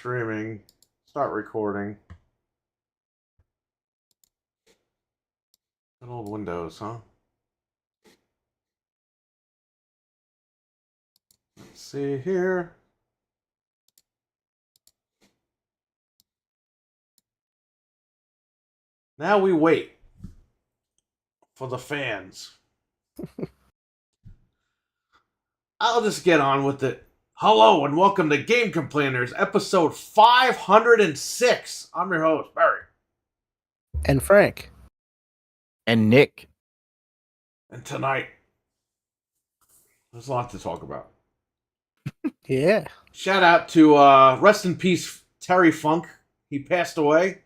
streaming. Start recording. Good old Windows, huh? Let's see here. Now we wait for the fans. I'll just get on with it. Hello and welcome to Game Complainers, episode 506. I'm your host, Barry. And Frank. And Nick. And tonight, there's a lot to talk about. Yeah. Shout out to rest in peace, Terry Funk. He passed away.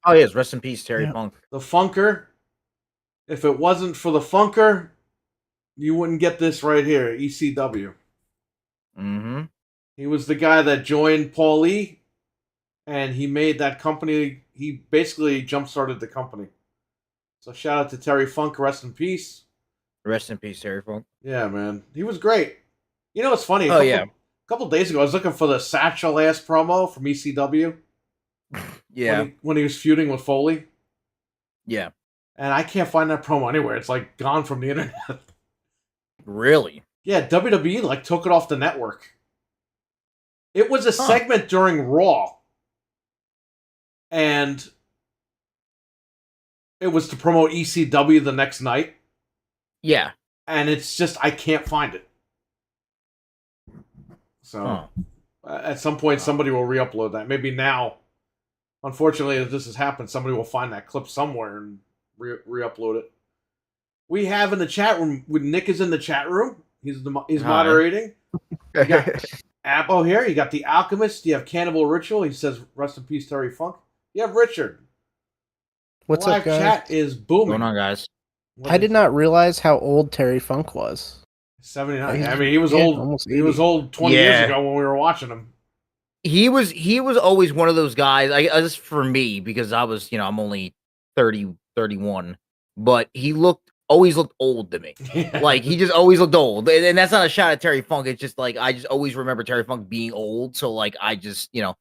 Oh, yes. Rest in peace, Terry Funk. The Funker. If it wasn't for the Funker, you wouldn't get this right here, ECW. Mm-hmm. He was the guy that joined Paul Lee, and he made that company. He basically jump-started the company. So shout out to Terry Funk. Rest in peace. Rest in peace, Terry Funk. Yeah, man. He was great. You know what's funny? Yeah. A couple days ago, I was looking for the Satchel-ass promo from ECW. Yeah. When he was feuding with Foley. Yeah. And I can't find that promo anywhere. It's like gone from the internet. Really? Yeah, WWE took it off the network. It was a segment during Raw. And it was to promote ECW the next night. Yeah. And it's just, I can't find it. So, at some point, somebody will re-upload that. Maybe now. Unfortunately, if this has happened, somebody will find that clip somewhere and re-upload it. We have in the chat room, Nick is in the chat room. He's moderating. You got Appo here. You got The Alchemist. You have Cannibal Ritual. He says, rest in peace, Terry Funk. You have Richard. What's Live up, guys? chat is booming. What's going on, guys? I did not realize how old Terry Funk was. 79. I mean, he was old. He was old 20 years ago when we were watching him. He was always one of those guys. Just for me, because I was, I'm only 30, 31, but he always looked old to me. Like, he just always looked old. And that's not a shot at Terry Funk. It's just like, I just always remember Terry Funk being old. So, like, I just, it's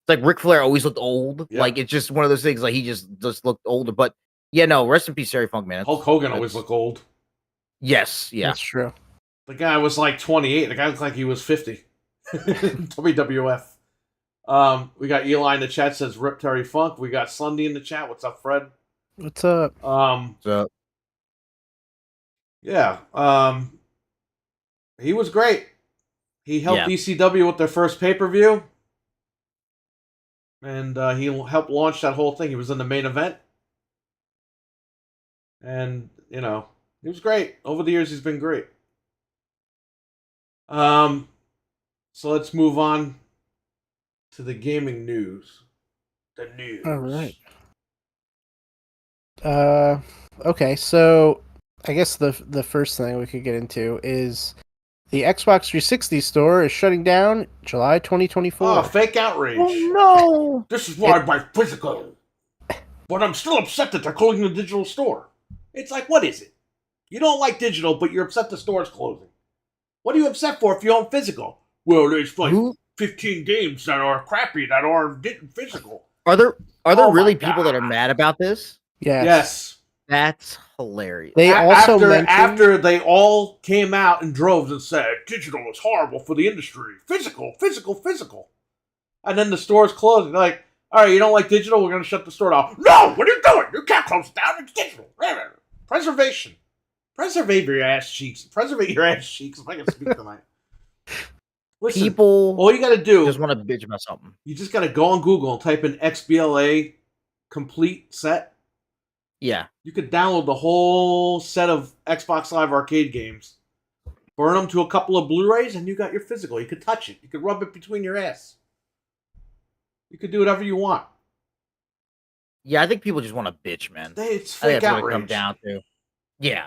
like Ric Flair always looked old. Yeah. Like, it's just one of those things. Like, he just looked older. But, yeah, no, rest in peace, Terry Funk, man. Hulk Hogan always looked old. Yes, yeah. That's true. The guy was like 28. The guy looked like he was 50. WWF. We got Eli in the chat, says rip Terry Funk. We got Sunday in the chat. What's up, Fred? What's up? What's up? Yeah. He was great. He helped ECW with their first pay-per-view. And he helped launch that whole thing. He was in the main event. And, he was great. Over the years, he's been great. So let's move on to the gaming news. The news. All right. Okay, so I guess the first thing we could get into is the Xbox 360 store is shutting down July 2024. Oh, fake outrage. Oh, no! This is why I buy physical. But I'm still upset that they're closing the digital store. It's like, what is it? You don't like digital, but you're upset the store's closing. What are you upset for if you own physical? Well, there's like 15 games that are crappy that are physical. Are there really people that are mad about this? Yes. That's hilarious. They also after they all came out in droves and said digital is horrible for the industry. Physical. And then the store's closing. They're like, all right, you don't like digital? We're going to shut the store down. No! What are you doing? You can't close it down. It's digital. Preservation. Preserve your ass cheeks. Preserve your ass cheeks if I can speak tonight. Listen, people all you got to do just want to bitch about something. You just got to go on Google and type in XBLA complete set. Yeah. You could download the whole set of Xbox Live Arcade games, burn them to a couple of Blu-rays, and you got your physical. You could touch it. You could rub it between your ass. You could do whatever you want. Yeah, I think people just want to bitch, man. It's fake outrage. That's what it comes down to. Yeah,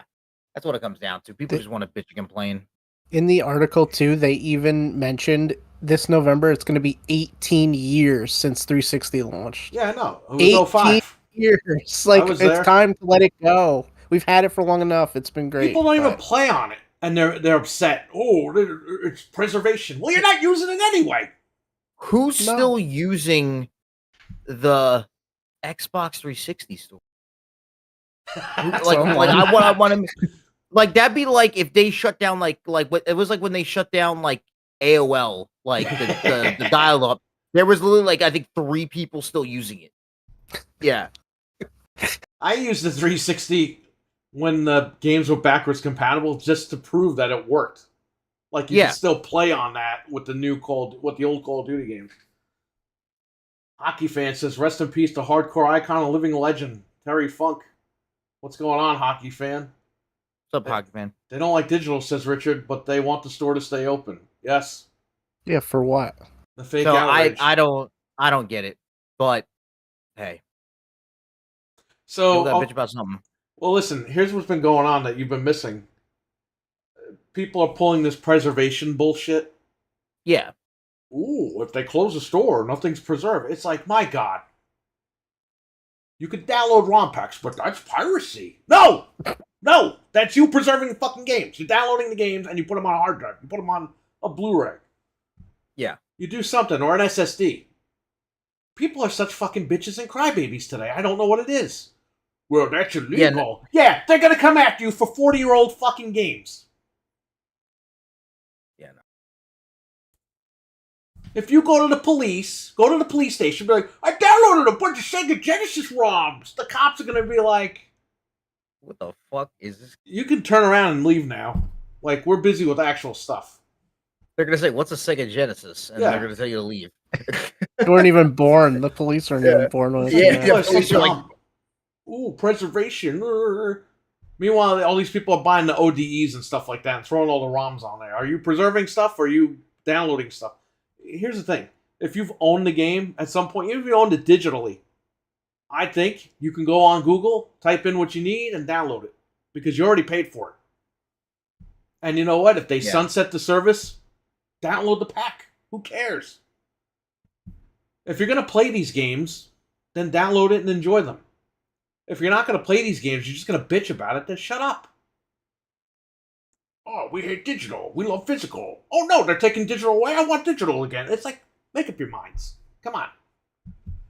that's what it comes down to. People just want to bitch and complain. In the article, too, they even mentioned this November it's going to be 18 years since 360 launched. Yeah, I know. It was 05. Years. Like, it's time to let it go. We've had it for long enough. It's been great. People don't even play on it, and they're upset. Oh, it's preservation. Well, you're not using it anyway. Who's No. still using the Xbox 360 store? Like I want to like that'd be like if they shut down like what it was like when they shut down like AOL, like the dial up. There was literally like I think 3 people still using it. Yeah. I used the 360 when the games were backwards compatible just to prove that it worked. Like you can still play on that with the old Call of Duty games. Hockey fan says, "Rest in peace to hardcore icon and living legend Terry Funk." What's going on, hockey fan? What's up, hockey fan? They don't like digital, says Richard, but they want the store to stay open. Yes. Yeah, for what? The fake So outrage. I don't get it, but hey. So Got a bitch about something. Well, listen. Here's what's been going on that you've been missing. People are pulling this preservation bullshit. Yeah. Ooh, if they close the store, nothing's preserved. It's like, my God. You could download ROM packs, but that's piracy. No! No! That's you preserving fucking games. You're downloading the games and you put them on a hard drive. You put them on a Blu-ray. Yeah. You do something, or an SSD. People are such fucking bitches and crybabies today. I don't know what it is. Well, that's illegal. Yeah, they're gonna come after you for 40-year-old fucking games. Yeah, no. If you go to the police station, be like, I downloaded a bunch of Sega Genesis ROMs. The cops are gonna be like, what the fuck is this? You can turn around and leave now. Like, we're busy with actual stuff. They're gonna say, what's a Sega Genesis? And they're gonna tell you to leave. You weren't even born. The police aren't even born when the police are like, ooh, preservation. Meanwhile, all these people are buying the ODEs and stuff like that and throwing all the ROMs on there. Are you preserving stuff or are you downloading stuff? Here's the thing. If you've owned the game at some point, even if you owned it digitally, I think you can go on Google, type in what you need, and download it. Because you already paid for it. And you know what? If they sunset the service, download the pack. Who cares? If you're going to play these games, then download it and enjoy them. If you're not going to play these games, you're just going to bitch about it, then shut up. Oh, we hate digital. We love physical. Oh no, they're taking digital away. I want digital again. It's like, make up your minds. Come on.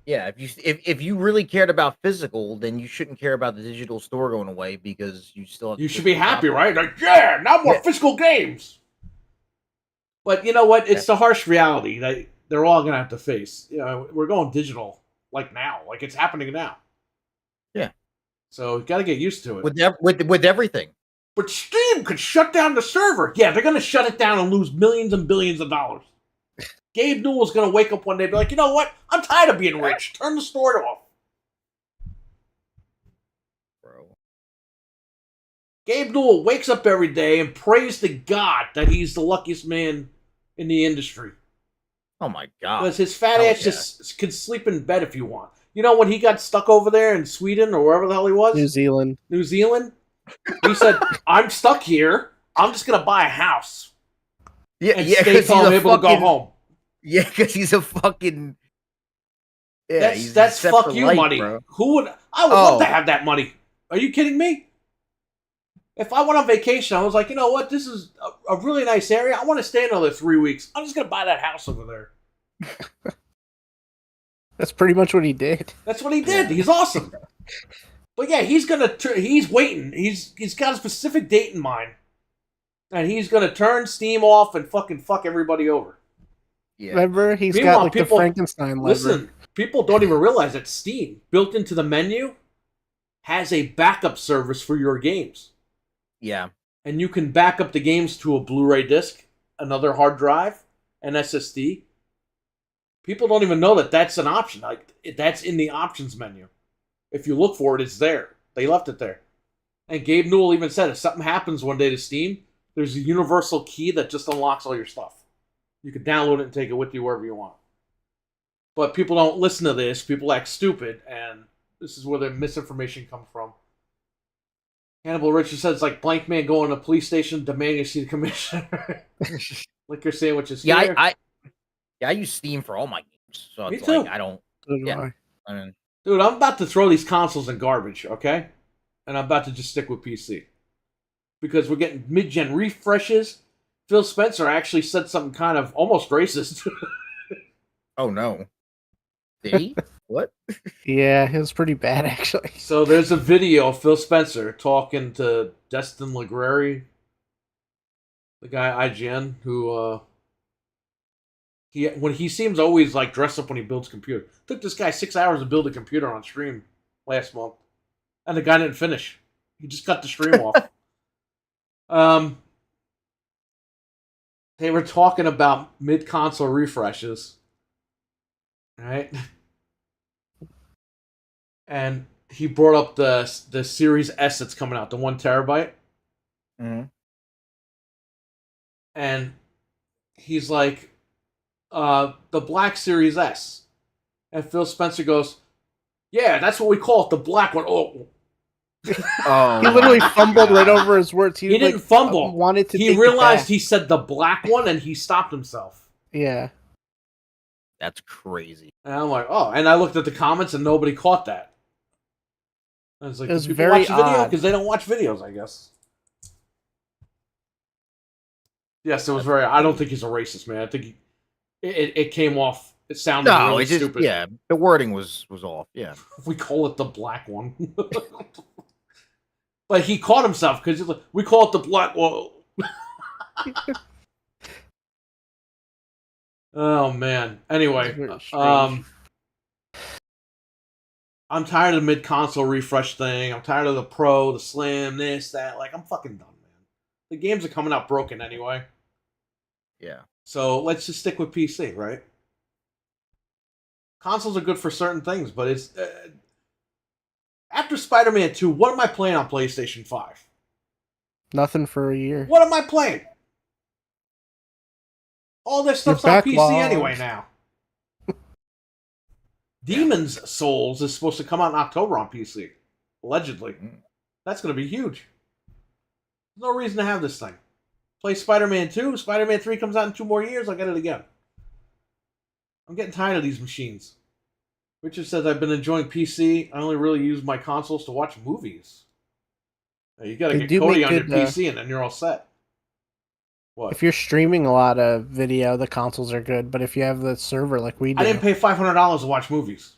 Yeah, if you really cared about physical, then you shouldn't care about the digital store going away because you still have You should be happy, right? Like, yeah, now more physical games. But you know what? It's the harsh reality that they're all going to have to face. You know, we're going digital like now. Like it's happening now. Yeah. So you got to get used to it. With everything. But Steam could shut down the server. Yeah, they're going to shut it down and lose millions and billions of dollars. Gabe Newell's going to wake up one day and be like, you know what? I'm tired of being rich. Turn the store off. Bro. Gabe Newell wakes up every day and prays to God that he's the luckiest man in the industry. Oh my God. Because his fat ass just can sleep in bed if you want. You know when he got stuck over there in Sweden or wherever the hell he was? New Zealand. He said, I'm stuck here. I'm just going to buy a house. Yeah, and stay till I'm able to go home. Yeah, because he's a fucking... Yeah, that's fuck you life, money. Bro. I would love to have that money. Are you kidding me? If I went on vacation, I was like, you know what? This is a really nice area. I want to stay another 3 weeks. I'm just going to buy that house over there. That's pretty much what he did. That's what he did. He's awesome. But yeah, he's waiting. He's got a specific date in mind. And he's going to turn Steam off and fucking fuck everybody over. Yeah. Remember? He's Meanwhile, got like the Frankenstein lever. Listen, people don't even realize that Steam, built into the menu, has a backup service for your games. Yeah. And you can back up the games to a Blu-ray disc, another hard drive, an SSD. People don't even know that that's an option. Like that's in the options menu. If you look for it, it's there. They left it there. And Gabe Newell even said if something happens one day to Steam, there's a universal key that just unlocks all your stuff. You can download it and take it with you wherever you want. But people don't listen to this. People act stupid, and this is where the misinformation comes from. Hannibal Richard says it's like Blank Man going to a police station demanding to see the commissioner. Like your sandwiches. Yeah, I use Steam for all my games. So it's like I don't. I mean, dude, I'm about to throw these consoles in garbage, okay? And I'm about to just stick with PC. Because we're getting mid-gen refreshes. Phil Spencer actually said something kind of almost racist. Oh no. Did he? What? Yeah, it was pretty bad actually. So there's a video of Phil Spencer talking to Destin Legrary, the guy at IGN, who he seems always like dressed up when he builds computer. Took this guy 6 hours to build a computer on stream last month, and the guy didn't finish. He just cut the stream off. They were talking about mid-console refreshes, right? And he brought up the Series S that's coming out, the 1 terabyte. Mm-hmm. And he's like, the Black Series S. And Phil Spencer goes, yeah, that's what we call it, the black one. Oh. He literally fumbled right over his words. He didn't fumble. Wanted to. He realized he said the black one, and he stopped himself. Yeah. That's crazy. And I'm like, oh. And I looked at the comments, and nobody caught that. I was like, it was people very watch the video odd because they don't watch videos, I guess. Yes, it was very. I don't think he's a racist, man. I think it came off. It sounded really stupid. Yeah, the wording was off. Yeah, we call it the black one. But he caught himself because like, we call it the black one. Oh man. Anyway, I'm tired of the mid-console refresh thing. I'm tired of the Pro, the Slim, this, that. Like, I'm fucking done, man. The games are coming out broken anyway. Yeah. So let's just stick with PC, right? Consoles are good for certain things, but it's after Spider-Man 2, what am I playing on PlayStation 5? Nothing for a year. What am I playing? All this stuff's on PC anyway now. Demon's Souls is supposed to come out in October on PC. Allegedly. That's going to be huge. There's no reason to have this thing. Play Spider-Man 2. Spider-Man 3 comes out in 2 more years. I'll get it again. I'm getting tired of these machines. Richard says, I've been enjoying PC. I only really use my consoles to watch movies. You got to get Cody on your PC and then you're all set. What? If you're streaming a lot of video, the consoles are good. But if you have the server like we do... I didn't pay $500 to watch movies.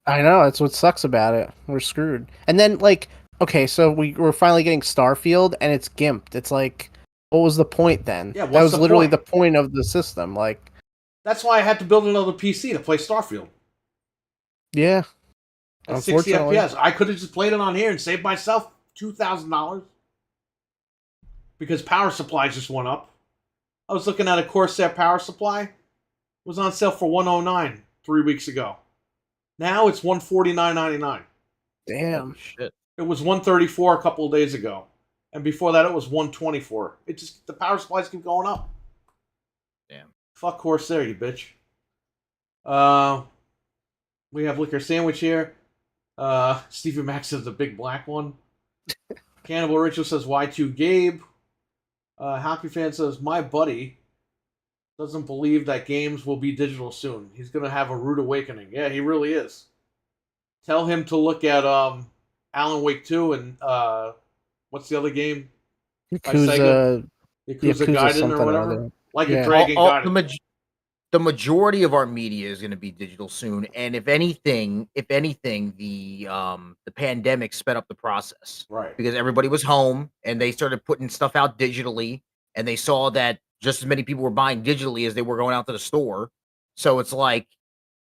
I know. That's what sucks about it. We're screwed. And then, like, okay, so we're finally getting Starfield, and it's gimped. It's like, what was the point then? Yeah, that was literally the point of the system. Like, that's why I had to build another PC to play Starfield. Yeah. At 60 FPS. I could have just played it on here and saved myself $2,000. Because power supplies just went up. I was looking at a Corsair power supply. It was on sale for $109 3 weeks ago. Now it's $149.99. Damn. Shit. It was $134 a couple of days ago. And before that it was $124. It just the power supplies keep going up. Damn. Fuck Corsair, you bitch. We have Liquor Sandwich here. Stevie Max says the big black one. Cannibal Ritual says Y2 Gabe. Hockey Fan says, my buddy doesn't believe that games will be digital soon. He's going to have a rude awakening. Yeah, he really is. Tell him to look at Alan Wake 2 and what's the other game? Yakuza Gaiden or whatever. Like a Dragon Gaiden. The majority of our media is going to be digital soon, and if anything, the pandemic sped up the process, right? Because everybody was home and they started putting stuff out digitally, and they saw that just as many people were buying digitally as they were going out to the store. So it's like,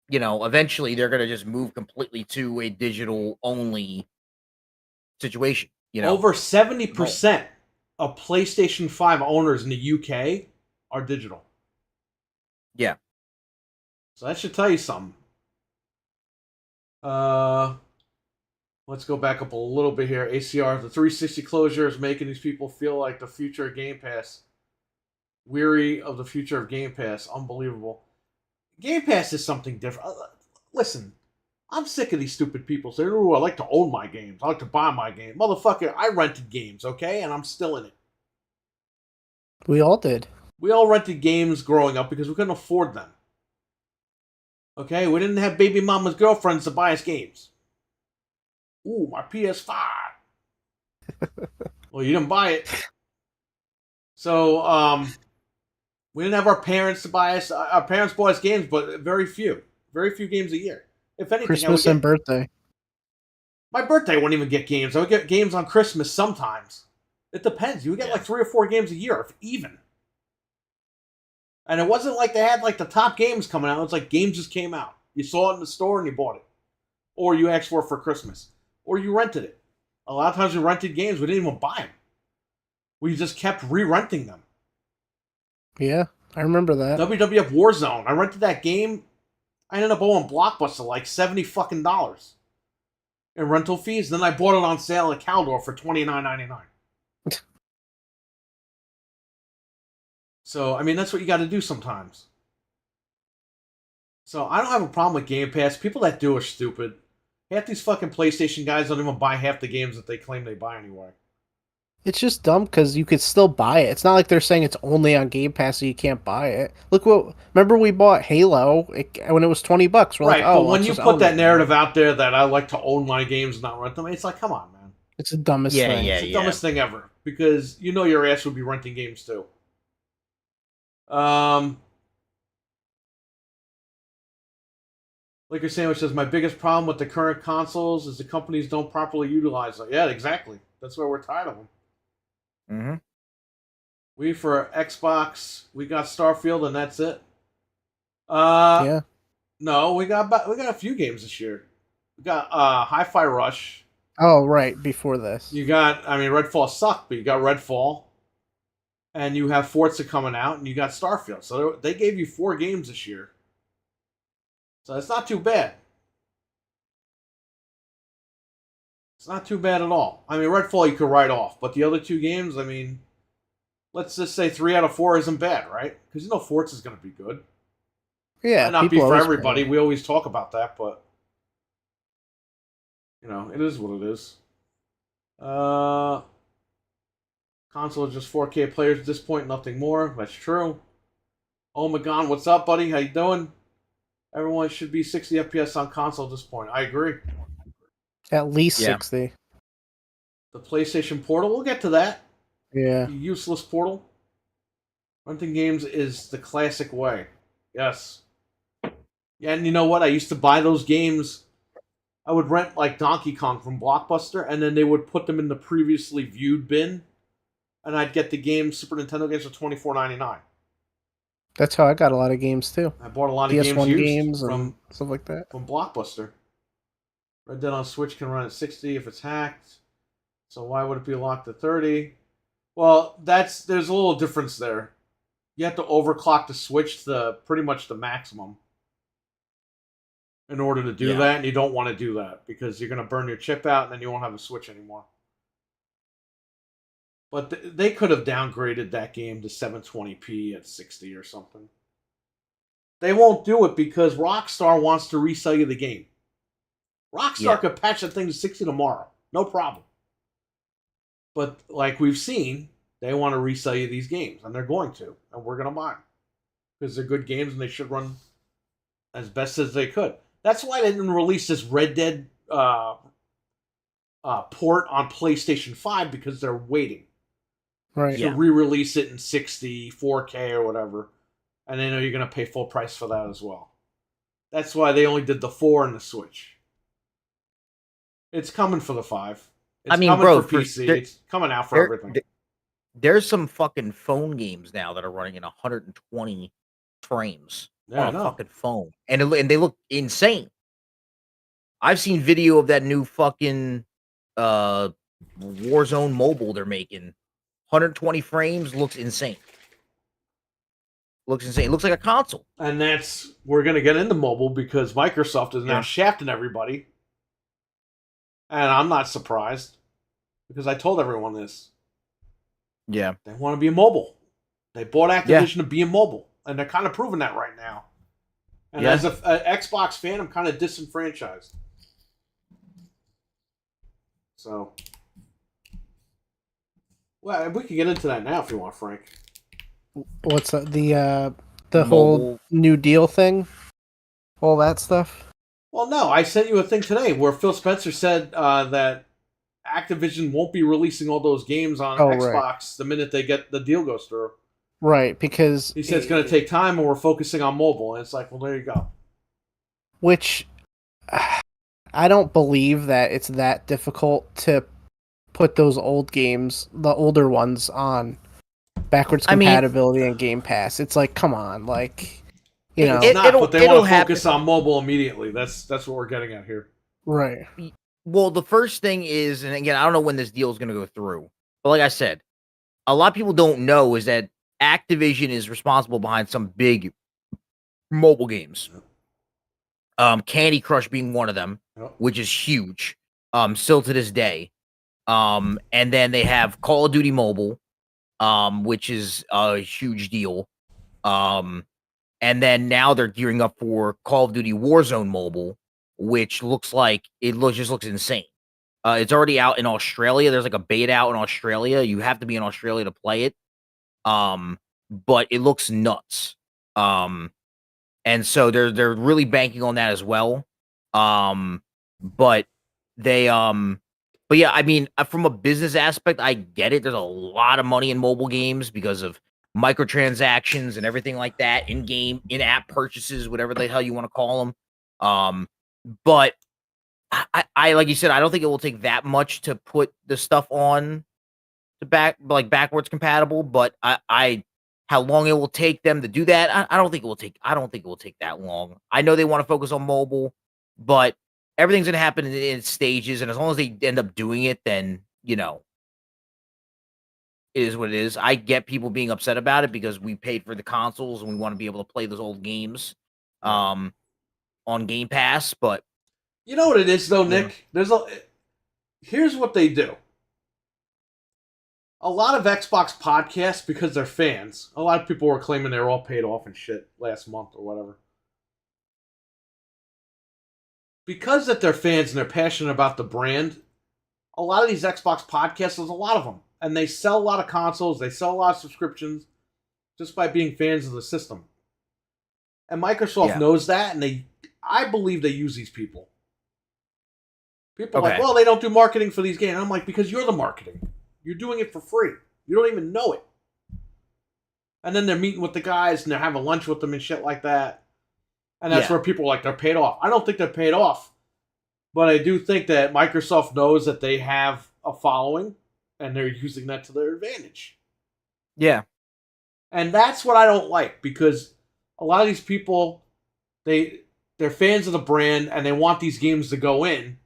eventually they're going to just move completely to a digital only situation. Over 70% of PlayStation 5 owners in the UK are digital. Yeah. So that should tell you something. Let's go back up a little bit here. ACR, the 360 closure is making these people feel like the future of Game Pass. Weary of the future of Game Pass. Unbelievable. Game Pass is something different. Listen, I'm sick of these stupid people saying, oh, I like to own my games. I like to buy my game. Motherfucker, I rented games, okay? And I'm still in it. We all did. We all rented games growing up because we couldn't afford them. Okay? We didn't have baby mama's girlfriends to buy us games. Ooh, my PS5. Well, you didn't buy it. So, We didn't have our parents to buy us. Our parents bought us games, but very few games a year. If anything, Christmas and birthday. My birthday wouldn't even get games. I would get games on Christmas sometimes. It depends. You would get like 3 or 4 games a year, if even. And it wasn't like they had like the top games coming out. It's like games just came out. You saw it in the store and you bought it. Or you asked for it for Christmas. Or you rented it. A lot of times we rented games. We didn't even buy them. We just kept re-renting them. Yeah, I remember that. WWF Warzone. I rented that game. I ended up owing Blockbuster like $70 fucking in rental fees. Then I bought it on sale at Caldor for $29.99. So, I mean, that's what you got to do sometimes. So, I don't have a problem with Game Pass. People that do are stupid. Half these fucking PlayStation guys don't even buy half the games that they claim they buy anyway. It's just dumb because you could still buy it. It's not like they're saying it's only on Game Pass so you can't buy it. Remember we bought Halo when it was $20. We're right, like, oh, but when you put that narrative out there that I like to own my games and not rent them, it's like, come on, man. It's the dumbest thing. It's the dumbest thing ever. Because you know your ass would be renting games too. Liquor Sandwich says, my biggest problem with the current consoles is the companies don't properly utilize them. Yeah, exactly. That's why we're tired of them. Mm-hmm. We, for Xbox, we got Starfield and that's it. Yeah. No, we got a few games this year. We got Hi-Fi Rush. Oh, right, before this. You got, Redfall sucked, but you got Redfall. And you have Forza coming out, and you got Starfield. So they gave you 4 games this year. So it's not too bad. It's not too bad at all. Redfall you could write off, but the other 2 games, let's just say 3 out of 4 isn't bad, right? Because Forza's going to be good. Yeah, might not be for everybody. We always talk about that, but it is what it is. Console is just 4K players at this point, nothing more. That's true. Oh my God, what's up, buddy? How you doing? Everyone should be 60 FPS on console at this point. I agree. At least 60. The PlayStation Portal, we'll get to that. Yeah. The useless portal. Renting games is the classic way. Yes. Yeah, and you know what? I used to buy those games. I would rent like Donkey Kong from Blockbuster, and then they would put them in the previously viewed bin, and I'd get the game, Super Nintendo games, for $24.99. That's how I got a lot of games too. I bought a lot of PS1 games and from stuff like that. From Blockbuster. Red Dead on Switch can run at 60 if it's hacked. So why would it be locked at 30? Well, there's a little difference there. You have to overclock the Switch to pretty much the maximum in order to do that, and you don't want to do that because you're going to burn your chip out and then you won't have a Switch anymore. But they could have downgraded that game to 720p at 60 or something. They won't do it because Rockstar wants to resell you the game. Rockstar could patch that thing to 60 tomorrow. No problem. But like we've seen, they want to resell you these games, and they're going to, and we're going to buy them. Because they're good games, and they should run as best as they could. That's why they didn't release this Red Dead port on PlayStation 5, because they're waiting. Right. To re-release it in 60, 4K, or whatever. And they know you're going to pay full price for that as well. That's why they only did the 4 and the Switch. It's coming for the 5. It's coming for PC. It's coming out for everything. There's some fucking phone games now that are running in 120 frames on a fucking phone. And they look insane. I've seen video of that new fucking Warzone mobile they're making. 120 frames, looks insane. Looks insane. It looks like a console. And we're going to get into mobile because Microsoft is now shafting everybody. And I'm not surprised because I told everyone this. Yeah. They want to be mobile. They bought Activision to be mobile. And they're kind of proving that right now. And as an Xbox fan, I'm kind of disenfranchised. So, well, we can get into that now if you want, Frank. What's that? The whole New Deal thing? All that stuff? Well, no. I sent you a thing today where Phil Spencer said that Activision won't be releasing all those games on Xbox the minute the deal goes through. Right, because He said it's going to take time, and we're focusing on mobile. And it's like, well, there you go. which I don't believe that it's that difficult to put those old games, the older ones, on backwards I mean, compatibility and Game Pass. It's like, come on, like, you know, It's not, it'll but they want to happen. focus on mobile immediately. That's what we're getting at here. right. Well, the first thing is, and again, I don't know when this deal is going to go through, but like I said, a lot of people don't know is that Activision is responsible behind some big mobile games. Candy Crush being one of them, which is huge. Still to this day. And then they have Call of Duty Mobile, which is a huge deal. And then now they're gearing up for Call of Duty Warzone Mobile, which looks like just looks insane. It's already out in Australia. There's like a beta out in Australia. You have to be in Australia to play it. But it looks nuts. And so they're really banking on that as well. But they but yeah, I mean, from a business aspect, I get it. There's a lot of money in mobile games because of microtransactions and everything like that, in-game, in-app purchases, whatever the hell you want to call them. But I like you said, I don't think it will take that much to put the stuff on the backwards compatible. But I how long it will take them to do that, I don't think it will take. I don't think it will take that long. I know they want to focus on mobile, but everything's gonna happen in stages, and as long as they end up doing it, then it is what it is. I get people being upset about it because we paid for the consoles and we want to be able to play those old games on Game Pass, but You know what it is, though, Nick? Here's what they do. A lot of Xbox podcasts, because they're fans, a lot of people were claiming they were all paid off and shit last month or whatever. Because that they're fans and they're passionate about the brand, a lot of these Xbox podcasts, there's a lot of them. And they sell a lot of consoles, they sell a lot of subscriptions just by being fans of the system. And Microsoft knows that, and I believe they use these people. People are like, well, they don't do marketing for these games. I'm like, because you're the marketing. You're doing it for free. You don't even know it. And then they're meeting with the guys and they're having lunch with them and shit like that. And that's where people are like, they're paid off. I don't think they're paid off. But I do think that Microsoft knows that they have a following and they're using that to their advantage. Yeah. And that's what I don't like, because a lot of these people, they're fans of the brand and they want these games to go in.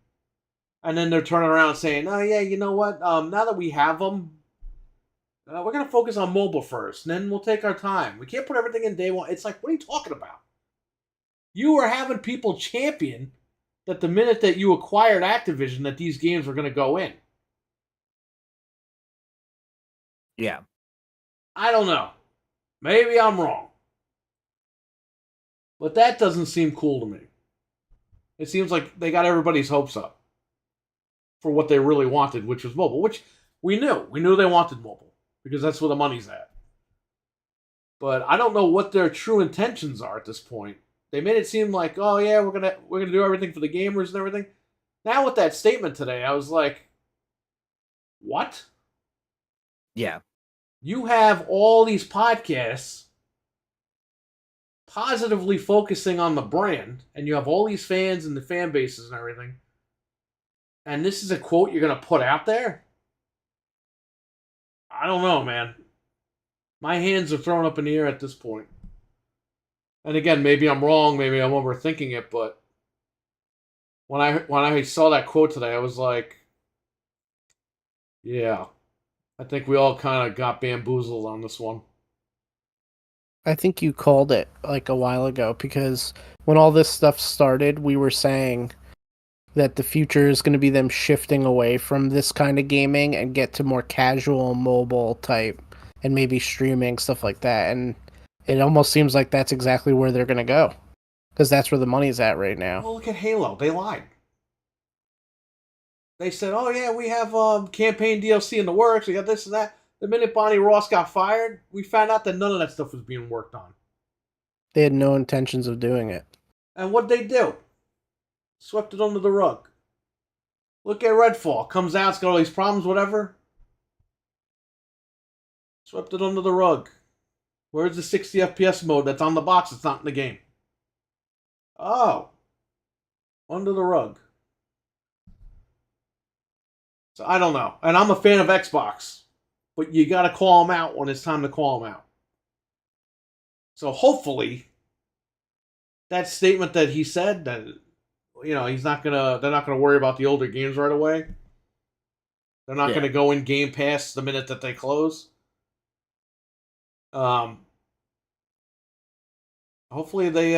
And then they're turning around and saying, oh, yeah, you know what? Now that we have them, we're going to focus on mobile first. And then we'll take our time. We can't put everything in day one. It's like, what are you talking about? You were having people champion that the minute that you acquired Activision, that these games were going to go in. Yeah. I don't know. Maybe I'm wrong. But that doesn't seem cool to me. It seems like they got everybody's hopes up for what they really wanted, which was mobile, which we knew. We knew they wanted mobile because that's where the money's at. But I don't know what their true intentions are at this point. They made it seem like, oh yeah, we're gonna do everything for the gamers and everything. Now with that statement today, I was like, what? Yeah. You have all these podcasts positively focusing on the brand, and you have all these fans and the fan bases and everything. And this is a quote you're going to put out there? I don't know, man. My hands are thrown up in the air at this point. And again, maybe I'm wrong, maybe I'm overthinking it, but when I saw that quote today, I was like, yeah, I think we all kind of got bamboozled on this one. I think you called it like a while ago, because when all this stuff started, we were saying that the future is going to be them shifting away from this kind of gaming and get to more casual mobile type and maybe streaming, stuff like that. And it almost seems like that's exactly where they're going to go, because that's where the money's at right now. Well, look at Halo. They lied. They said, oh yeah, we have campaign DLC in the works. We got this and that. The minute Bonnie Ross got fired, we found out that none of that stuff was being worked on. They had no intentions of doing it. And what'd they do? Swept it under the rug. Look at Redfall. Comes out, it's got all these problems, whatever. Swept it under the rug. Where's the 60 FPS mode that's on the box? It's not in the game. Oh, under the rug. So I don't know. And I'm a fan of Xbox, but you got to call them out when it's time to call them out. So hopefully, that statement that he said that they're not gonna worry about the older games right away. They're not gonna go in Game Pass the minute that they close. Hopefully they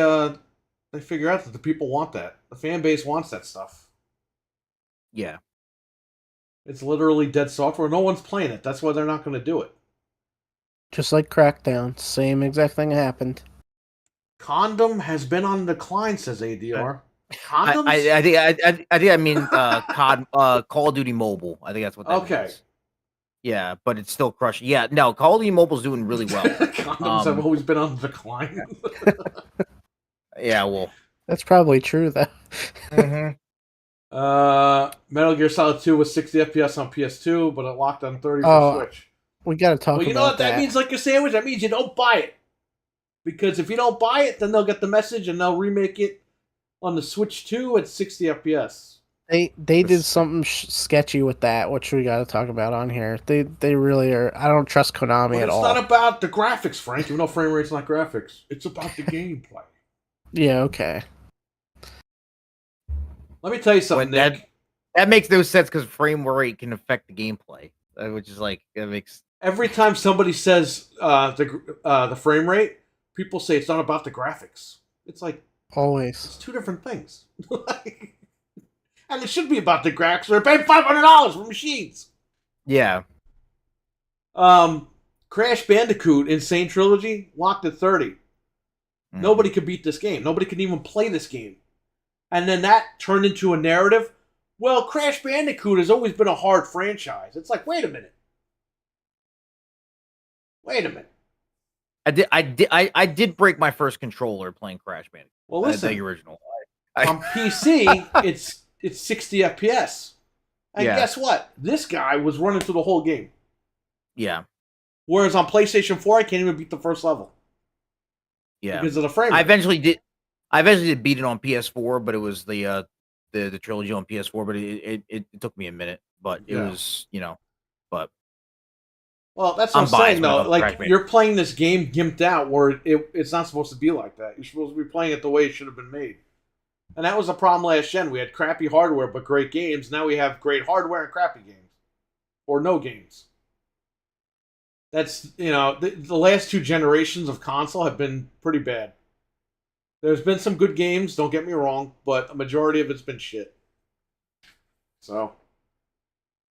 figure out that the people want that. The fan base wants that stuff. Yeah. It's literally dead software. No one's playing it. That's why they're not going to do it. Just like Crackdown. Same exact thing happened. Condom has been on decline, says ADR. Condoms? I think I mean Call of Duty Mobile. I think that's what that means. Yeah, but it's still crushing. Yeah, no, Call of Duty Mobile's doing really well. Condoms have always been on decline. Yeah, well, that's probably true though. Mm-hmm. Metal Gear Solid 2 was 60 FPS on PS2, but it locked on 30 for Switch. We got to talk about that. Well, you know what that means, like a sandwich? That means you don't buy it. Because if you don't buy it, then they'll get the message and they'll remake it on the Switch 2 at 60 FPS. They did something sketchy with that, which we got to talk about on here. They really are. I don't trust Konami at all. It's not about the graphics, Frank. You know, frame rate's not graphics. It's about the gameplay. Yeah, okay. Let me tell you something, Nick. That makes no sense because frame rate can affect the gameplay, which is like it makes. Every time somebody says the frame rate, people say it's not about the graphics. It's like always. It's two different things. And it should be about the graphics. They're paying $500 for machines. Yeah. Crash Bandicoot Insane Trilogy locked at 30. Nobody could beat this game. Nobody could even play this game. And then that turned into a narrative. Well, Crash Bandicoot has always been a hard franchise. It's like, wait a minute. I did break my first controller playing Crash Bandicoot. Well, listen, the original. On PC, it's 60 FPS. And guess what? This guy was running through the whole game. Yeah. Whereas on PlayStation 4, I can't even beat the first level. Yeah. Because of the frame rate. I eventually did beat it on PS4, but it was the trilogy on PS4, but it took me a minute. But it was, but well, that's what I'm saying though. Like you're playing this game gimped out where it's not supposed to be like that. You're supposed to be playing it the way it should have been made. And that was the problem last gen. We had crappy hardware but great games. Now we have great hardware and crappy games. Or no games. That's, the last two generations of console have been pretty bad. There's been some good games, don't get me wrong, but a majority of it's been shit. So,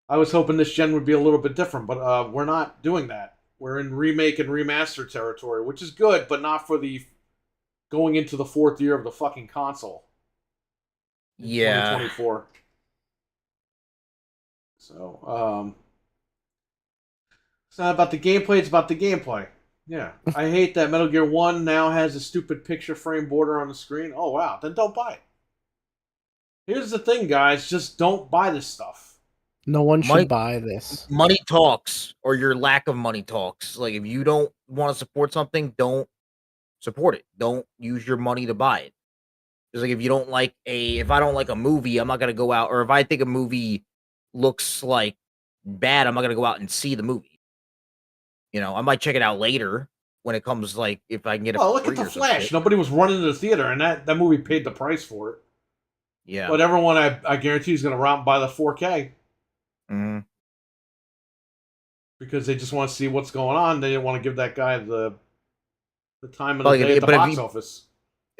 I was hoping this gen would be a little bit different, but we're not doing that. We're in remake and remaster territory, which is good, but not for the going into the fourth year of the fucking console. Yeah. 2024. So, it's not about the gameplay, it's about the gameplay. Yeah. I hate that Metal Gear 1 now has a stupid picture frame border on the screen. Oh, wow. Then don't buy it. Here's the thing, guys. Just don't buy this stuff. No one should buy this. Money talks, or your lack of money talks. Like, if you don't want to support something, don't support it. Don't use your money to buy it. It's like if I don't like a movie, I'm not going to go out. Or if I think a movie looks like bad, I'm not going to go out and see the movie. I might check it out later when it comes, like, if I can get it. Oh, look at The Flash. Nobody was running to the theater, and that movie paid the price for it. Yeah. But everyone, I guarantee, is going to run and buy the 4K. Mm-hmm. Because they just want to see what's going on. They didn't want to give that guy the time of the day at the box office.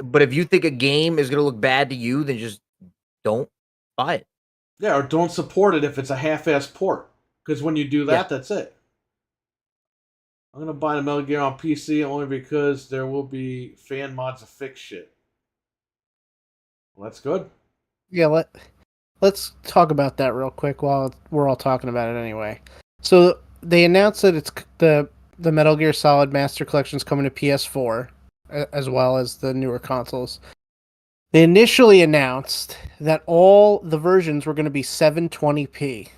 But if you think a game is going to look bad to you, then just don't buy it. Yeah, or don't support it if it's a half-assed port. Because when you do that, that's it. I'm going to buy the Metal Gear on PC only because there will be fan mods to fix shit. Well, that's good. Yeah, let's talk about that real quick while we're all talking about it anyway. So they announced that it's the Metal Gear Solid Master Collection is coming to PS4 as well as the newer consoles. They initially announced that all the versions were going to be 720p.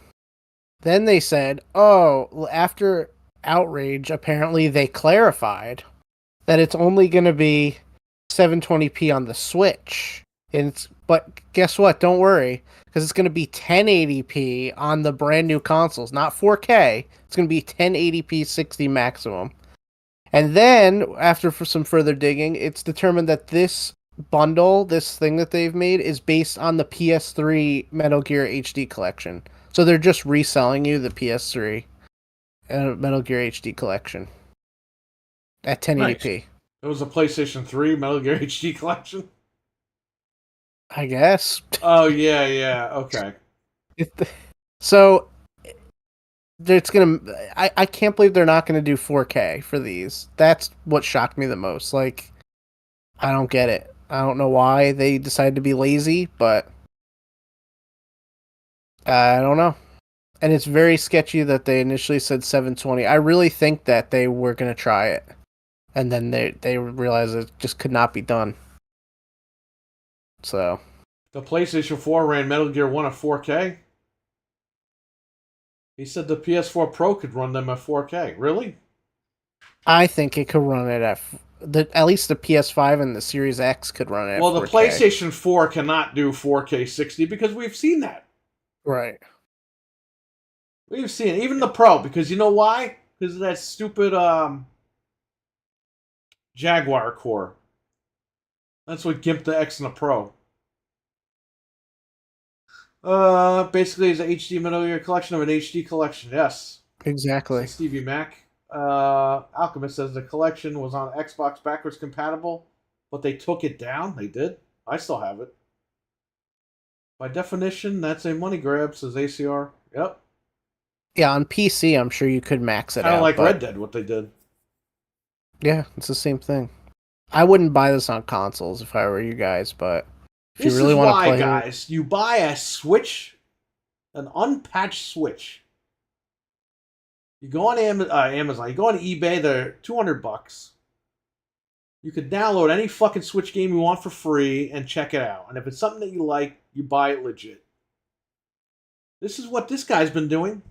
Then they said, after Outrage, apparently they clarified that it's only going to be 720p on the Switch. But guess what? Don't worry, because it's going to be 1080p on the brand new consoles, not 4K. It's going to be 1080p 60 maximum. And then, after for some further digging, it's determined that this bundle, this thing that they've made, is based on the PS3 Metal Gear HD collection. So they're just reselling you the PS3 Metal Gear HD collection at 1080p. It was a PlayStation 3 Metal Gear HD collection. I guess. Oh yeah, okay. So it's gonna. I can't believe they're not gonna do 4K for these. That's what shocked me the most. Like, I don't get it. I don't know why they decided to be lazy, but I don't know. And it's very sketchy that they initially said 720. I really think that they were gonna try it, and then they realized it just could not be done. So the PlayStation 4 ran Metal Gear 1 at 4K. He said the PS4 Pro could run them at 4K. Really? I think it could run it at least the PS5 and the Series X could run it. Well, at the 4K. PlayStation 4 cannot do 4K 60 because we've seen that. Right. We've seen it. Even the Pro, because you know why? Because of that stupid Jaguar core. That's what gimped the X and the Pro. Basically, it's an HD Metal Gear collection of an HD collection. Yes. Exactly. Stevie Mac. Alchemist says the collection was on Xbox backwards compatible, but they took it down. They did. I still have it. By definition, that's a money grab, says ACR. Yep. Yeah, on PC, I'm sure you could max it out. Kind of like but Red Dead, what they did. Yeah, it's the same thing. I wouldn't buy this on consoles if I were you guys, but if This you really is want to why, play, guys, you buy a Switch, an unpatched Switch. You go on Amazon, you go on eBay, they're $200. You could download any fucking Switch game you want for free and check it out. And if it's something that you like, you buy it legit. This is what this guy's been doing.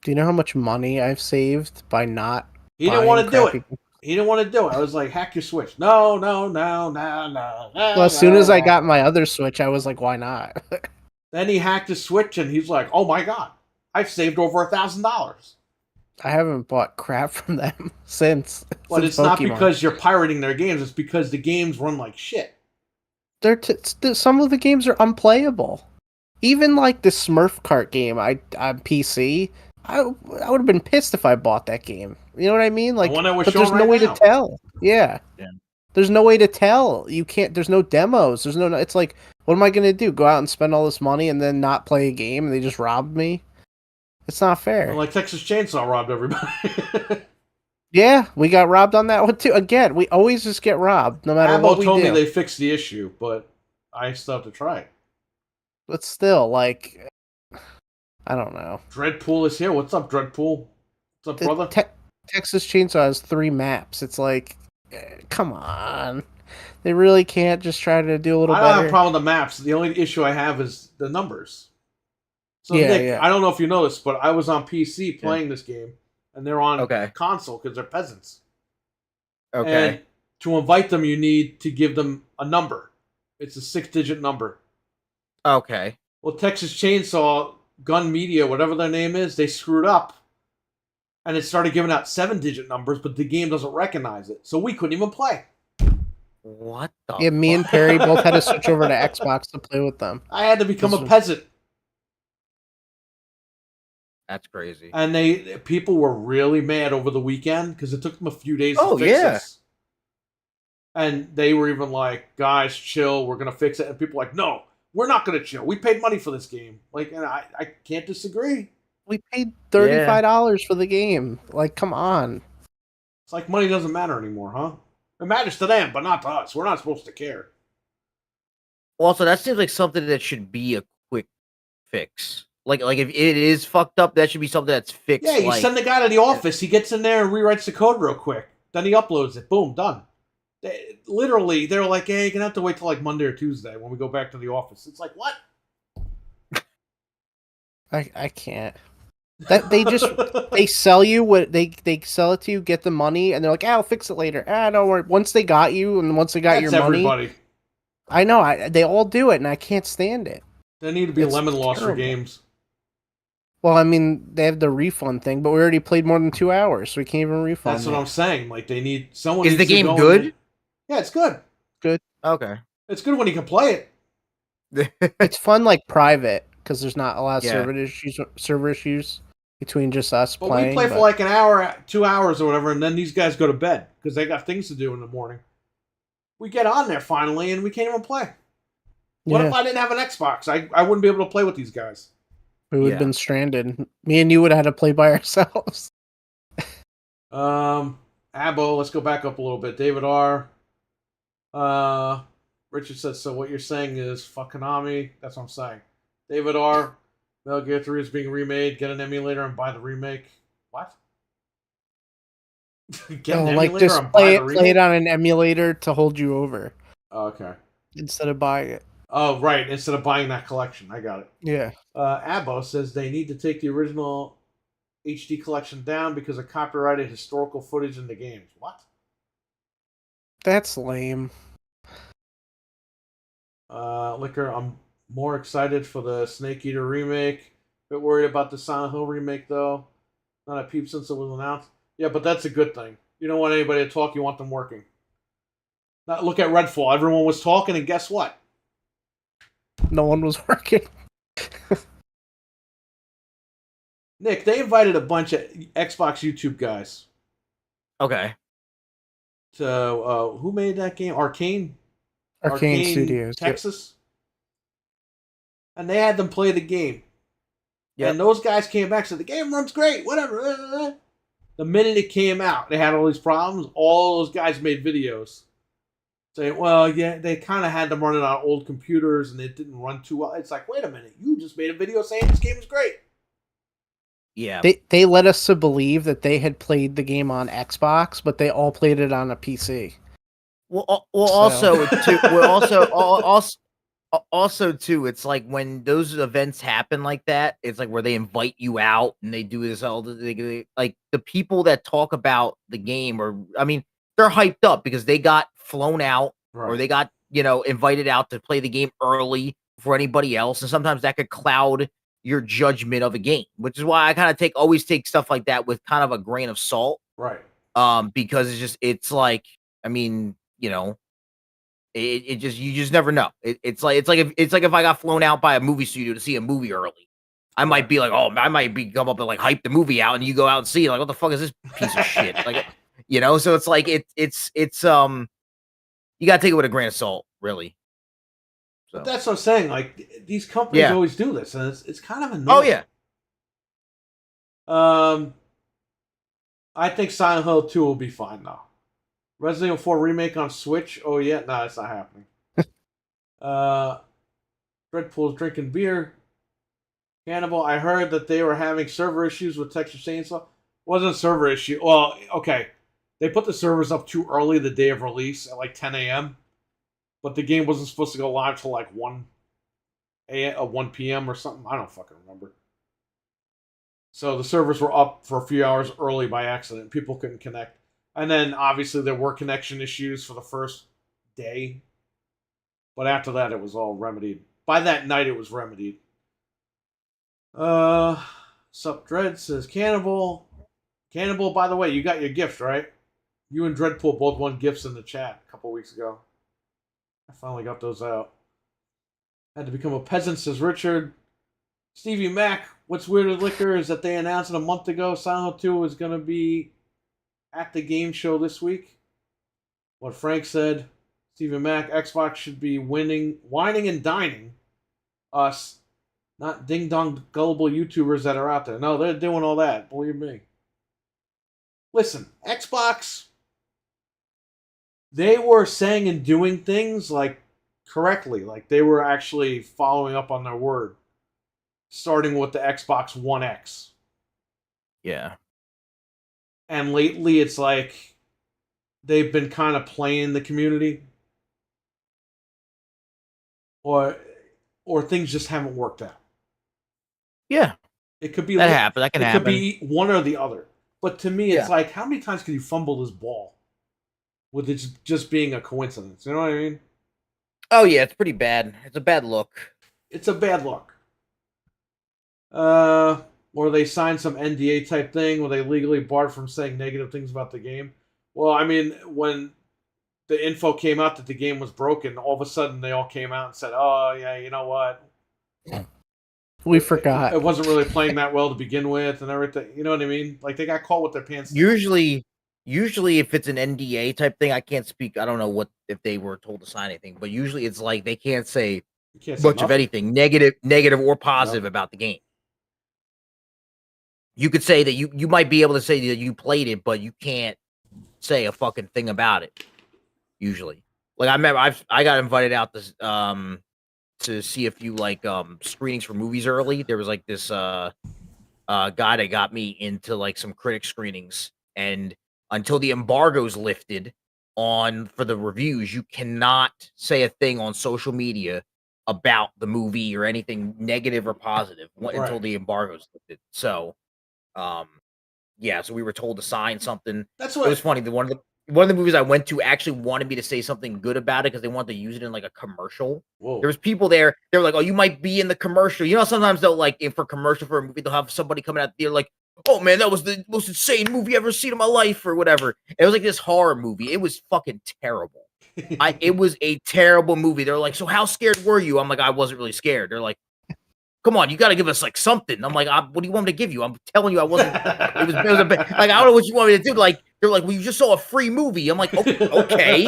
do you know how much money I've saved by not? He didn't want to do it. He didn't want to do it. I was like, hack your Switch. No. Well, as soon as I got my other Switch, I was like, why not? Then he hacked his Switch and he's like, oh my god, I've saved over $1,000. I haven't bought crap from them since. But since it's not Pokemon. because you're pirating their games. It's because the games run like shit. Some of the games are unplayable. Even like the Smurf Kart game on PC, I would have been pissed if I bought that game. You know what I mean? Like, The one that was but there's shown no right way now. to tell. Yeah. Yeah. There's no way to tell. You can't. There's no demos. There's no. It's like, what am I gonna do? Go out and spend all this money and then not play a game and they just robbed me? It's not fair. Like Texas Chainsaw robbed everybody. Yeah, we got robbed on that one too. Again, we always just get robbed, no matter what Abbo we told do. me they fixed the issue, but I still have to try it. But still, like, I don't know. Dreadpool is here. What's up, Dreadpool? What's up, brother? Texas Chainsaw has 3 maps. It's like, come on. They really can't just try to do a little I don't have better. a problem with the maps. The only issue I have is the numbers. So, Yeah, Nick, yeah. I don't know if you know this, but I was on PC playing this game, and they're on Okay. console because they're peasants. Okay. And to invite them, you need to give them a number. It's a 6-digit number. Okay. Well, Texas Chainsaw, Gun Media, whatever their name is, they screwed up. And it started giving out 7-digit numbers, but the game doesn't recognize it. So we couldn't even play. What the? Yeah, me and Perry both had to switch over to Xbox to play with them. I had to become a peasant. That's crazy. And people were really mad over the weekend because it took them a few days Oh, to fix yeah. this. And they were even like, guys, chill, we're going to fix it. And people were like, no, we're not going to chill. We paid money for this game. Like, and I can't disagree. We paid $35 for the game. Like, come on. It's like money doesn't matter anymore, huh? It matters to them, but not to us. We're not supposed to care. Also, that seems like something that should be a quick fix. Like if it is fucked up, that should be something that's fixed. Yeah, you like, send the guy to the office. He gets in there and rewrites the code real quick. Then he uploads it. Boom, done. They're like, hey, you're going to have to wait till like Monday or Tuesday when we go back to the office. It's like, what? I can't. That they sell you what they sell it to you, get the money, and they're like, I'll fix it later. Don't worry. Once they got you and once they got your That's money, everybody. I know they all do it, and I can't stand it. There need to be It's lemon loss for terrible. games. Well, I mean, they have the refund thing, but we already played more than 2 hours, so we can't even refund. That's what I'm saying. Like they need someone. Is needs the to game go good? Yeah, it's good. Okay. It's good when you can play it. It's fun, like private, because there's not a lot of Yeah. server issues between just us But playing. we play for like an hour, 2 hours, or whatever, and then these guys go to bed because they got things to do in the morning. We get on there finally, and we can't even play. What if I didn't have an Xbox? I wouldn't be able to play with these guys. We would have been stranded. Me and you would have had to play by ourselves. Abo, let's go back up a little bit. David R. Richard said, so what you're saying is fuck Konami. That's what I'm saying. David R. Metal Gear 3 is being remade. Get an emulator and buy the remake. What? Get an emulator just and buy the remake? play it on an emulator to hold you over. Oh, okay. Instead of buying it. Oh, right. Instead of buying that collection. I got it. Yeah. Abo says they need to take the original HD collection down because of copyrighted historical footage in the games. What? That's lame. Liquor, I'm more excited for the Snake Eater remake. Bit worried about the Silent Hill remake, though. Not a peep since it was announced. Yeah, but that's a good thing. You don't want anybody to talk, you want them working. Now, look at Redfall. Everyone was talking, and guess what? No one was working. Nick, they invited a bunch of Xbox YouTube guys. Okay. To, who made that game? Arcane Studios. Texas. Yep. And they had them play the game. Yep. And those guys came back and said, the game runs great, whatever. The minute it came out, they had all these problems. All those guys made videos saying, well, yeah, they kind of had them running on old computers and it didn't run too well. It's like, wait a minute, you just made a video saying this game is great. Yeah. They led us to believe that they had played the game on Xbox, but they all played it on a PC. Also too, it's like when those events happen like that, it's like where they invite you out and they do this all like the people that talk about the game, or I mean, they're hyped up because they got flown out or they got, invited out to play the game early for anybody else, and sometimes that could cloud your judgment of a game, which is why I kind of always take stuff like that with kind of a grain of salt, right? Because it's like, I mean, you just never know. It's like if I got flown out by a movie studio to see a movie early, I might be like, oh, I might come up and like hype the movie out, and you go out and see it, like, what the fuck is this piece of shit? Like, so it's like it's you gotta take it with a grain of salt, really. So but that's what I'm saying. Like these companies always do this, and it's kind of annoying. Oh yeah. I think Silent Hill 2 will be fine though. Resident Evil 4 remake on Switch? Oh yeah, no, it's not happening. Dreadpool's drinking beer. Cannibal, I heard that they were having server issues with Texas Chainsaw. Wasn't a server issue. Well, okay. They put the servers up too early the day of release at like 10 a.m. But the game wasn't supposed to go live till like 1 p.m. or something. I don't fucking remember. So the servers were up for a few hours early by accident. People couldn't connect. And then obviously there were connection issues for the first day. But after that it was all remedied. By that night it was remedied. Sup Dread says Cannibal. Cannibal, by the way, you got your gift, right? You and Dreadpool both won gifts in the chat a couple weeks ago. I finally got those out. Had to become a peasant, says Richard. Stevie Mac, what's weird with Liquor is that they announced it a month ago Silent Hill 2 is going to be at the game show this week. What Frank said, Stevie Mac, Xbox should be wining and dining us, not ding-dong gullible YouTubers that are out there. No, they're doing all that, believe me. Listen, Xbox, they were saying and doing things like correctly. Like they were actually following up on their word. Starting with the Xbox One X. Yeah. And lately it's like they've been kind of playing the community. Or things just haven't worked out. Yeah. It could be That happens. That can happen. It could be one or the other. But to me, it's like, how many times can you fumble this ball with it just being a coincidence? You know what I mean? Oh yeah, it's pretty bad. It's a bad look. It's a bad look. Or they signed some NDA type thing where they legally barred from saying negative things about the game. Well, I mean, when the info came out that the game was broken, all of a sudden they all came out and said, "Oh yeah, you know what? We forgot. It wasn't really playing that well to begin with, and everything." You know what I mean? Like they got caught with their pants down. Usually, if it's an NDA type thing, I can't speak. I don't know what if they were told to sign anything, but usually it's like they can't say much of anything negative or positive about the game. You could say that you might be able to say that you played it, but you can't say a fucking thing about it. Usually, like I remember, I got invited out to see a few like screenings for movies early. There was like this guy that got me into like some critic screenings, and until the embargo's lifted for the reviews, you cannot say a thing on social media about the movie or anything negative or positive until the embargo's lifted. So, yeah, so we were told to sign something. It was funny. One of the movies I went to actually wanted me to say something good about it because they wanted to use it in like a commercial. Whoa. There was people there. They were like, "Oh, you might be in the commercial." You know, sometimes they'll like for commercial for a movie, they'll have somebody coming out there like, "Oh man, that was the most insane movie I've ever seen in my life," or whatever. It was like this horror movie. It was fucking terrible. It was a terrible movie. They're like, "So how scared were you?" I'm like, "I wasn't really scared." They're like, "Come on, you got to give us like something." I'm like, "What do you want me to give you?" I'm telling you, I wasn't. It was a bit, like I don't know what you want me to do. Like they're like, "Well, you just saw a free movie." I'm like, "Okay."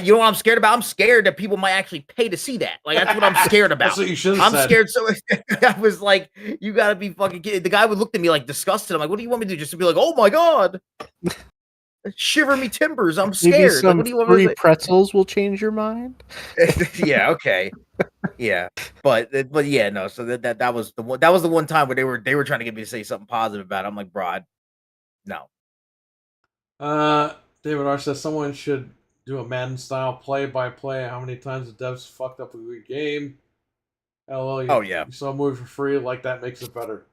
You know what I'm scared about? I'm scared that people might actually pay to see that. Like that's what I'm scared about. That's what you should have said. I'm scared. So I was like, "You got to be fucking kidding." The guy would look at me like disgusted. I'm like, "What do you want me to do?" Just to be like, "Oh my god." Shiver me timbers! I'm scared. Maybe some like, what do you want free me to pretzels will change your mind. Yeah. Okay. Yeah. But yeah. No. So that was the one. That was the one time where they were trying to get me to say something positive about it. I'm like, bro, no. David R says someone should do a Madden style play-by-play. How many times the devs fucked up a good game? LOL. You saw a movie for free. Like that makes it better.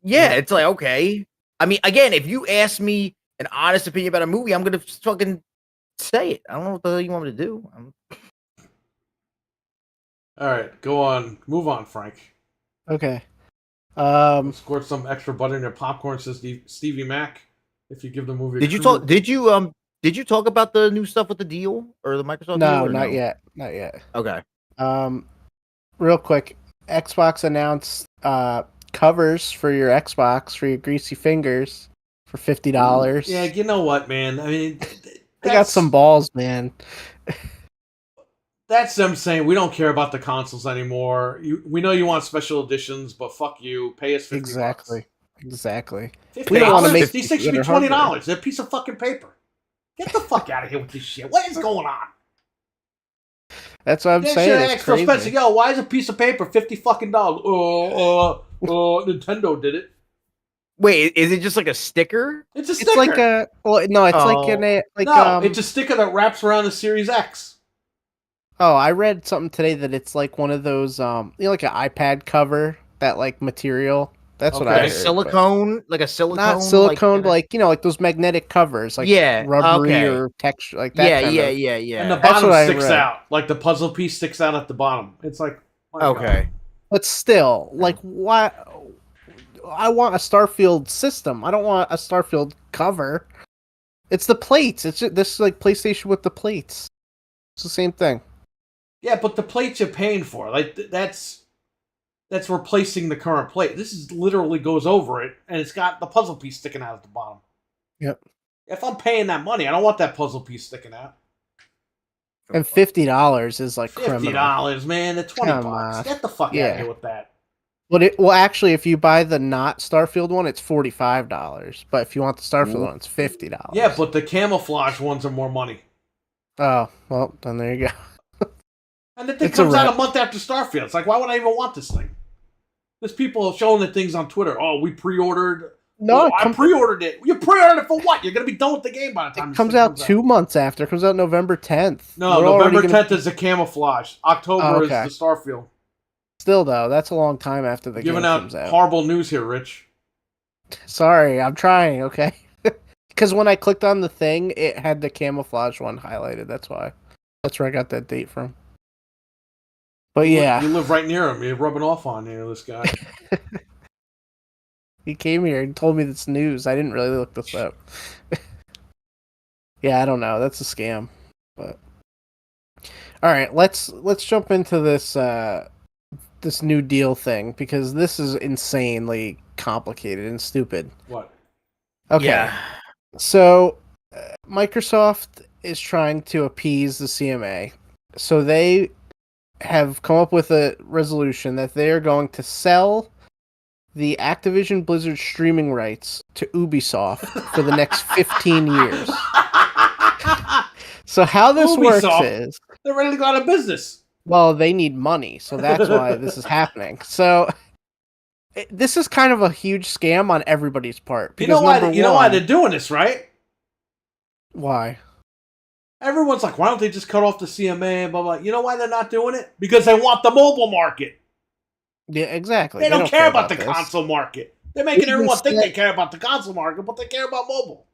Yeah. It's like okay. I mean, again, if you ask me an honest opinion about a movie, I'm gonna fucking say it. I don't know what the hell you want me to do. All right, go on. Move on, Frank. Okay. Squirt some extra butter in your popcorn, says Stevie Mac. If you give the movie, Did you talk about the new stuff with the deal or the Microsoft deal? No, not yet. Not yet. Okay. Real quick, Xbox announced covers for your Xbox for your greasy fingers for $50. Yeah, you know what, man? I mean, they got some balls, man. That's them saying we don't care about the consoles anymore. We know you want special editions, but fuck you. Pay us $50. Exactly. We don't want to make these things should be $20. They're a piece of fucking paper. Get the fuck out of here with this shit. What is going on? That's what I'm saying. It's crazy. Spencer, yo, why is a piece of paper $50 fucking dollars? Nintendo did it. Wait, is it just like a sticker? It's a sticker. It's like a it's a sticker that wraps around the Series X. Oh, I read something today that it's like one of those like an iPad cover, that like material. That's what I heard. Silicone, like a silicone, not silicone, like like those magnetic covers, like rubbery or texture, like that. Yeah. And the bottom sticks out, like the puzzle piece sticks out at the bottom. It's like okay, but still, like why? I want a Starfield system. I don't want a Starfield cover. It's the plates. It's just, this is like PlayStation with the plates. It's the same thing. Yeah, but the plates you're paying for, like that's replacing the current plate. This is literally goes over it, and it's got the puzzle piece sticking out at the bottom. Yep. If I'm paying that money, I don't want that puzzle piece sticking out. And $50 is like $50, man. The $20. Get the fuck out of here with that. Well, actually, if you buy the not Starfield one, it's $45. But if you want the Starfield one, it's $50. Yeah, but the camouflage ones are more money. Oh, well, then there you go. And the thing comes out a month after Starfield. It's like, why would I even want this thing? There's people showing the things on Twitter. Oh, we pre-ordered. No, I pre-ordered it. You pre-ordered it for what? You're going to be done with the game by the time it comes out 2 months after. It comes out November 10th. No, November 10th is the camouflage. October is the Starfield. Still, though, that's a long time after the Giving game out comes out. horrible news here, Rich. Sorry, I'm trying, okay? Because when I clicked on the thing, it had the camouflage one highlighted. That's why. That's where I got that date from. But yeah. You live right near him. You're rubbing off on you, this guy. He came here and told me this news. I didn't really look this up. Yeah, I don't know. That's a scam. But all right, let's jump into this this new deal thing because this is insanely complicated and stupid. What? Okay. Yeah. So Microsoft is trying to appease the CMA. So they have come up with a resolution that they are going to sell the Activision Blizzard streaming rights to Ubisoft for the next 15 years. So how this works is... They're ready to go out of business. Well, they need money, so that's why this is happening. So this is kind of a huge scam on everybody's part. You know why they're doing this, right? Why? Everyone's like, why don't they just cut off the CMA, blah, blah. You know why they're not doing it? Because they want the mobile market. Yeah, exactly. They don't care about the this. console market. They're making everyone think they care about the console market, but they care about mobile.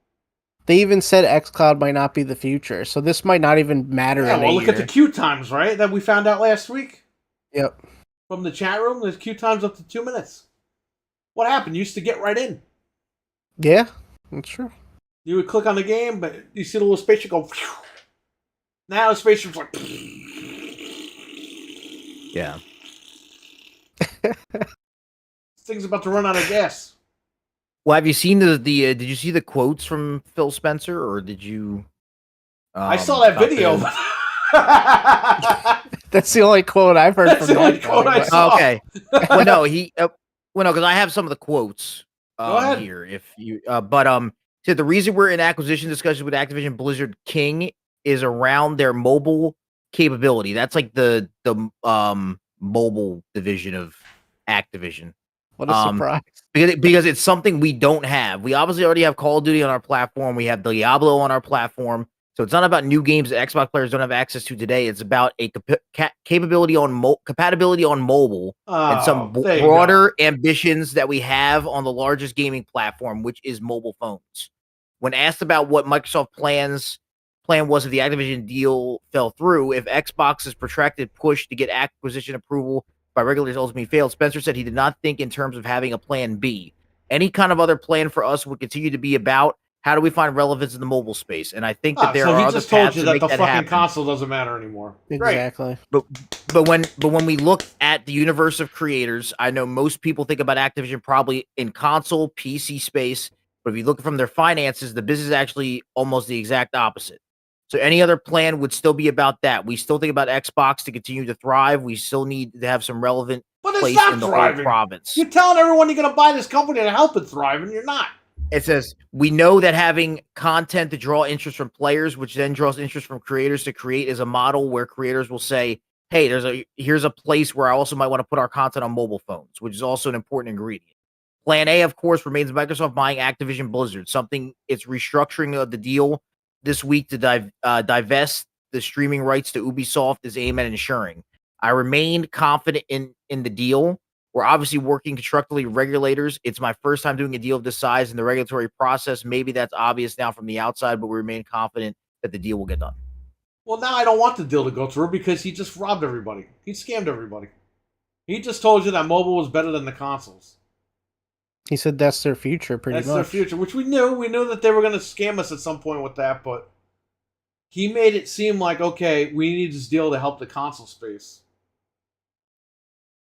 They even said xCloud might not be the future, so this might not even matter. Yeah, well, look at the queue times, right? That we found out last week. Yep. From the chat room, there's queue times up to 2 minutes. What happened? You used to get right in. Yeah, that's true. You would click on the game, but you see the little spaceship go. Phew. Now the spaceship's like. Yeah. This thing's about to run out of gas. Well, have you seen the did you see the quotes from Phil Spencer, or did you? I saw that video. That's the only quote I've heard That's from the only that quote guy, I but- saw. Okay. Well, no, because I have some of the quotes Go ahead. here. If you, so the reason we're in acquisition discussions with Activision Blizzard King is around their mobile capability. That's like the mobile division of Activision. What a surprise. Because it's something we don't have. We obviously already have Call of Duty on our platform. We have Diablo on our platform. So it's not about new games that Xbox players don't have access to today. It's about a capability on compatibility on mobile and some broader ambitions that we have on the largest gaming platform, which is mobile phones. When asked about what Microsoft plan was if the Activision deal fell through, if Xbox's protracted push to get acquisition approval by regulators ultimately failed, Spencer said he did not think in terms of having a plan B. Any kind of other plan for us would continue to be about how do we find relevance in the mobile space? And I think that there are other paths to make that happen. So he just told you that the fucking console doesn't matter anymore. Exactly. Right. But when we look at the universe of creators, I know most people think about Activision probably in console, PC space. But if you look from their finances, the business is actually almost the exact opposite. So any other plan would still be about that. We still think about Xbox to continue to thrive. We still need to have some relevant place in the whole province. You're telling everyone you're going to buy this company to help it thrive, and you're not. It says, we know that having content to draw interest from players, which then draws interest from creators to create, is a model where creators will say, hey, here's a place where I also might want to put our content on mobile phones, which is also an important ingredient. Plan A, of course, remains Microsoft buying Activision Blizzard, something it's restructuring of the deal this week to divest the streaming rights to Ubisoft is aimed at ensuring. I remain confident in the deal. We're obviously working constructively with regulators. It's my first time doing a deal of this size in the regulatory process. Maybe that's obvious now from the outside, but we remain confident that the deal will get done. Well, now I don't want the deal to go through because he just robbed everybody. He scammed everybody. He just told you that mobile was better than the consoles. He said that's their future, pretty much. That's their future, which we knew. We knew that they were going to scam us at some point with that, but he made it seem like, okay, we need this deal to help the console space.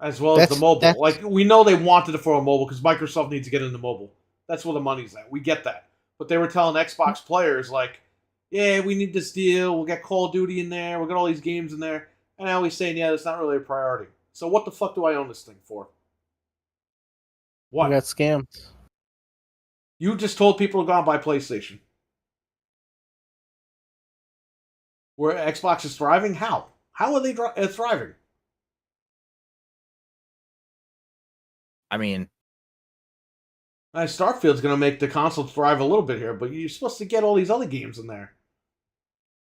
As well as the mobile. Like, we know they wanted it for a mobile because Microsoft needs to get into mobile. That's where the money's at. We get that. But they were telling Xbox players, like, yeah, we need this deal. We'll get Call of Duty in there. We'll get all these games in there. And now he's saying, yeah, that's not really a priority. So what the fuck do I own this thing for? What? You got scammed. You just told people to go out and buy PlayStation. Where Xbox is thriving? How? How are they thriving? I mean, Starfield's going to make the console thrive a little bit here, but you're supposed to get all these other games in there.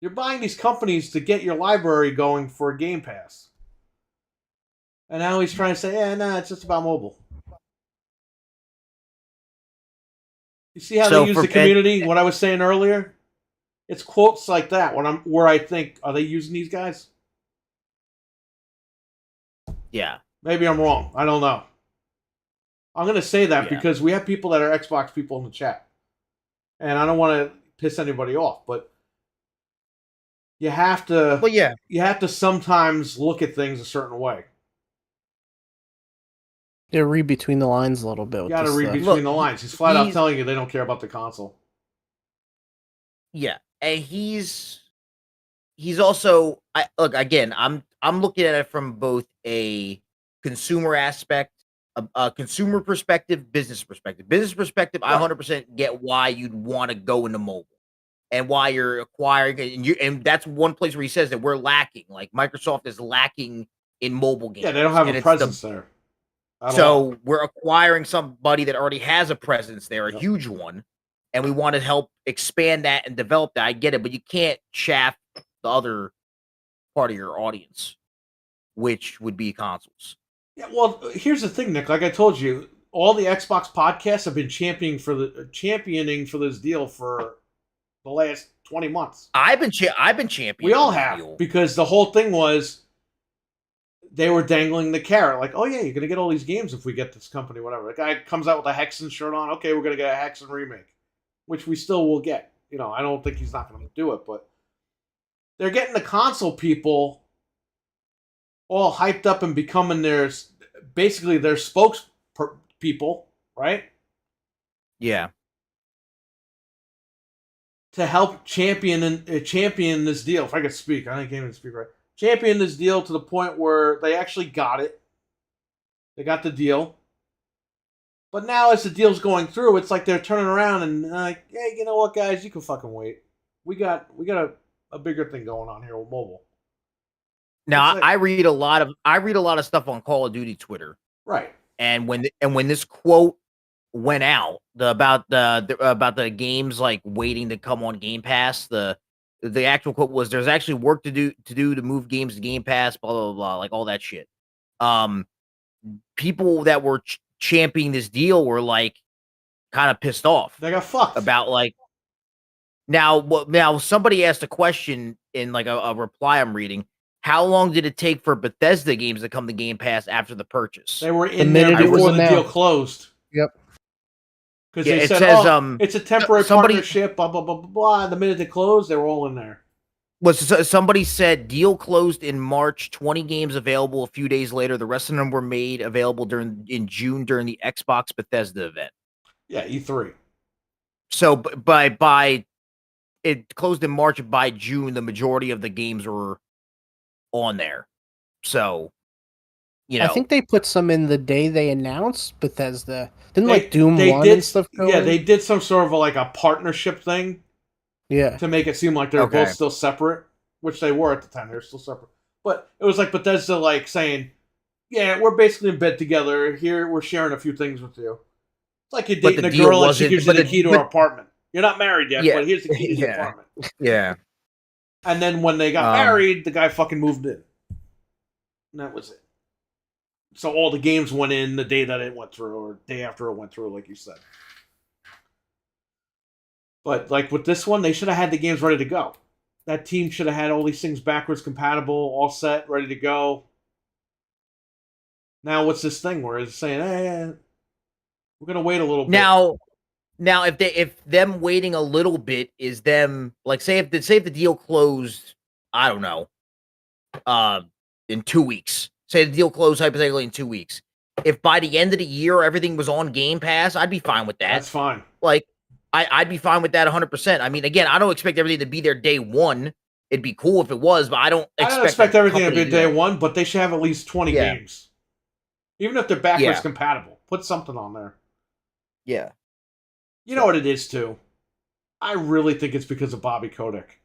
You're buying these companies to get your library going for a Game Pass. And now he's trying to say, yeah, nah, it's just about mobile. You see how they use the community? What I was saying earlier? It's quotes like that where I think, are they using these guys? Yeah. Maybe I'm wrong. I don't know. I'm going to say that because we have people that are Xbox people in the chat. And I don't want to piss anybody off, but you have to you have to sometimes look at things a certain way. Yeah, read between the lines a little bit. You got to read between the lines. He's flat out telling you they don't care about the console. Yeah, and he's also look again. I'm looking at it from both a consumer aspect, a consumer perspective, business perspective. Business perspective, I 100% get why you'd want to go into mobile and why you're acquiring, and that's one place where he says that we're lacking. Like Microsoft is lacking in mobile games. Yeah, they don't have a presence there. So we're acquiring somebody that already has a presence there, a huge one, and we want to help expand that and develop that. I get it, but you can't shaft the other part of your audience, which would be consoles. Yeah, well, here's the thing, Nick. Like I told you, all the Xbox podcasts have been championing for this deal for the last 20 months. I've been championing. We all have, because the whole thing was they were dangling the carrot, like, oh yeah, you're gonna get all these games if we get this company, whatever. The guy comes out with a Hexen shirt on, okay, we're gonna get a Hexen remake, which we still will get. You know, I don't think he's not gonna do it, but they're getting the console people all hyped up and becoming basically their spokespeople, right? Yeah. To help champion this deal. If I could speak, I can't even speak right. Champion this deal to the point where they actually got it. They got the deal. But now as the deal's going through, it's like they're turning around and like, hey, you know what, guys? You can fucking wait. We got a bigger thing going on here with mobile. Now, like, I read a lot of stuff on Call of Duty Twitter. Right. And when this quote went out about the games like waiting to come on Game Pass, the actual quote was, "There's actually work to do to move games to Game Pass, blah blah blah," like all that shit. People that were championing this deal were like kind of pissed off. They got fucked about like now. Somebody asked a question in like a reply I'm reading. How long did it take for Bethesda games to come to Game Pass after the purchase? They were in there before the deal closed. Yep. Because they said, it's a temporary partnership, blah, blah, blah, blah, blah. The minute they closed, they were all in there. Somebody said deal closed in March, 20 games available a few days later. The rest of them were made available in June during the Xbox Bethesda event. Yeah, E3. So by it closed in March, by June, the majority of the games were on there. So, you know, I think they put some in the day they announced Bethesda. Didn't Doom 1 and stuff go in? They did some sort of like a partnership thing. Yeah. To make it seem like they're both still separate, which they were at the time. They were still separate. But it was like Bethesda like saying, yeah, we're basically in bed together. Here, we're sharing a few things with you. It's like you're dating a girl and she gives you the key to her apartment. You're not married yet, but here's the key to the apartment. Yeah. And then when they got married, the guy fucking moved in. And that was it. So all the games went in the day that it went through, or day after it went through, like you said. But like with this one, they should have had the games ready to go. That team should have had all these things backwards compatible, all set, ready to go. Now what's this thing where it's saying, hey, we're gonna wait a little bit. Now, if them waiting a little bit is them, like, say if the deal closed, I don't know, in 2 weeks. Say the deal closed hypothetically in 2 weeks. If by the end of the year everything was on Game Pass, I'd be fine with that. That's fine. Like, I'd be fine with that 100%. I mean, again, I don't expect everything to be there day one. It'd be cool if it was, but I don't expect everything to be day one. But they should have at least 20 games, even if they're backwards compatible. Put something on there. Yeah. You know what it is, too? I really think it's because of Bobby Kotick.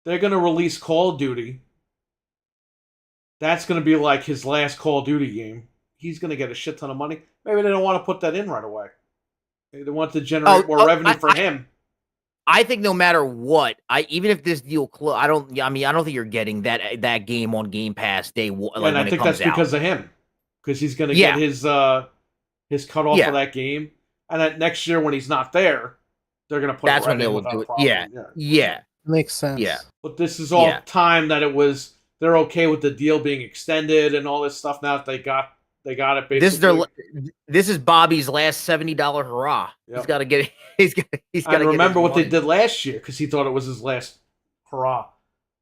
They're going to release Call of Duty. That's going to be like his last Call of Duty game. He's going to get a shit ton of money. Maybe they don't want to put that in right away. They want to generate more revenue for him. I think no matter what, even if this deal I don't think you're getting that game on Game Pass day like and I when it think comes that's out. because of him, because he's going to Yeah. get his cut off of that game, and that next year when he's not there, they're going to put That's it right when they in will without do a it. problem. Yeah. Makes sense. Yeah. But this is all Yeah. time that it was. They're okay with the deal being extended and all this stuff. Now that they got it basically. This is Bobby's last $70 hurrah. Yep. He's got to get. He's got to remember what money. they did last year, because he thought it was his last hurrah.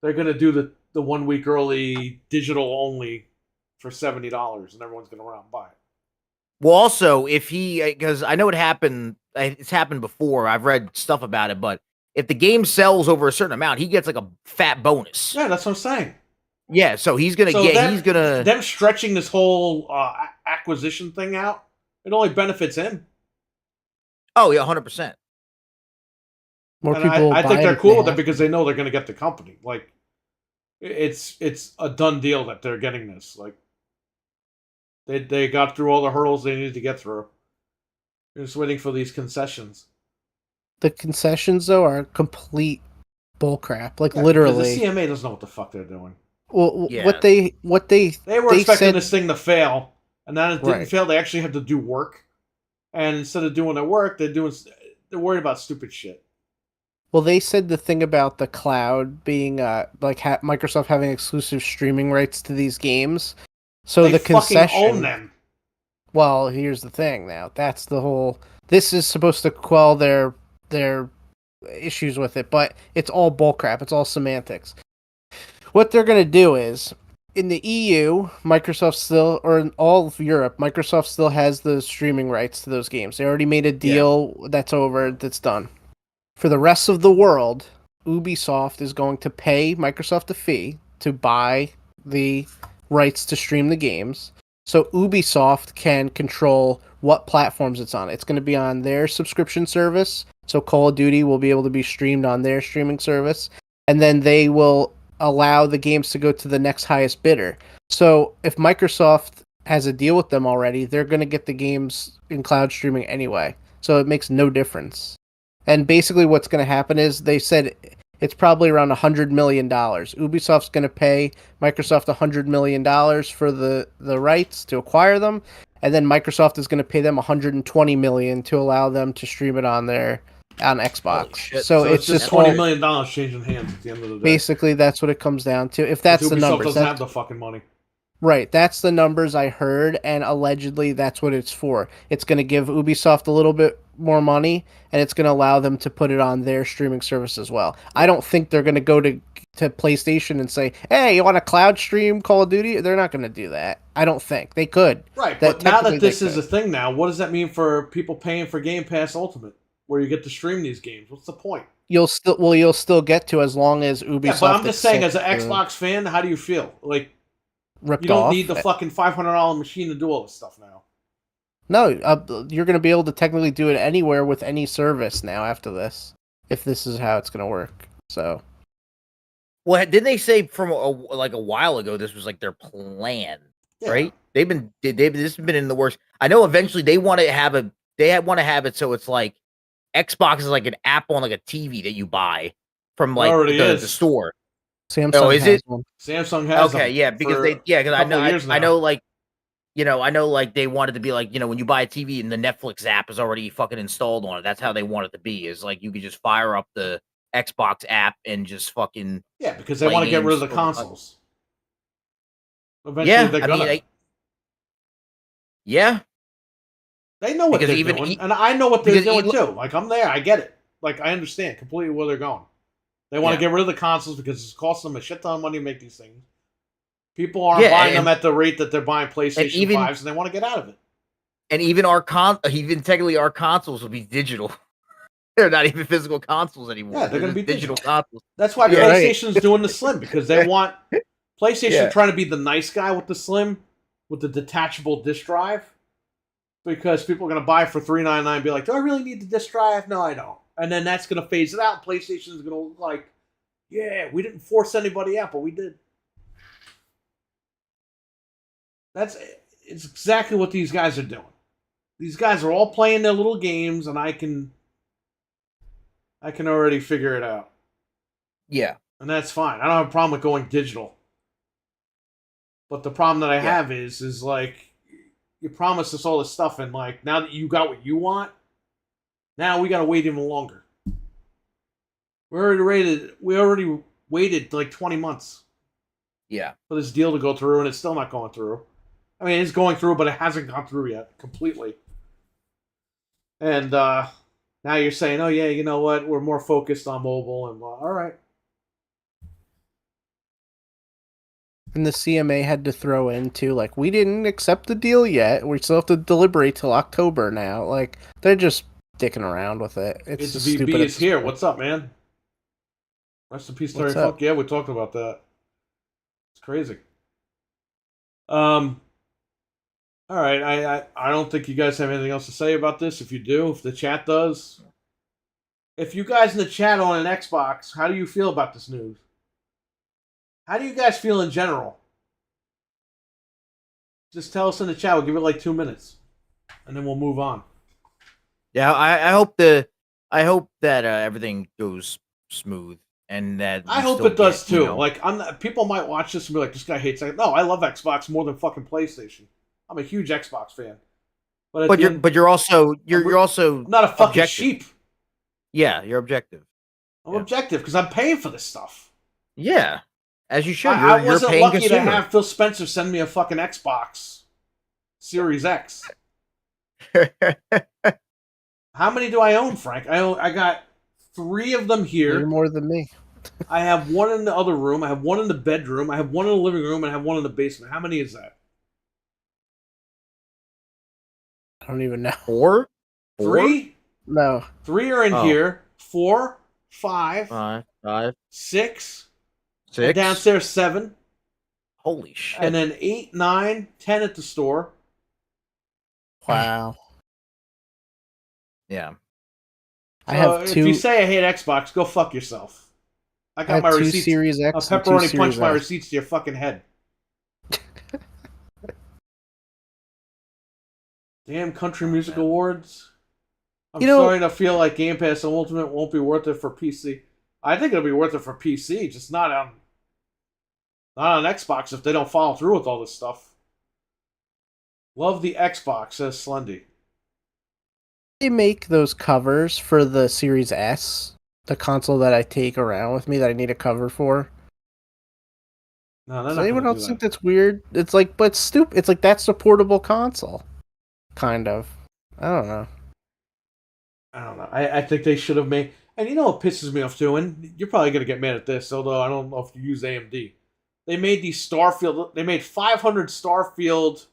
They're going to do the 1 week early digital only for $70, and everyone's going to run out and buy it. Well, also, if because I know it happened, it's happened before. I've read stuff about it, but if the game sells over a certain amount, he gets like a fat bonus. Yeah, that's what I'm saying. Yeah, so he's gonna them stretching this whole acquisition thing out. It only benefits him. Oh yeah, 100%. More and people. I think they're cool with it because they know they're going to get the company. Like, it's a done deal that they're getting this. Like, they got through all the hurdles they needed to get through. They're just waiting for these concessions. The concessions, though, are complete bullcrap. Like, literally, the CMA doesn't know what the fuck they're doing. Well, yeah. what they were expecting this thing to fail, and then it didn't Right. fail. They actually had to do work, and instead of doing their work, they're worried about stupid shit. Well, they said the thing about the cloud being Microsoft having exclusive streaming rights to these games. So they the concession fucking own them. Well, here's the thing. Now that's the whole. This is supposed to quell their issues with it, but it's all bullcrap. It's all semantics. What they're going to do is, in the EU, Microsoft still, or in all of Europe, Microsoft still has the streaming rights to those games. They already made a deal that's over, that's done. For the rest of the world, Ubisoft is going to pay Microsoft a fee to buy the rights to stream the games. So Ubisoft can control what platforms it's on. It's going to be on their subscription service. So Call of Duty will be able to be streamed on their streaming service. And then they will allow the games to go to the next highest bidder. So if Microsoft has a deal with them already, they're going to get the games in cloud streaming anyway. So it makes no difference. And basically what's going to happen is they said it's probably around $100 million. Ubisoft's going to pay Microsoft $100 million for the rights to acquire them. And then Microsoft is going to pay them $120 million to allow them to stream it on Xbox. So it's just $20 million changing hands at the end of the day. Basically, that's what it comes down to. If that's the numbers, Ubisoft doesn't have the fucking money. Right, that's the numbers I heard, and allegedly that's what it's for. It's going to give Ubisoft a little bit more money, and it's going to allow them to put it on their streaming service as well. I don't think they're going to go to PlayStation and say, hey, you want a cloud stream Call of Duty? They're not going to do that. I don't think. They could. Right, but now that this is a thing now, what does that mean for people paying for Game Pass Ultimate, where you get to stream these games? What's the point? You'll still get to, as long as Ubisoft... Yeah, but I'm just saying, as an Xbox fan, how do you feel? Like, ripped you don't off. Need the fucking $500 machine to do all this stuff now. No, you're going to be able to technically do it anywhere with any service now after this, if this is how it's going to work. So, well, didn't they say from a while ago this was like their plan, right? This has been in the works. I know eventually they want to have it so it's like Xbox is like an app on like a TV that you buy from like the store. Samsung is it? One. Samsung has okay, yeah, because I know like they wanted to be like, when you buy a TV and the Netflix app is already fucking installed on it. That's how they want it to be. Is like you could just fire up the Xbox app and just fucking because they want to get rid of the consoles. Eventually, yeah, they're gonna. They know what they're doing, and I know what they're doing too. Like, I'm there, I get it. Like, I understand completely where they're going. They want to get rid of the consoles because it's costing them a shit ton of money to make these things. People aren't buying them at the rate that they're buying PlayStation 5s, and they want to get out of it. And even technically our consoles will be digital. They're not even physical consoles anymore. Yeah, they're going to be digital consoles. That's why PlayStation's doing the Slim, because they want PlayStation trying to be the nice guy with the Slim, with the detachable disc drive, because people are going to buy it for $399 and be like, do I really need the disc drive? No, I don't. And then that's going to phase it out. PlayStation's going to look like, yeah, we didn't force anybody out, but we did. It's exactly what these guys are doing. These guys are all playing their little games, and I can I can already figure it out. Yeah. And that's fine. I don't have a problem with going digital. But the problem that I have is like, you promised us all this stuff, and like, now that you got what you want, now we gotta wait even longer. We already waited like 20 months Yeah. for this deal to go through, and it's still not going through. I mean, it's going through, but it hasn't gone through yet completely. And now you're saying, oh yeah, you know what? We're more focused on mobile, and all right. And the CMA had to throw in too, like, we didn't accept the deal yet. We still have to deliberate till October now. Like, they're just dicking around with it. It's just VB stupid. is here. What's up, man? Rest in peace, Terry What's Funk. up? Yeah, we talked about that. It's crazy. All right. I don't think you guys have anything else to say about this. If you do, if the chat does, if you guys in the chat on an Xbox, how do you feel about this news? How do you guys feel in general? Just tell us in the chat. We'll give it like 2 minutes, and then we'll move on. Yeah, I hope that everything goes smooth, and that I we hope still it does get, too. you know, Like, people might watch this and be like, "This guy hates it." No, I love Xbox more than fucking PlayStation. I'm a huge Xbox fan. But you're also I'm not a fucking objective. sheep. Yeah, you're objective. I'm objective because I'm paying for this stuff. Yeah, as you should. I You're wasn't paying lucky consumer. to have Phil Spencer send me a fucking Xbox Series X. How many do I own, Frank? I got 3 of them here. You're more than me. I have 1 in the other room. I have 1 in the bedroom. I have 1 in the living room, and I have 1 in the basement. How many is that? I don't even know. 4? 3? No. 3 are in here. 4, 5, 5, 6. 6. And downstairs 7. Holy shit! And then 8, 9, 10 at the store. Wow. Yeah. I have 2. If you say I hate Xbox, go fuck yourself. I got my 2 receipts. Series X. I'll and 2 pepperoni punch Series my S. receipts to your fucking head. Damn Country Music Awards. I'm starting to feel like Game Pass Ultimate won't be worth it for PC. I think it'll be worth it for PC, just not on Xbox if they don't follow through with all this stuff. Love the Xbox, says Slendy. They make those covers for the Series S, the console that I take around with me that I need a cover for. No, Does anyone else think that's weird? It's like, but stupid. It's like, that's a portable console. Kind of. I don't know. I think they should have made... And you know what pisses me off too? And you're probably going to get mad at this, although I don't know if you use AMD. They made these Starfield... They made 500 Starfield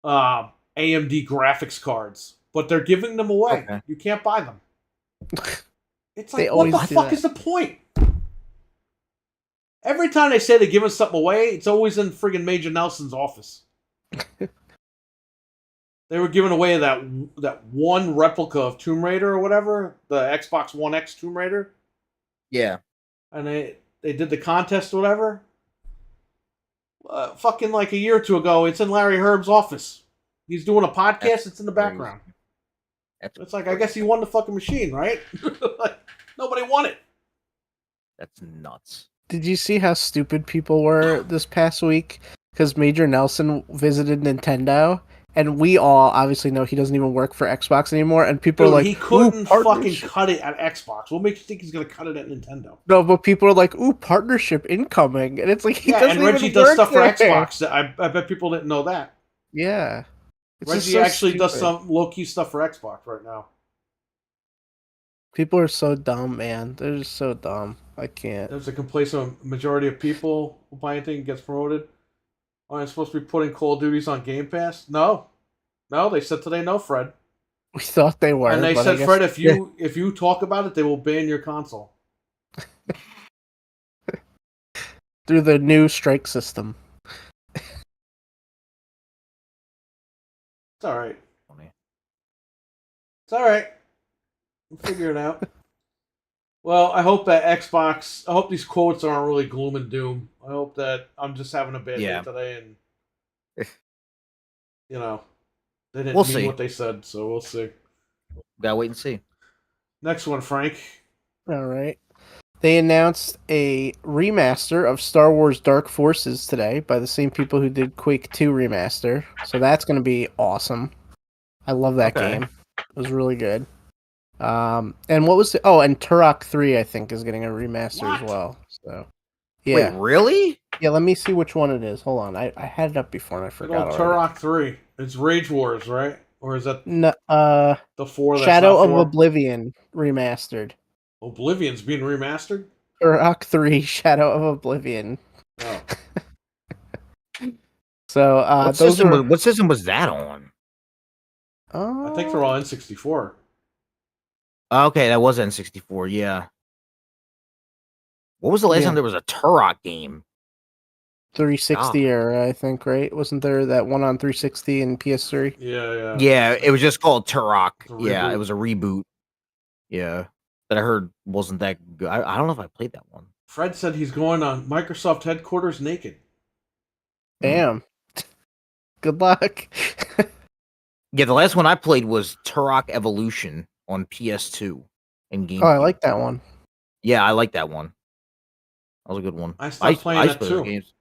AMD graphics cards. But they're giving them away. Okay. You can't buy them. It's like, They what the always do fuck that. is the point? Every time they say they're giving something away, it's always in friggin' Major Nelson's office. They were giving away that 1 replica of Tomb Raider or whatever, the Xbox One X Tomb Raider. Yeah. And they did the contest or whatever. Fucking like a year or 2 ago, it's in Larry Herb's office. He's doing a podcast, it's in the background. It's like, I guess he won the fucking machine, right? Like, nobody won it. That's nuts. Did you see how stupid people were this past week? Because Major Nelson visited Nintendo, and we all obviously know he doesn't even work for Xbox anymore, and people are like, he couldn't fucking partnership. cut it at Xbox. What makes you think he's going to cut it at Nintendo? No, but people are like, ooh, partnership incoming. And it's like, he doesn't and Reggie even does work stuff for there. Xbox. I bet people didn't know that. Yeah. It's just Reggie so actually does stupid. some low-key stuff for Xbox right now. People are so dumb, man. They're just so dumb. I can't. There's a complacent majority of people who buy anything gets promoted. Are they supposed to be putting Call of Duties on Game Pass? No, they said today no, Fred. We thought they were. And they but said, I guess... Fred, if you talk about it, they will ban your console through the new strike system. It's all right. It's all right. We'll figure it out. Well, I hope that Xbox... I hope these quotes aren't really gloom and doom. I hope that I'm just having a bad day today and... You know, they didn't mean what they said, so we'll see. Gotta wait and see. Next one, Frank. All right. They announced a remaster of Star Wars Dark Forces today by the same people who did Quake 2 remaster. So that's going to be awesome. I love that Okay. game. It was really good. And what was and Turok 3 I think is getting a remaster as What? well. So Wait, yeah. really? Yeah, let me see which one it is. Hold on. I had it up before and I Good forgot old already. Turok 3. It's Rage Wars, right? Or is that No, the 4 that's Shadow not of 4? Oblivion remastered. Oblivion's being remastered? Turok 3 Shadow of Oblivion. Oh. So those are What system was that on? I think they're all N64. Okay, that was N64, yeah. What was the last time there was a Turok game? 360 era, I think, right? Wasn't there that one on 360 and PS3? Yeah. Yeah, it was just called Turok. It's a Yeah, reboot. it was a reboot. Yeah. That I heard wasn't that good. I don't know if I played that one. Fred said he's going on Microsoft headquarters naked. Damn. Good luck. Yeah, the last one I played was Turok Evolution on PS2 and GameCube. Oh, I like that one. Yeah, I like that one. That was a good one. I stopped playing used that to play those too. games.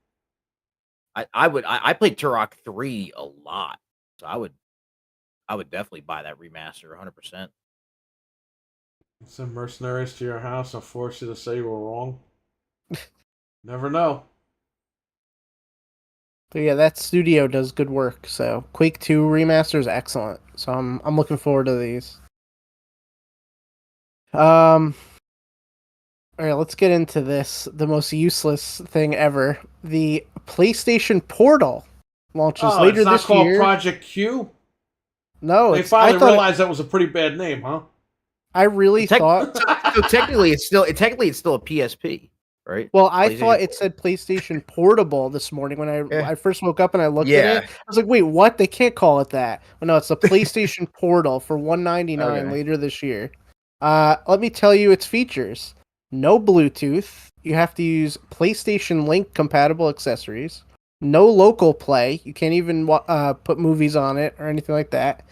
I played Turok 3 a lot. So I would definitely buy that remaster 100%. Send mercenaries to your house and force you to say you were wrong. Never know. But yeah, that studio does good work. So Quake 2 remaster is excellent. So I'm looking forward to these. All right, let's get into this. The most useless thing ever. The PlayStation Portal launches later it's not this called year. Project Q? No, They I finally thought realized that was a pretty bad name, huh? I really thought. So technically it's still a PSP, right? Well, I PlayStation thought it said PlayStation Portable this morning when Yeah. I first woke up and I looked at Yeah. it. I was like, "Wait, what? They can't call it that." Well, no, it's the PlayStation Portal for $199 Okay. later this year. Let me tell you its features. No Bluetooth. You have to use PlayStation Link compatible accessories. No local play. You can't even put movies on it or anything like that.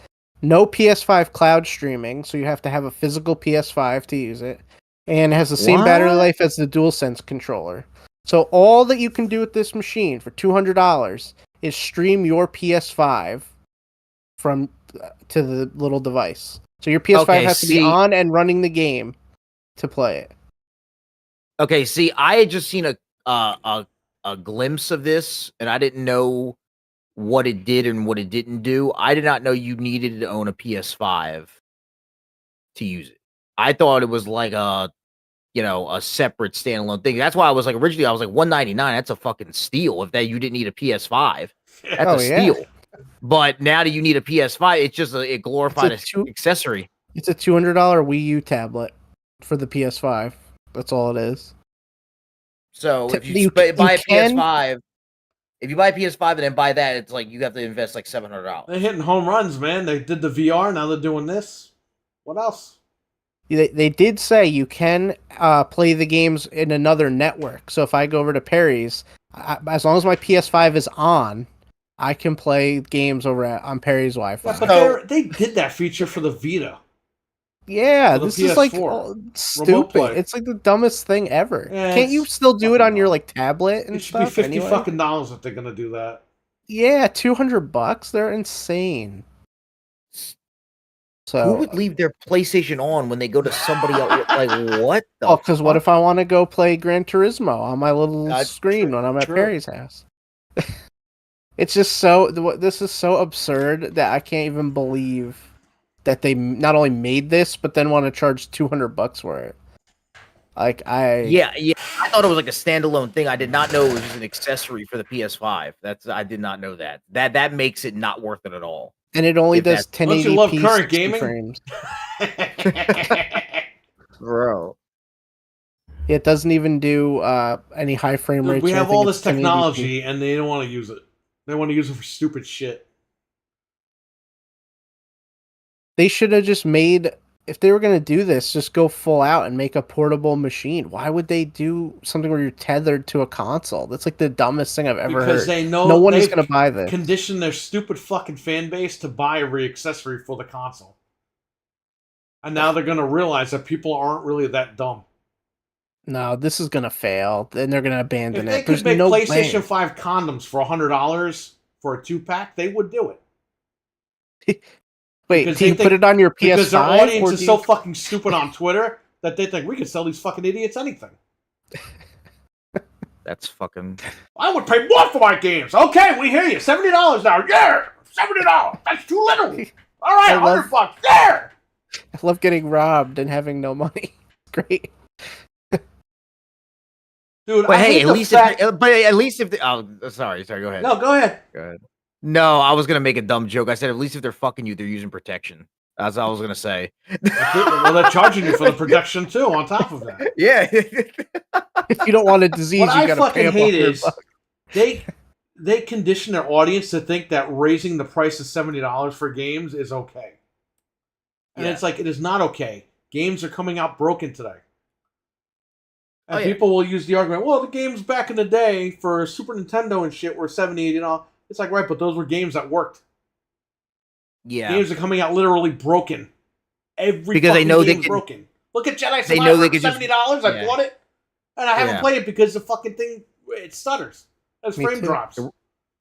No PS5 cloud streaming, so you have to have a physical PS5 to use it. And it has the same battery What? life as the DualSense controller. So all that you can do with this machine for $200 is stream your PS5 from to the little device. So your PS5 has to be on and running the game to play it. Okay, see, I had just seen a glimpse of this, and I didn't know what it did and what it didn't do. I did not know you needed to own a PS5 to use it. I thought it was like a separate standalone thing. That's why I was like, originally I was like $199. That's a fucking steal. If that you didn't need a PS5, that's a steal. But now that you need a PS5, it's just a glorified accessory. It's a $200 Wii U tablet for the PS5. That's all it is. So if you buy a PS5, if you buy a PS5 and then buy that, it's like you have to invest like $700. They're hitting home runs, man. They did the VR, now they're doing this. What else? They did say you can play the games in another network. So if I go over to Perry's, as long as my PS5 is on, I can play games over on Perry's Wi-Fi. Yeah, but they did that feature for the Vita. Yeah, this is like stupid. It's like the dumbest thing ever. Yeah, can't you still do it on your like tablet and stuff? It should be $50 fucking dollars if they're gonna do that. Yeah, $200. They're insane. So who would leave their PlayStation on when they go to somebody else? Like what? Oh, because what if I want to go play Gran Turismo on my little screen when I'm at Perry's house? It's just this is so absurd that I can't even believe that they not only made this but then want to charge $200 for it. Like I thought it was like a standalone thing. I did not know it was just an accessory for the PS5. I did not know that. That makes it not worth it at all. And it only does 1080p. Don't you love current gaming? Frames. Bro. It doesn't even do any high frame rates. We have all this technology and they don't want to use it. They want to use it for stupid shit. They should have just made, if they were going to do this, just go full out and make a portable machine. Why would they do something where you're tethered to a console? That's like the dumbest thing I've ever heard. Because they know no one is going to buy this. Condition their stupid fucking fan base to buy every accessory for the console. And now they're going to realize that people aren't really that dumb. No, this is gonna fail. Then they're gonna abandon If they it. could There's make no PlayStation plan. 5 condoms for $100 for a 2-pack, they would do it. Wait, Because do you put it on your because their PS5 audience or is do so you... fucking stupid on Twitter that they think we could sell these fucking idiots anything. That's fucking. I would pay more for my games. Okay, we hear you. $70 now. Yeah, $70. That's too little. All right, $100. Yeah. I love getting robbed and having no money. Great. Dude, But I hey, hate at the least fact... if they, oh, sorry, go ahead. No, go ahead. Go ahead. No, I was gonna make a dumb joke. I said at least if they're fucking you, they're using protection. That's what I was gonna say. Well, they're charging you for the production too. On top of that, Yeah. If you don't want a disease, what you I gotta pay fucking hate $100. is they condition their audience to think that raising the price of $70 for games is okay, and it's like it is not okay. Games are coming out broken today. And people will use the argument, well, the games back in the day for Super Nintendo and shit were $70, $80. It's like, right, but those were games that worked. Yeah. Games are coming out literally broken. Because they know game's broken. Look at Jedi Survivor. They know they could $70. I bought it, and I haven't played it because the fucking thing, it stutters. There's frame drops.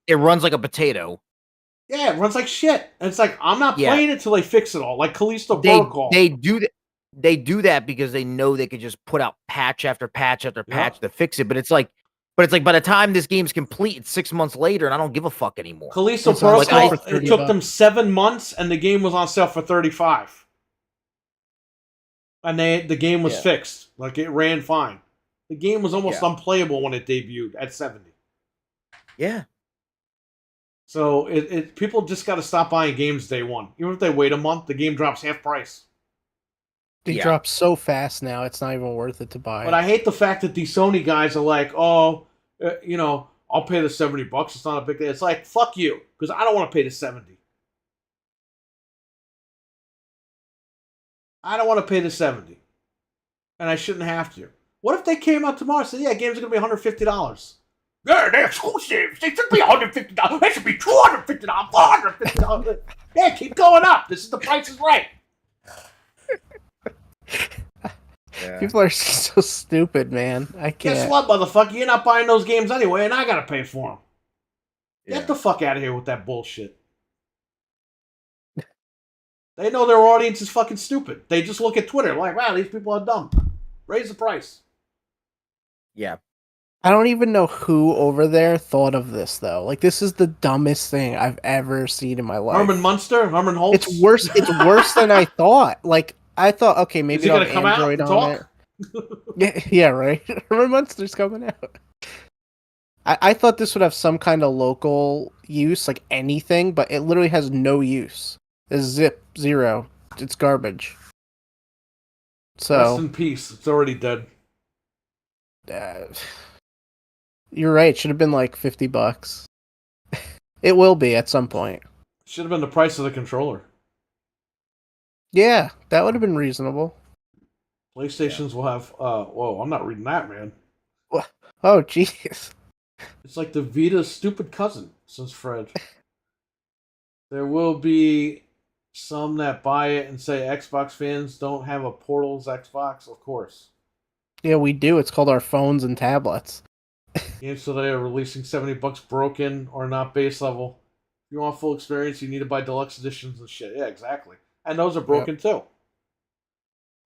It runs like a potato. Yeah, it runs like shit. And it's like, I'm not playing it till they fix it all. Like Callisto Protocol. They do that. They do that because they know they could just put out patch after patch after patch to fix it. But it's like by the time this game's complete, it's 6 months later, and I don't give a fuck anymore. Callisto Protocol, it took them 7 months, and the game was on sale for $35. And the game was fixed. Like, it ran fine. The game was almost unplayable when it debuted at 70. Yeah. So people just got to stop buying games day one. Even if they wait a month, the game drops half price. They drop so fast now, it's not even worth it to buy. But I hate the fact that these Sony guys are like, oh, I'll pay the $70. It's not a big deal. It's like, fuck you, because I don't want to pay the $70. I don't want to pay the $70. And I shouldn't have to. What if they came out tomorrow and said, yeah, games are going to be $150? Yeah, they're exclusive. They should be $150. They should be $250, $450. Yeah, keep going up. This is the price is right. People are so stupid, man. I can't. Guess what, motherfucker? You're not buying those games anyway, and I gotta pay for them. Get the fuck out of here with that bullshit. They know their audience is fucking stupid. They just look at Twitter like, wow, these people are dumb. Raise the price. Yeah. I don't even know who over there thought of this, though. Like, this is the dumbest thing I've ever seen in my life. Herman Munster? Herman Holtz? It's worse. It's worse than I thought. Like, I thought, okay, maybe it'll have come Android out on it. Yeah, right. Herman Munster's coming out. I thought this would have some kind of local use, like anything, but it literally has no use. It's zero. It's garbage. So rest in peace. It's already dead. You're right. It should have been like $50. It will be at some point. Should have been the price of the controller. Yeah, that would have been reasonable. PlayStations will have. Whoa, I'm not reading that, man. Oh, jeez. It's like the Vita's stupid cousin, says Fred. There will be some that buy it and say Xbox fans don't have a Portals Xbox, of course. Yeah, we do. It's called our phones and tablets. Games today are releasing $70 broken or not base level. If you want full experience, you need to buy deluxe editions and shit. Yeah, exactly. And those are broken too.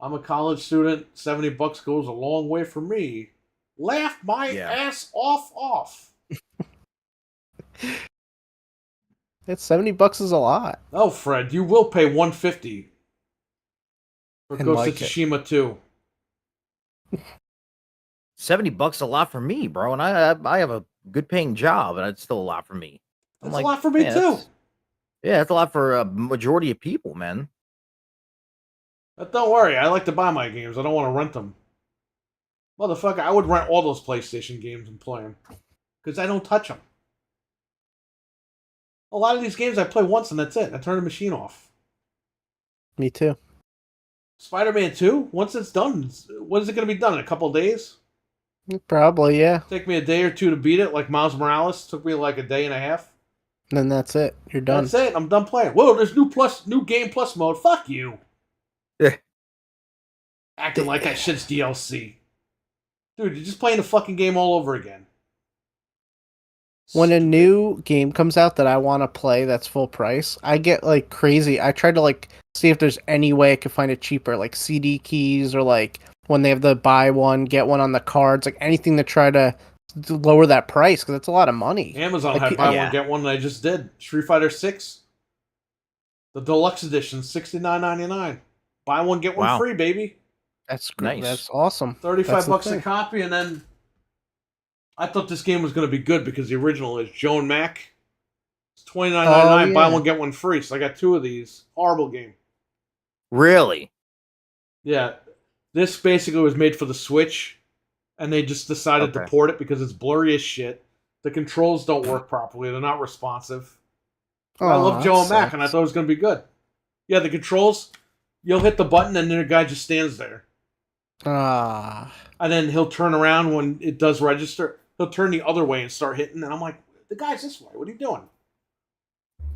I'm a college student. $70 goes a long way for me. Laugh my ass off. It's $70 is a lot. Oh, Fred, you will pay $150 for Ghost of Tsushima 2. $70 a lot for me, bro, and I have a good paying job, and it's still a lot for me. That's a lot for me too. That's a lot for a majority of people, man. But don't worry, I like to buy my games. I don't want to rent them. Motherfucker, I would rent all those PlayStation games and play them. Because I don't touch them. A lot of these games I play once and that's it. I turn the machine off. Me too. Spider-Man 2? Once it's done, when is it going to be done? In a couple of days? Probably, yeah. Take me a day or two to beat it, like Miles Morales. Took me like a day and a half. And then that's it. You're done. That's it. I'm done playing. Whoa, there's new Game Plus mode. Fuck you. acting like that shit's DLC. Dude, you're just playing the fucking game all over again. When a new game comes out that I want to play that's full price, I get like crazy. I try to like see if there's any way I could find it cheaper, like CD keys or like when they have the buy one get one on the cards, like anything to try to lower that price because it's a lot of money. Amazon Like, had buy yeah. one get one, and I just did. Street Fighter 6, the deluxe edition, $69.99. Buy one get one Wow. free, baby. That's great. Nice. That's awesome. 35 That's the bucks a thing. copy, and then I thought this game was going to be good because the original is Joe and Mac. It's $29.99. Oh, Buy yeah. one get one free. So I got 2 of these. Horrible game. Really? Yeah, this basically was made for the Switch, and they just decided to Okay. port it because it's blurry as shit. The controls don't work properly. They're not responsive. I love Joe and Mac, and I thought it was going to be good. Yeah, the controls, you'll hit the button, and then the guy just stands there. Ah, And then he'll turn around when it does register. He'll turn the other way and start hitting, and I'm like, the guy's this way. What are you doing?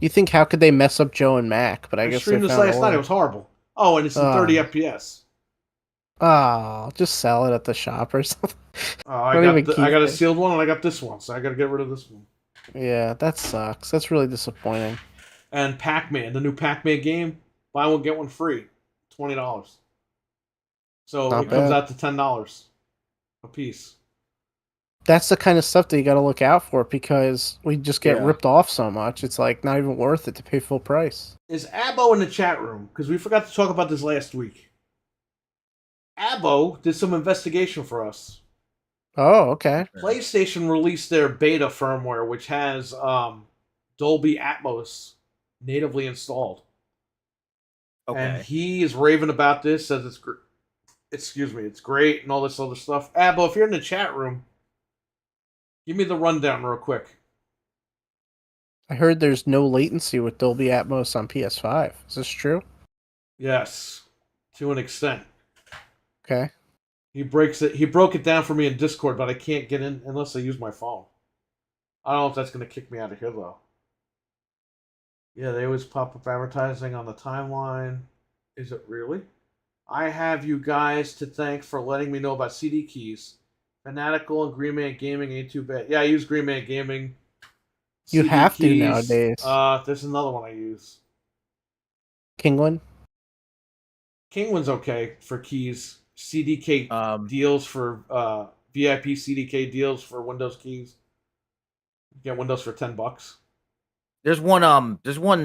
you think how could they mess up Joe and Mac? But I I guess streamed they this found a last night. way. It was horrible. Oh, and it's in 30 FPS. Oh, just sell it at the shop or something. I Don't even got keep a it. sealed one, and I got this one, so I got to get rid of this one. Yeah, that sucks. That's really disappointing. And Pac-Man, the new Pac-Man game, buy one get one free, $20. So Not it comes bad. out to $10 a piece. That's the kind of stuff that you got to look out for because we just get Yeah. ripped off so much. It's like not even worth it to pay full price. Is Abo in the chat room? Because we forgot to talk about this last week. Abo did some investigation for us. Oh, okay. PlayStation released their beta firmware, which has Dolby Atmos natively installed. And Okay. he is raving about this, says it's it's great and all this other stuff. Abo, if you're in the chat room, give me the rundown real quick. I heard there's no latency with Dolby Atmos on PS5. Is this true? Yes, to an extent. Okay. He broke it down for me in Discord, but I can't get in unless I use my phone. I don't know if that's going to kick me out of here, though. Yeah, they always pop up advertising on the timeline. Is it really? I have you guys to thank for letting me know about CD keys. Fanatical and Green Man Gaming ain't too bad. Yeah, I use Green Man Gaming. You CD have to nowadays. There's another one I use. Kingwin? Kingwin's okay for keys. CDK deals for VIP CDK deals for Windows keys. You get Windows for $10. There's one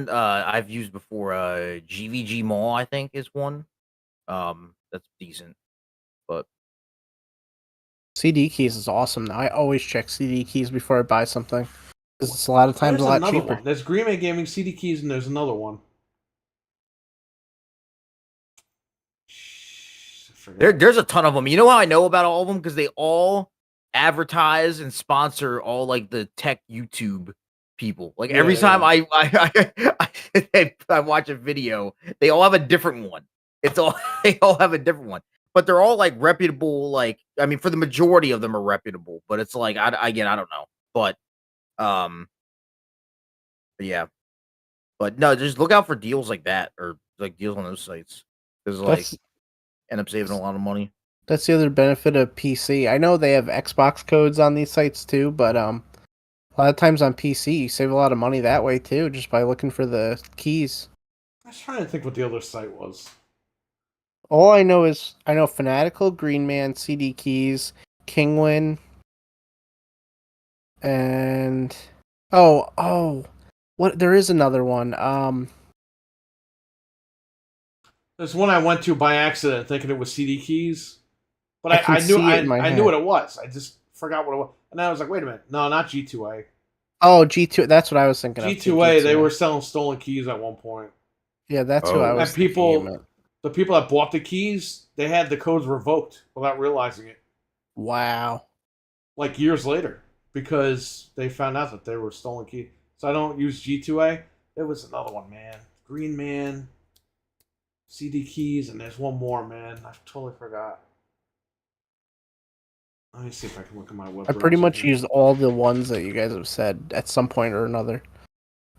I've used before, GVG Mall, I think is one. That's decent. But CD keys is awesome now. I always check CD keys before I buy something. 'Cause it's a lot of times There's a lot another cheaper. one. There's Green Man Gaming CD keys, and there's another one. Shh, I forgot. there's a ton of them. You know how I know about all of them? Because they all advertise and sponsor all like the tech YouTube people. Like every Yeah, time yeah. I watch a video, they all have a different one. It's all they all have a different one. But they're all like reputable, like I mean, for the majority of them are reputable, but it's like I don't know. But yeah. But no, just look out for deals like that or like deals on those sites. Because like That's end up saving a lot of money. that's the other benefit of PC. I know they have Xbox codes on these sites too, but a lot of times on PC you save a lot of money that way too, just by looking for the keys. I was trying to think what the other site was. All I know is I know Fanatical, Green Man, CD keys, Kingwin, and what? There is another one. There's one I went to by accident, thinking it was CD keys, but I can I knew see it in my I knew head. what it was. I just forgot what it was, and I was like, wait a minute, no, not G2A. Oh, G2. That's what I was thinking of. G2A, they G2A. were selling stolen keys at one point. Yeah, that's who I Oh. was And thinking people, you meant. the people that bought the keys, they had the codes revoked without realizing it, Wow. like years later, because they found out that they were stolen keys. So I don't use G2A. There was another one, man. Green Man, CD keys, and there's one more, man. I totally forgot. Let me see if I can look at my web. I pretty browser much here. used all the ones that you guys have said at some point or another.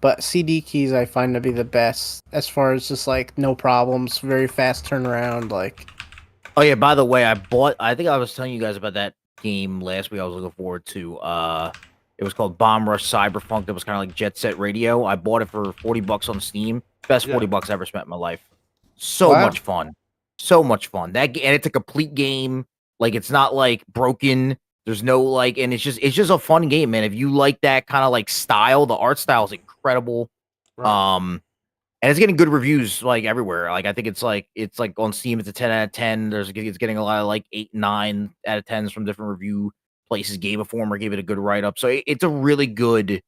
But CD keys I find to be the best as far as just like no problems, very fast turnaround. Like Oh yeah, by the way, I think I was telling you guys about that game last week I was looking forward to. It was called Bomb Rush Cyberpunk. That was kind of like Jet Set Radio. I bought it for $40 on Steam. Best Yeah. $40 I ever spent in my life. So Wow. much fun. So much fun. And it's a complete game. Like it's not like broken. There's no like, and it's just a fun game, man. If you like that kind of like style, the art style is incredible. Right. And it's getting good reviews like everywhere. Like I think it's like on Steam, it's a 10 out of 10. It's getting a lot of like 8, 9 out of 10s from different review places. Game Informer gave it a good write up. So it's a really good it's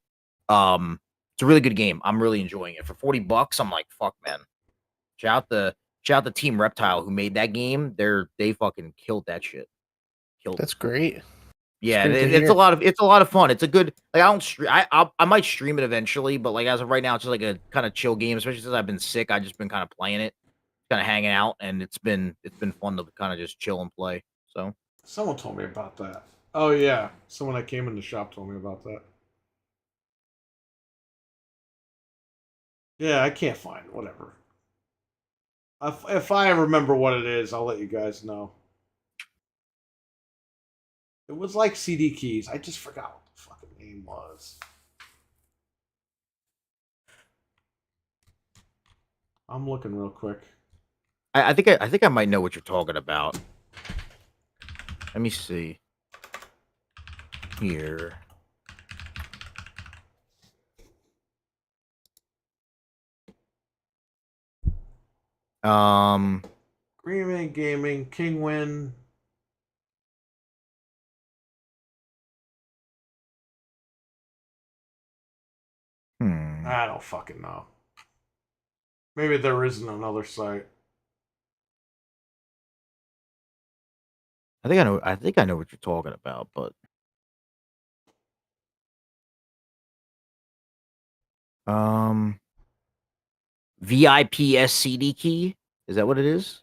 a really good game. I'm really enjoying it. For $40, I'm like, fuck, man. Shout out the Team Reptile who made that game. They fucking killed that shit. That's great. Yeah, great to it's hear. a lot of fun. It's a good like I might stream it eventually, but like as of right now, it's just like a kind of chill game. Especially since I've been sick, I've just been kind of playing it, kind of hanging out, and it's been fun to kind of just chill and play. So Someone told me about that. Oh yeah, someone that came in the shop told me about that. Yeah, I can't find it. Whatever. If I remember what it is, I'll let you guys know. It was like CD keys. I just forgot what the fucking name was. I'm looking real quick. I think I might know what you're talking about. Let me see here. Greenman Gaming, Kingwin. I don't fucking know. Maybe there isn't another site. I think I know what you're talking about, but VIPS CD key, is that what it is?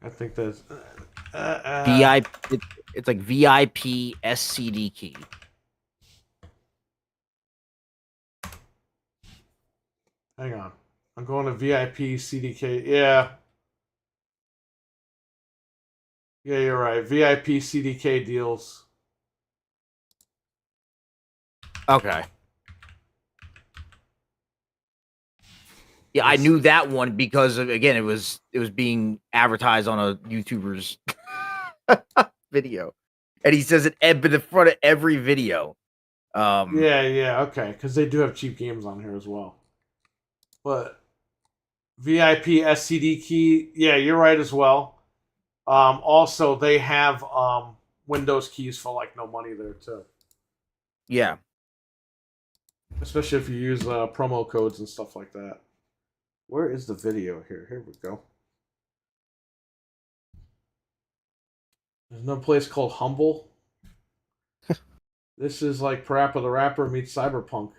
I think that's It's like VIP SCD key. Hang on. I'm going to VIP CDK. Yeah. Yeah, you're right. VIP CDK deals. Okay. Yeah, I knew that one because again, it was being advertised on a YouTuber's video, and he says it in the front of every video. Yeah, okay, because they do have cheap games on here as well. But VIP SCD key, yeah, you're right as well. Also, they have Windows keys for like no money there too. Yeah, especially if you use promo codes and stuff like that. Where is the video here? Here we go. There's no place called Humble. This is like Parappa the Rapper meets Cyberpunk.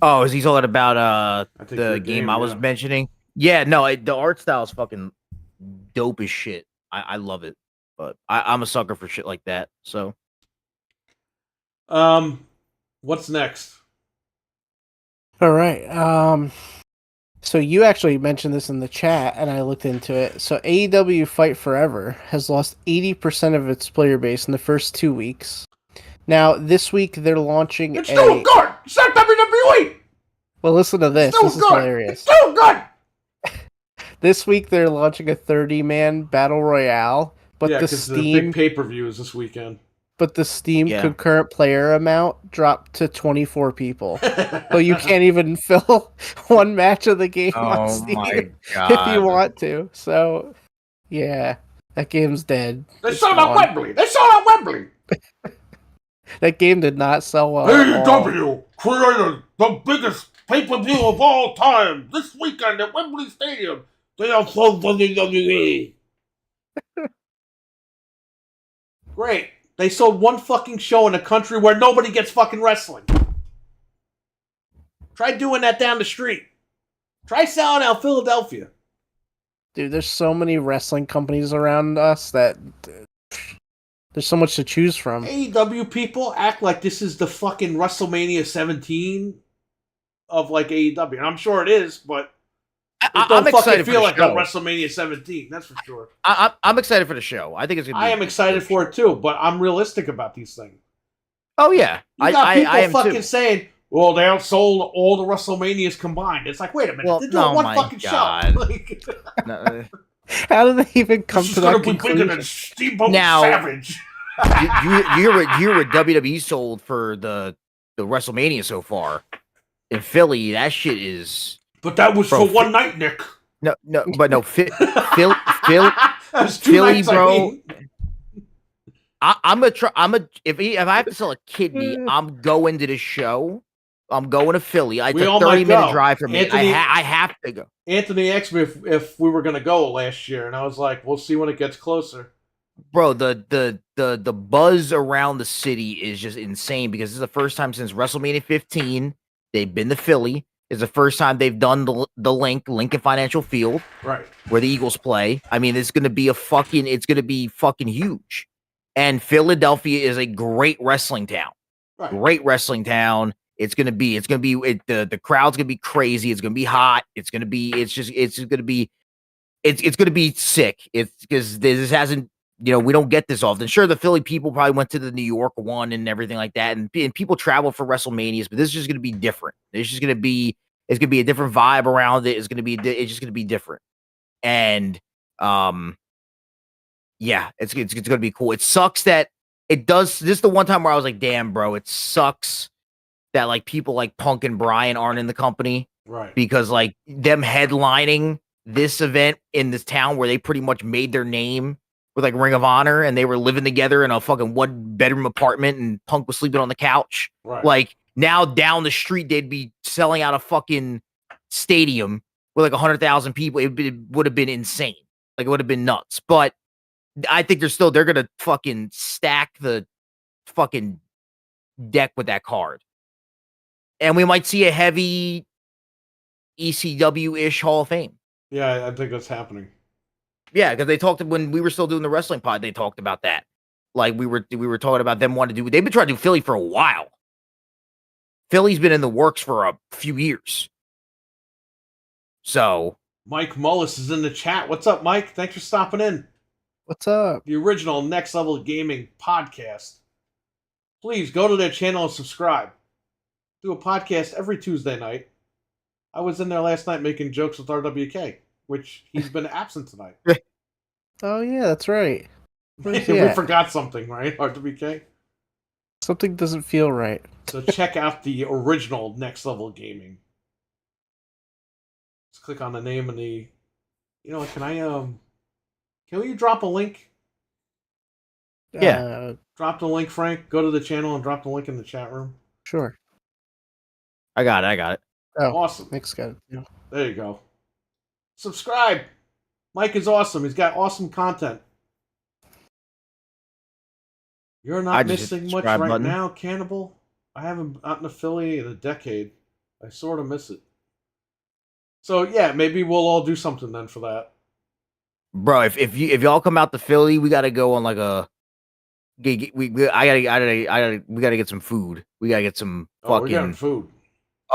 Oh, is he talking about the game I was mentioning? Yeah, no, the art style is fucking dope as shit. I love it, but I'm a sucker for shit like that. So, what's next? All right. So you actually mentioned this in the chat, and I looked into it. So AEW Fight Forever has lost 80% of its player base in the first 2 weeks. Now, this week they're launching It's still good! It's not WWE! Well, listen to this. This is hilarious. It's still good! This week they're launching a 30-man battle royale, but yeah, the Steam Steam big pay-per-view is this weekend. But the Steam concurrent player amount dropped to 24 people. So you can't even fill one match of the game on Steam if you want to. So, yeah, that game's dead. They sold out Wembley! They sold out Wembley! That game did not sell well. AEW created the biggest pay-per-view of all time this weekend at Wembley Stadium. They are so WWE. Great. They sold one fucking show in a country where nobody gets fucking wrestling. Try doing that down the street. Try selling out Philadelphia. Dude, there's so many wrestling companies around us that there's so much to choose from. AEW people act like this is the fucking WrestleMania 17 of like AEW. And I'm sure it is, but It don't I'm fucking excited feel for like the a show. WrestleMania 17. That's for sure. I'm excited for the show. I think it's gonna be. I am excited for it too, but I'm realistic about these things. Oh yeah, You got people I am fucking too. saying, "Well, they outsold all the WrestleManias combined." It's like, wait a minute, Well, they're doing no, one my fucking God. show. Like, No, How did they even come this is to gonna that be bigger than conclusion? Steamboat Now- Savage. you hear what WWE sold for the WrestleMania so far in Philly. That shit is But that was Bro, for one night, Nick. no, but no, Philly, That's 2 Philly, nights, bro. I mean. I'm gonna try. If I have to sell a kidney, I'm going to the show. I'm going to Philly. It's We a all might 30-minute go. drive for me. Anthony- I have to go. Anthony asked me if we were gonna go last year, and I was like, "We'll see when it gets closer." Bro, the buzz around the city is just insane because this is the first time since WrestleMania 15 they've been to Philly. It's the first time they've done the Lincoln Financial Field, Right. where the Eagles play. I mean, it's gonna be fucking huge. And Philadelphia is a great wrestling town. Right. Great wrestling town. The crowd's gonna be crazy. It's gonna be hot. It's gonna be sick. It's because this hasn't, we don't get this often. Sure, the Philly people probably went to the New York one and everything like that, and people travel for WrestleManias, but this is just gonna be different. It's gonna be a different vibe around it. It's just gonna be different. And yeah, it's gonna be cool. It sucks that it does. This is the one time where I was like, damn, bro, it sucks that like people like Punk and Bryan aren't in the company. Right. Because like them headlining this event in this town where they pretty much made their name with like Ring of Honor, and they were living together in a fucking 1-bedroom apartment, and Punk was sleeping on the couch. Right. Like now down the street, they'd be selling out a fucking stadium with like 100,000 people. It would have been insane. Like it would have been nuts. But I think they're gonna fucking stack the fucking deck with that card, and we might see a heavy ECW-ish Hall of Fame. Yeah, I think that's happening. Yeah, because they talked when we were still doing the wrestling pod. They talked about that. Like we were talking about them wanting to do. They've been trying to do Philly for a while. Philly's been in the works for a few years. So Mike Mullis is in the chat. What's up, Mike? Thanks for stopping in. What's up? The original Next Level Gaming podcast. Please go to their channel and subscribe. Do a podcast every Tuesday night. I was in there last night making jokes with RWK, which he's been absent tonight. Oh yeah, that's right. We forgot something, right? RWK. Something doesn't feel right. So check out the original Next Level Gaming. Just click on the name and the. Can you drop a link? Yeah. Drop the link, Frank. Go to the channel and drop the link in the chat room. Sure. I got it. Oh, Awesome. Nick's got it. Yeah. There you go. Subscribe. Mike is awesome. He's got awesome content. You're not missing much right now, Cannibal. I haven't out in the Philly in a decade. I sort of miss it. So yeah, maybe we'll all do something then for that. Bro, if y'all come out to Philly, we gotta go on like a. We gotta get some food. We gotta get some We're fucking getting food.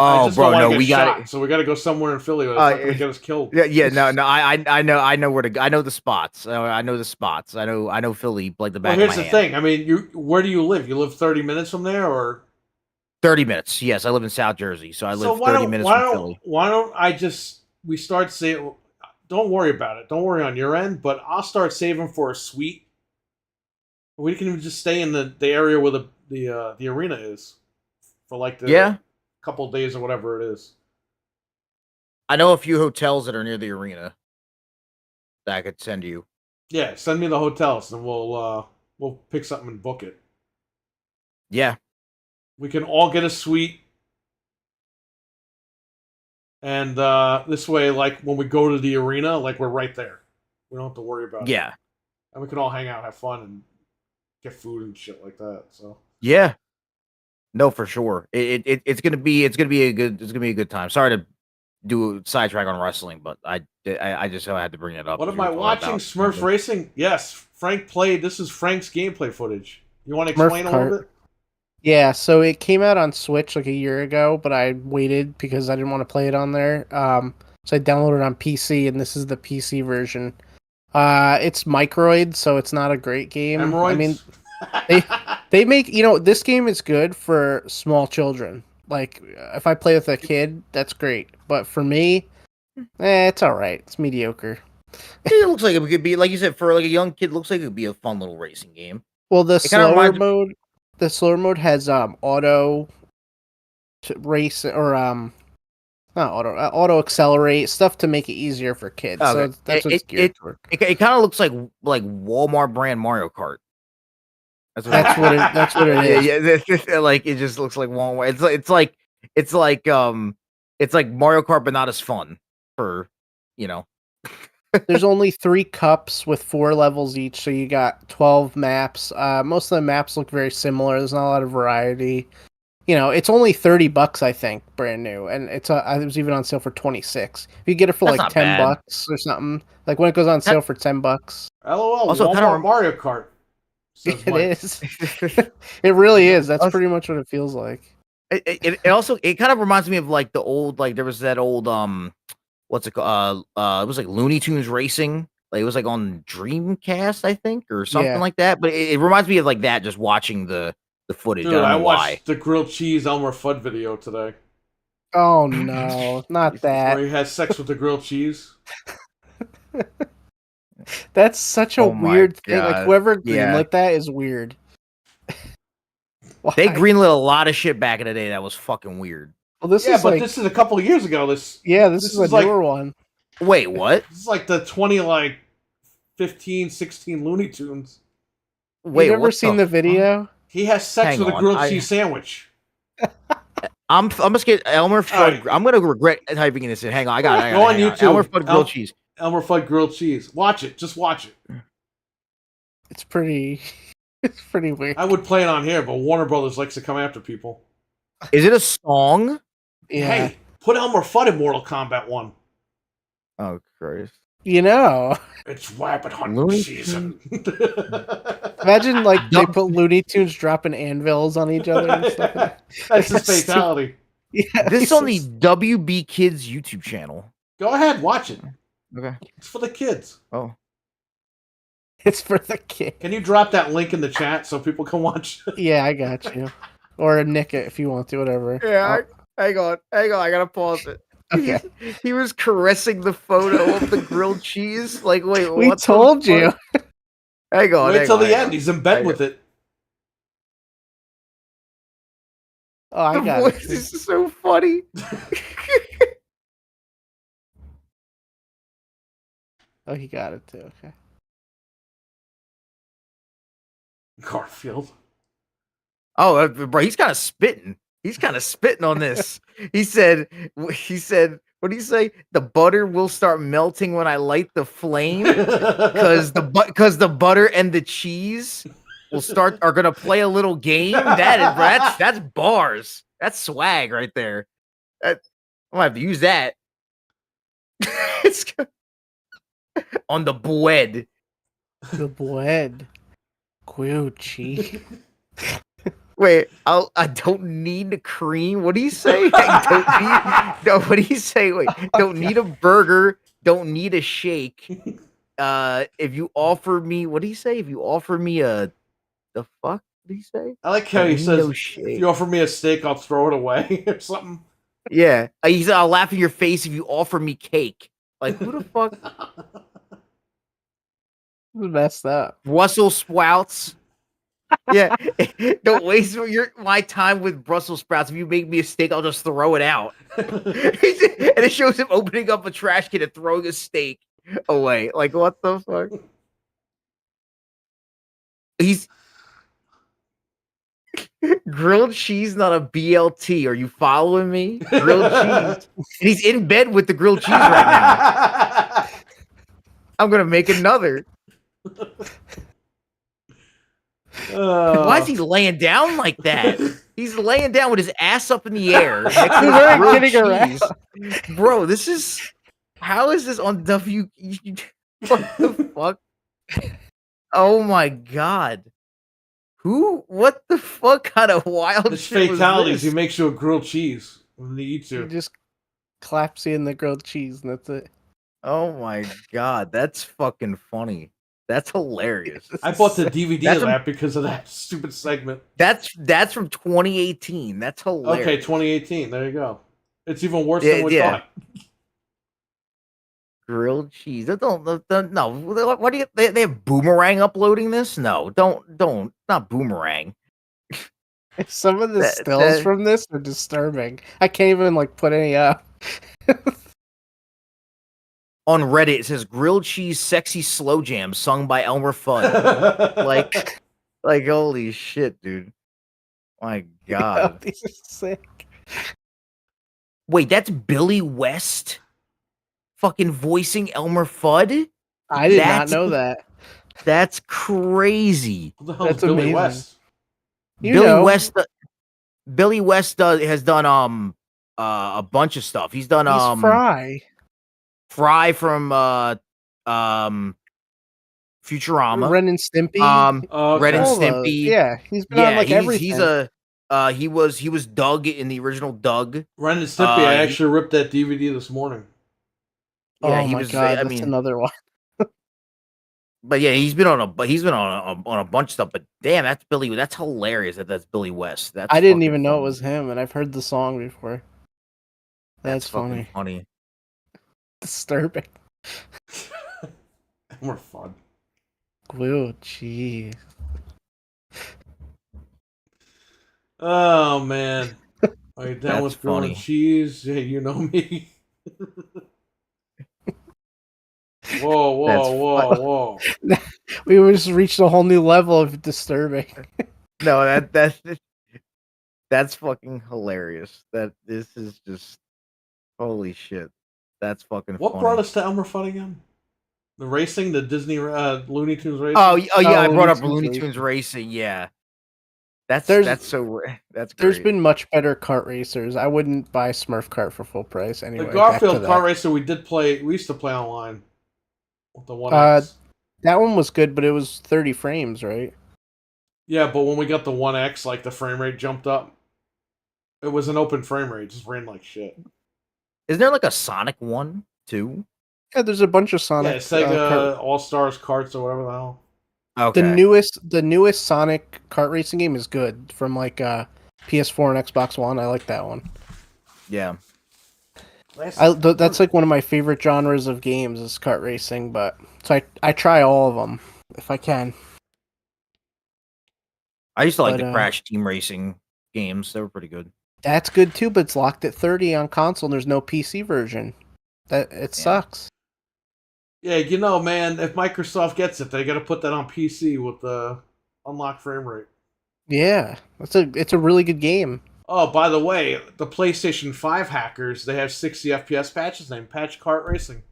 Oh, bro, no, we got got so we got to go somewhere in Philly. That's not gonna get us killed. Yeah, no. I know where to go. I know the spots. I know the spots. I know Philly like the back of my hand. Here's the thing. I mean, where do you live? You live 30 minutes from there, or 30 minutes? Yes, I live in South Jersey, so I live 30 minutes from Philly. Why don't we start saving? Don't worry about it. Don't worry on your end, but I'll start saving for a suite. We can even just stay in the area where the arena is for like the couple of days or whatever it is. I know a few hotels that are near the arena that I could send you. Yeah, send me the hotels and we'll pick something and book it. Yeah. We can all get a suite. And this way, like when we go to the arena, like we're right there. We don't have to worry about it. Yeah. And we can all hang out, have fun, and get food and shit like that. So yeah. No, for sure. It's gonna be a good time. Sorry to do a sidetrack on wrestling, but I just had to bring it up. What am I watching? Smurfs Racing? Yes, Frank played. This is Frank's gameplay footage. You want to explain a little bit? Yeah, so it came out on Switch like a year ago, but I waited because I didn't want to play it on there. So I downloaded it on PC, and this is the PC version. It's Microid, so it's not a great game. I mean, Hemorrhoids. they make this game is good for small children. Like if I play with a kid, that's great. But for me, it's all right. It's mediocre. It looks like it could be, like you said, for like a young kid. Looks like it could be a fun little racing game. Well, the kinda slower mode has auto race or not auto accelerate stuff to make it easier for kids. Okay. So that's what it's geared toward. It kind of looks like Walmart brand Mario Kart. That's what it is. Yeah. Like it just looks like Walmart. It's like Mario Kart, but not as fun for There's only 3 cups with 4 levels each, so you got 12 maps. Most of the maps look very similar. There's not a lot of variety. It's only $30, I think, brand new, and it was even on sale for $26. If you get it for That's like not bad. $10 or something, like when it goes on sale for $10. LOL. Also, Walmart Mario Kart. says It Mike. is. It really is. That's Also- pretty much what it feels like. It also kind of reminds me of like the old, like there was that old what's it called? It was like Looney Tunes Racing. Like it was like on Dreamcast, I think, or something Yeah. like that. But it reminds me of like that, just watching the footage. Dude, I don't I know watched why. the grilled cheese Elmer Fudd video today, Oh no, not where that. he has sex with the grilled cheese. That's such a Oh my weird thing. Like God. whoever Yeah. greenlit that is weird. Why? They greenlit a lot of shit back in the day that was fucking weird. Well, this Yeah, is but like this is a couple of years ago. This this this is a is like- newer one. Wait, what? is like the 15, 16 Looney Tunes. Wait, You've never what seen the fuck? video? He has sex Hang with a on, grilled I- cheese sandwich. I'm just get Elmer Fudd. Alright. I'm gonna regret typing this in. Hang on, I got it. Go on YouTube. Elmer Fudd grilled cheese. Elmer Fudd grilled cheese. Watch it. Just watch it. It's pretty. It's pretty weird. I would play it on here, but Warner Brothers likes to come after people. Is it a song? Yeah. Hey, put Elmer Fudd in Mortal Kombat 1. Oh Christ! It's rabbit hunting Looney season. Imagine like they Dump- put Looney Tunes dropping anvils on each other and stuff. That's his fatality. Yeah, This is on the it's- WB Kids YouTube channel. Go ahead, watch it. Okay. It's for the kids. Oh, It's for the kid. Can you drop that link in the chat so people can watch? Yeah, I got you. Or nick it if you want to, whatever. yeah. Hang on. I gotta pause it. Okay. He was caressing the photo of the grilled cheese. Like, wait, We what the told you. fuck? Hang on. Wait hang till on, the hang end. on. He's in bed Hang with it. Oh, I The got voice it. is so funny. Oh, he got it too. Okay. Garfield. Oh, bro, he's kind of spitting. He's kind of spitting on this. He said, what do you say? The butter will start melting when I light the flame because the butter and the cheese are gonna play a little game. That's bars. That's swag right there. I'm gonna have to use that. It's on the bread. The bread. Gucci. Wait, I don't need the cream. What do you say? What do you say? Wait, don't need a burger. Don't need a shake. If you offer me, what do you say? If you offer me the fuck? What do you say? I like how he Need says, no if shake. you offer me a steak, I'll throw it away or something. Yeah, he said, I'll laugh in your face if you offer me cake. Like who the fuck? Messed up. Brussels sprouts. Yeah, don't waste my time with Brussels sprouts. If you make me a steak, I'll just throw it out. And it shows him opening up a trash can and throwing a steak away. Like what the fuck? He's grilled cheese, not a BLT. Are you following me? Grilled cheese. And he's in bed with the grilled cheese right now. I'm gonna make another. Why is he laying down like that? He's laying down with his ass up in the air. next to He's the not grilled kidding around. cheese. Bro, this is how is this on W? What the fuck? Oh my god. What the fuck kind of wild His shit was fatalities, this? he makes you a grilled cheese when he eats You you. just Clapsy and the grilled cheese, and that's it. Oh my god, that's fucking funny. That's hilarious. I bought the DVD That's of from- that because of that stupid segment. That's from 2018. That's hilarious. Okay, 2018. There you go. It's even worse Yeah, than we yeah. thought. Grilled cheese. Don't no. What do you? They have Boomerang uploading this? No, don't. Not Boomerang. Some of the That- stills that- from this are disturbing. I can't even like put any up. On Reddit, it says grilled cheese sexy slow jam sung by Elmer Fudd. like holy shit, dude. My god. These are sick. Wait, that's Billy West fucking voicing Elmer Fudd? I did not That's- know that. That's crazy. What the hell is That's Billy amazing. West? You Billy know, West has done a bunch of stuff. He's done he's Fry. Fry from Futurama. Ren and Stimpy. Okay. Red and all those. Stimpy. Yeah, he's been on like everything. He was Doug in the original Doug. Ren and Stimpy. I actually ripped that DVD this morning. Yeah, oh he my was. god, I that's mean, another one. but yeah, he's been on a bunch of stuff. But damn, that's Billy. That's hilarious. That's Billy West. That's I didn't fucking even know funny. it was him, and I've heard the song before. That's fucking funny. funny. Disturbing. More fun. Glue cheese. Oh man. Are you down That's with grilled funny. cheese? Yeah, you know me. Whoa, That's whoa. We just reached a whole new level of disturbing. No, that's fucking hilarious. This is just holy shit. That's fucking What funny. brought us to Elmer Fudd again? The racing, the Disney Looney Tunes racing. Oh yeah, I Oh, brought up Looney Looney Tunes Tunes Racing. Yeah, that's There's- that's great. There's been much better kart racers. I wouldn't buy Smurf kart for full price anyway. the back to Garfield that. car racer we did play. We used to play online with the One Uh, X. That one was good, but it was 30 frames, right? Yeah, but when we got the One X, like the frame rate jumped up. It was an open frame rate, it just ran like shit. Isn't there like a Sonic one too? Yeah, there's a bunch of Sonic. Yeah, Sega kart- All Stars karts or whatever the hell. Okay. The newest Sonic kart racing game is good from like PS4 and Xbox One. I like that one. Yeah. That's like one of my favorite genres of games is kart racing. But so I try all of them if I can. I used to like But, the Crash Team Racing games. They were pretty good. That's good too, but it's locked at 30 on console. And there's no PC version. It sucks. Yeah, you know, man, if Microsoft gets it, they got to put that on PC with the unlocked frame rate. Yeah, it's a really good game. Oh, by the way, the PlayStation 5 hackers, they have 60 FPS patches named Patch Kart Racing.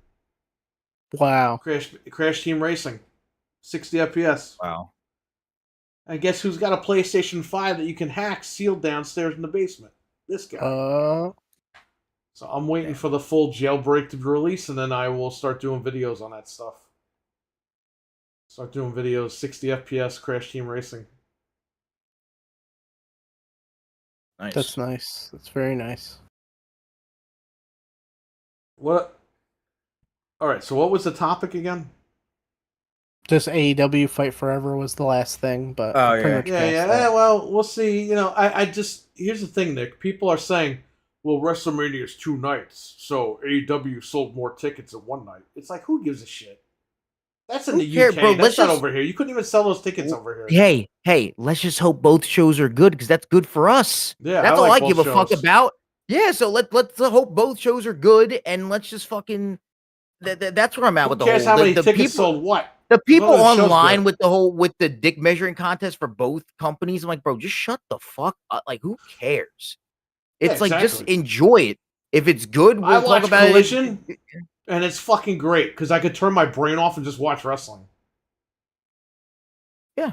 Wow. Crash Team Racing. 60 FPS. Wow. And guess who's got a PlayStation 5 that you can hack sealed downstairs in the basement? This guy. So I'm waiting for the full jailbreak to be released, and then I will start doing videos on that stuff. Start doing videos, 60 FPS Crash Team Racing. Nice. That's nice. That's very nice. What? All right. So what was the topic again? Just AEW Fight Forever was the last thing, but Oh, we're pretty yeah. much Yeah, past yeah. that. Well, we'll see. You know, I just here's the thing, Nick. People are saying, "Well, WrestleMania is 2 nights, so AEW sold more tickets in 1 night." It's like, who gives a shit? That's in Who the cares, UK. bro? That's Let's not just- over here. You couldn't even sell those tickets over here. Hey, let's just hope both shows are good because that's good for us. Yeah, That's I all like I give both a fuck shows. about. Yeah, so let's hope both shows are good and let's just fucking. That's where I'm at Who with the cares whole. how many the tickets people, sold? What? the people Well, the show's online good. with the dick measuring contest for both companies. I'm like, bro, just shut the fuck up. Like, who cares? It's Yeah, like just exactly. enjoy it. If it's good, I we'll talk watch about Collision, it. and it's fucking great because I could turn my brain off and just watch wrestling. Yeah.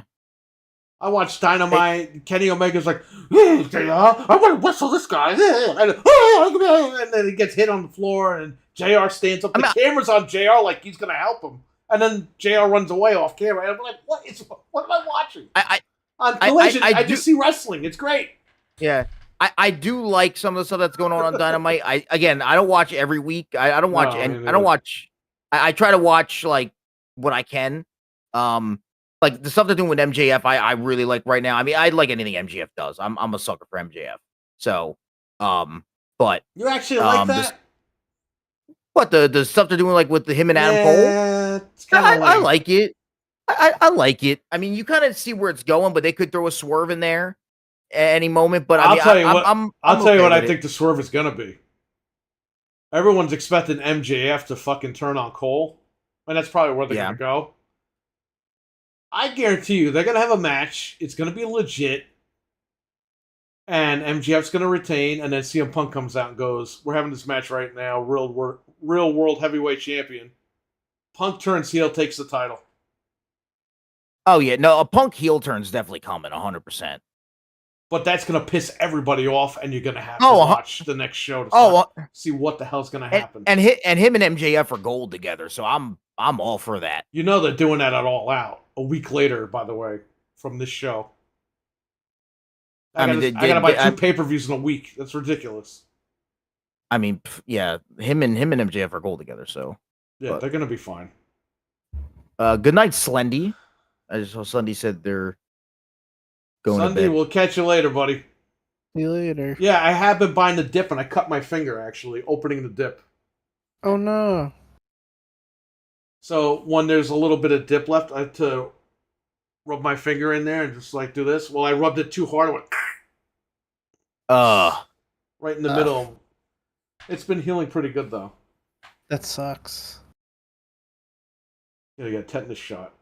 I watched Dynamite. Kenny Omega's like, "Oh, JR, I want to wrestle this guy." And then he gets hit on the floor, and JR stands up. The camera's on JR like he's going to help him. And then JR runs away off camera. And I'm like, what am I watching? On Collision, I just see wrestling. It's great. Yeah. I do like some of the stuff that's going on Dynamite. I don't watch every week. I don't watch, No, and me I don't neither. watch. I try to watch like what I can. Like the stuff they're doing with MJF, I really like right now. I mean, I like anything MJF does. I'm a sucker for MJF. So, but You actually like this that? what the stuff they're doing like with him and Adam Cole. Yeah, it's kind of I lame. like it. I like it. I mean, you kind of see where it's going, but they could throw a swerve in there at any moment. But I I'll mean, tell you what. I'm I'll tell you okay what I with it. think the swerve is gonna be. Everyone's expecting MJF to fucking turn on Cole, and that's probably where they're Yeah. gonna go. I guarantee you, they're gonna have a match. It's gonna be legit, and MJF's gonna retain, and then CM Punk comes out and goes, "We're having this match right now. Real world heavyweight champion." Punk turns heel, takes the title. Oh yeah, no, a Punk heel turn's definitely coming, 100%. But that's gonna piss everybody off, and you're gonna have to Oh, watch the next show to see what the hell's gonna happen. And him and MJF are gold together, so I'm all for that. You know they're doing that at All Out a week later, by the way, from this show. I gotta buy 2 pay-per-views in a week. That's ridiculous. I mean, yeah, him and MJF are gold together, so yeah, they're gonna be fine. Good night, Slendy. I just saw Slendy said they're going to bed. We'll catch you later, buddy. See you later. Yeah, I have been buying the dip, and I cut my finger actually opening the dip. Oh no! So when there's a little bit of dip left, I have to rub my finger in there and just like do this. Well, I rubbed it too hard. It went right in the middle. It's been healing pretty good though. That sucks. Yeah, you got a tetanus shot.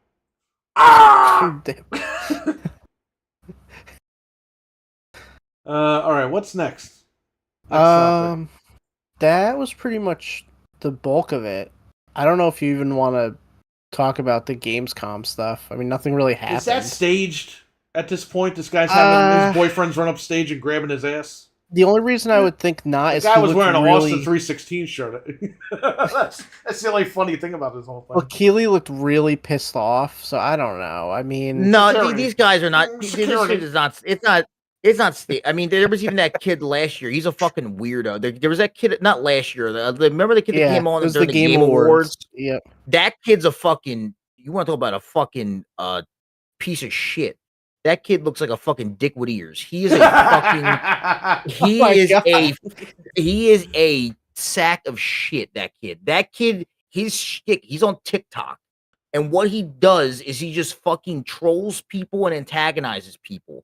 All right, what's next? That was pretty much the bulk of it. I don't know if you even want to talk about the Gamescom stuff. I mean, nothing really happened. Is that staged at this point? This guy's having his boyfriend's run up stage and grabbing his ass? The only reason I would think not is the guy was wearing an really... Austin 316 shirt. that's the only funny thing about this whole thing. Well, Keeley looked really pissed off, so I don't know. I mean, no, these guys are not. This shit is not. It's not. I mean, there was even that kid last year. He's a fucking weirdo. There was that kid, not last year. Remember the kid that came on during the Game Awards? Yep. That kid's a fucking. You want to talk about a fucking piece of shit? That kid looks like a fucking dick with ears. He is a fucking. He is a sack of shit. That kid. His shtick. He's on TikTok, and what he does is he just fucking trolls people and antagonizes people.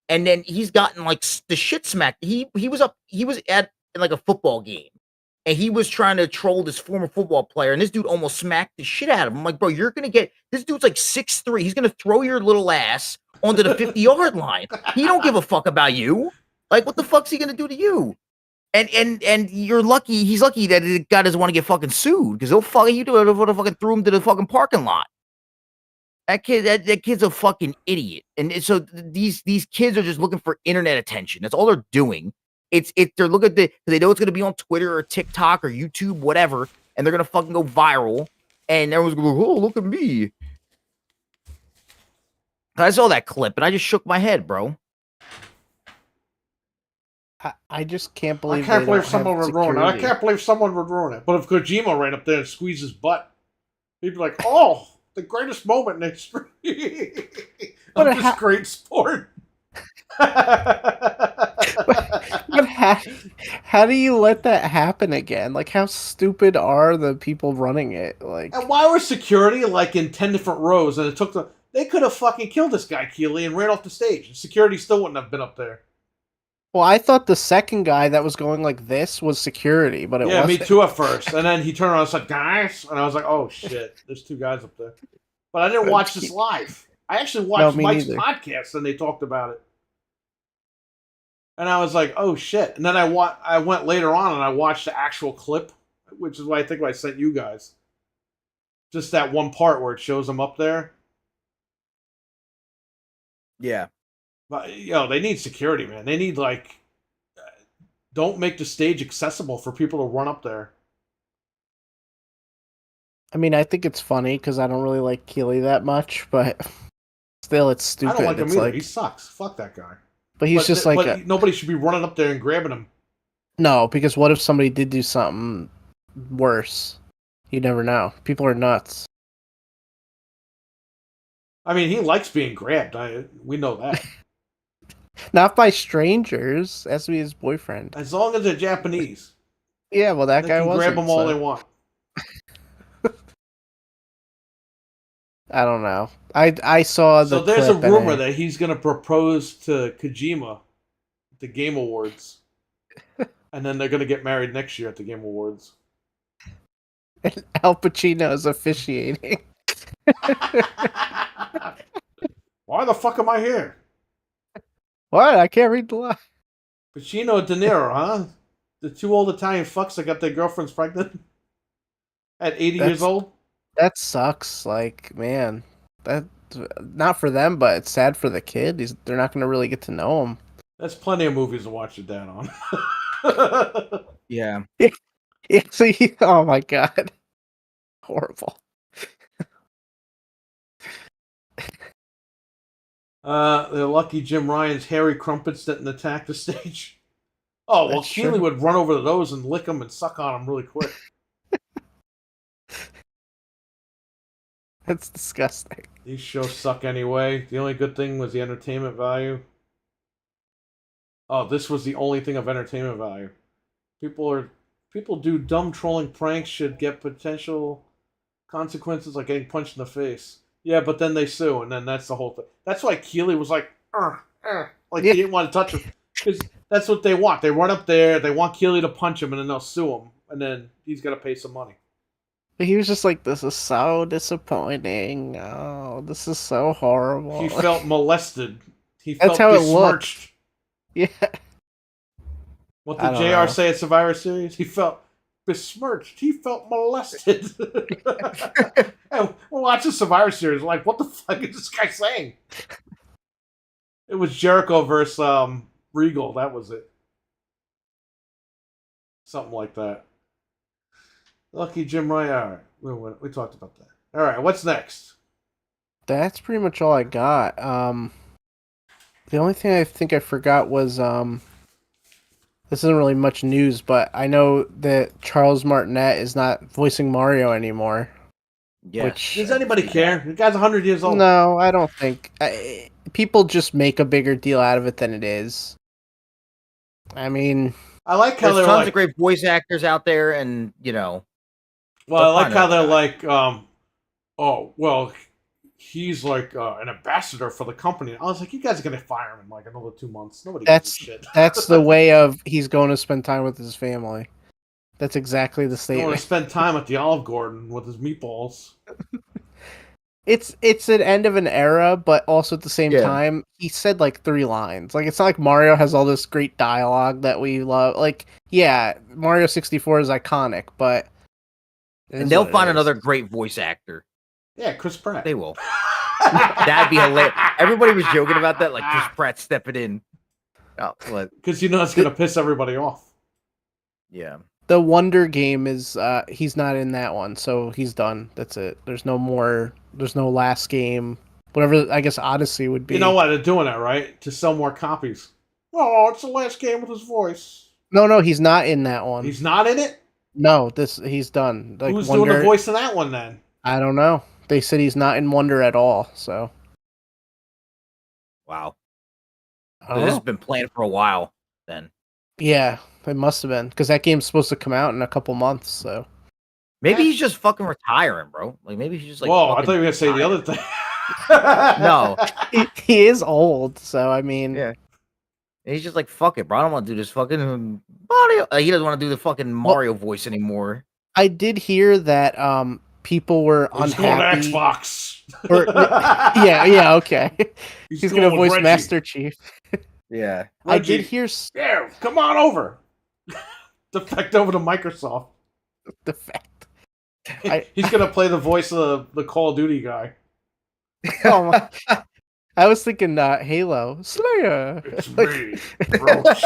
And then he's gotten like the shit smacked. He was at like a football game, and he was trying to troll this former football player, and this dude almost smacked the shit out of him. I'm like, bro, you're gonna get this dude's like 6'3". He's gonna throw your little ass onto the 50-yard line. He don't give a fuck about you. Like, what the fuck's he gonna do to you? And you're lucky. He's lucky that the guy doesn't want to get fucking sued because he'll fucking you do it. Would have fucking threw him to the fucking parking lot. That kid's a fucking idiot. And so these kids are just looking for internet attention. That's all they're doing. They're looking at they know it's gonna be on Twitter or TikTok or YouTube, whatever, and they're gonna fucking go viral. And everyone's gonna go, oh, look at me. I saw that clip and I just shook my head, bro. I just can't believe. I can't believe someone would ruin it. I can't believe someone would ruin it. But if Kojima ran up there and squeezed his butt, he'd be like, "Oh, the greatest moment in history of this great sport." But how do you let that happen again? Like, how stupid are the people running it? Like, and why was security like in 10 different rows? And it took they could have fucking killed this guy Keeley and ran off the stage. Security still wouldn't have been up there. Well, I thought the second guy that was going like this was security, but it wasn't. Yeah, me too at first. And then he turned around and said, "Guys," and I was like, "Oh shit, there's 2 guys up there." But I didn't watch this live. I actually watched Mike's podcast and they talked about it. And I was like, "Oh shit!" And then I went later on and I watched the actual clip, which is what I think I sent you guys. Just that one part where it shows him up there. Yeah. But they need security, man. They need don't make the stage accessible for people to run up there. I mean, I think it's funny because I don't really like Keeley that much, but still, it's stupid. I don't like him either. Like, He sucks. Fuck that guy. But he's just like but nobody should be running up there and grabbing him. no, because what if somebody did do something worse? You never know. People are nuts. I mean, he likes being grabbed. We know that. Not by strangers. Has to be his boyfriend. As long as they're Japanese. Yeah, well, that They guy can wasn't. grab them all they want. I don't know. I saw the. So there's a clip and rumor that he's going to propose to Kojima at the Game Awards. And then they're going to get married next year at the Game Awards. and Al Pacino is officiating. Why the fuck am I here? What? I can't read the line. Pacino and De Niro, huh? The two old Italian fucks that got their girlfriends pregnant at 80 years old? That sucks. Like, man, that not for them, but it's sad for the kid. They're not going to really get to know him. There's plenty of movies to watch your dad on. Yeah. Yeah. So oh my god, horrible. The lucky Jim Ryan's hairy crumpets didn't attack the stage. Oh, well, That's Keeley true. would run over to those and lick them and suck on them really quick. That's disgusting. These shows suck anyway. The only good thing was the entertainment value. Oh, this was the only thing of entertainment value. People do dumb trolling pranks should get potential consequences like getting punched in the face. Yeah, but then they sue, and then that's the whole thing. That's why Keeley was like Yeah. he didn't want to touch him. Because that's what they want. They run up there, they want Keeley to punch him, and then they'll sue him. And then he's got to pay some money. But he was just like, this is so disappointing. Oh, this is so horrible. He felt molested. He That's felt how it besmirched. Yeah. What I did don't JR know. say at Survivor Series? He felt besmirched. He felt molested. And we're watching Survivor Series, like, what the fuck is this guy saying? It was Jericho versus Regal. That was it. Something like that. Lucky Jim Ryan. All right, we talked about that. All right, what's next? That's pretty much all I got. The only thing I think I forgot was this isn't really much news, but I know that Charles Martinet is not voicing Mario anymore. Yeah. Which Does anybody care? The guy's 100 years old. no, I don't think. People just make a bigger deal out of it than it is. I mean, I like how There's they're tons like, of great voice actors out there, and you know, well, I like They'll how find they're another like, oh, well, he's like an ambassador for the company. I was like, you guys are gonna fire him in like another 2 months. Nobody gives a shit. that's the way of he's going to spend time with his family. That's exactly the I want to statement. spend time at the Olive Garden with his meatballs. It's an end of an era, but also at the same Yeah. time, he said like 3 lines. Like, it's not like Mario has all this great dialogue that we love. Like, yeah, Mario 64 is iconic, but it and is they'll what it find is. another great voice actor. Yeah, Chris Pratt. They will. That'd be hilarious. Everybody was joking about that, like Chris Pratt stepping in. Oh, what? Because you know it's gonna piss everybody off. Yeah. The Wonder game is he's not in that one, so he's done. That's it. There's no more. There's no last game. Whatever. I guess Odyssey would be. You know why they're doing that, right? To sell more copies. Oh, it's the last game with his voice. No, he's not in that one. He's not in it? No, he's done. Like, Who's Wonder, doing the voice in that one then? I don't know. They said he's not in Wonder at all. So Wow. I So don't this know. has been planned for a while. Then Yeah, it must have been because that game's supposed to come out in a couple months. So maybe he's just fucking retiring, bro. Like maybe he's just like. Whoa, I fucking thought you were gonna say the retiring. other thing. No. he is old. So I mean, Yeah. And he's just like, fuck it, bro. I don't want to do this fucking Mario. He doesn't want to do the fuking Mario voice anymore. I did hear that people were He's going to unhappy. Xbox. Yeah, okay. He's gonna going with voice Reggie. Master Chief. Yeah. I did Reggie. hear Yeah, come on over. Defect over to Microsoft. the fact. He's gonna play the voice of the Call of Duty guy. Oh my, I was thinking Halo Slayer. It's Like, me, Roach.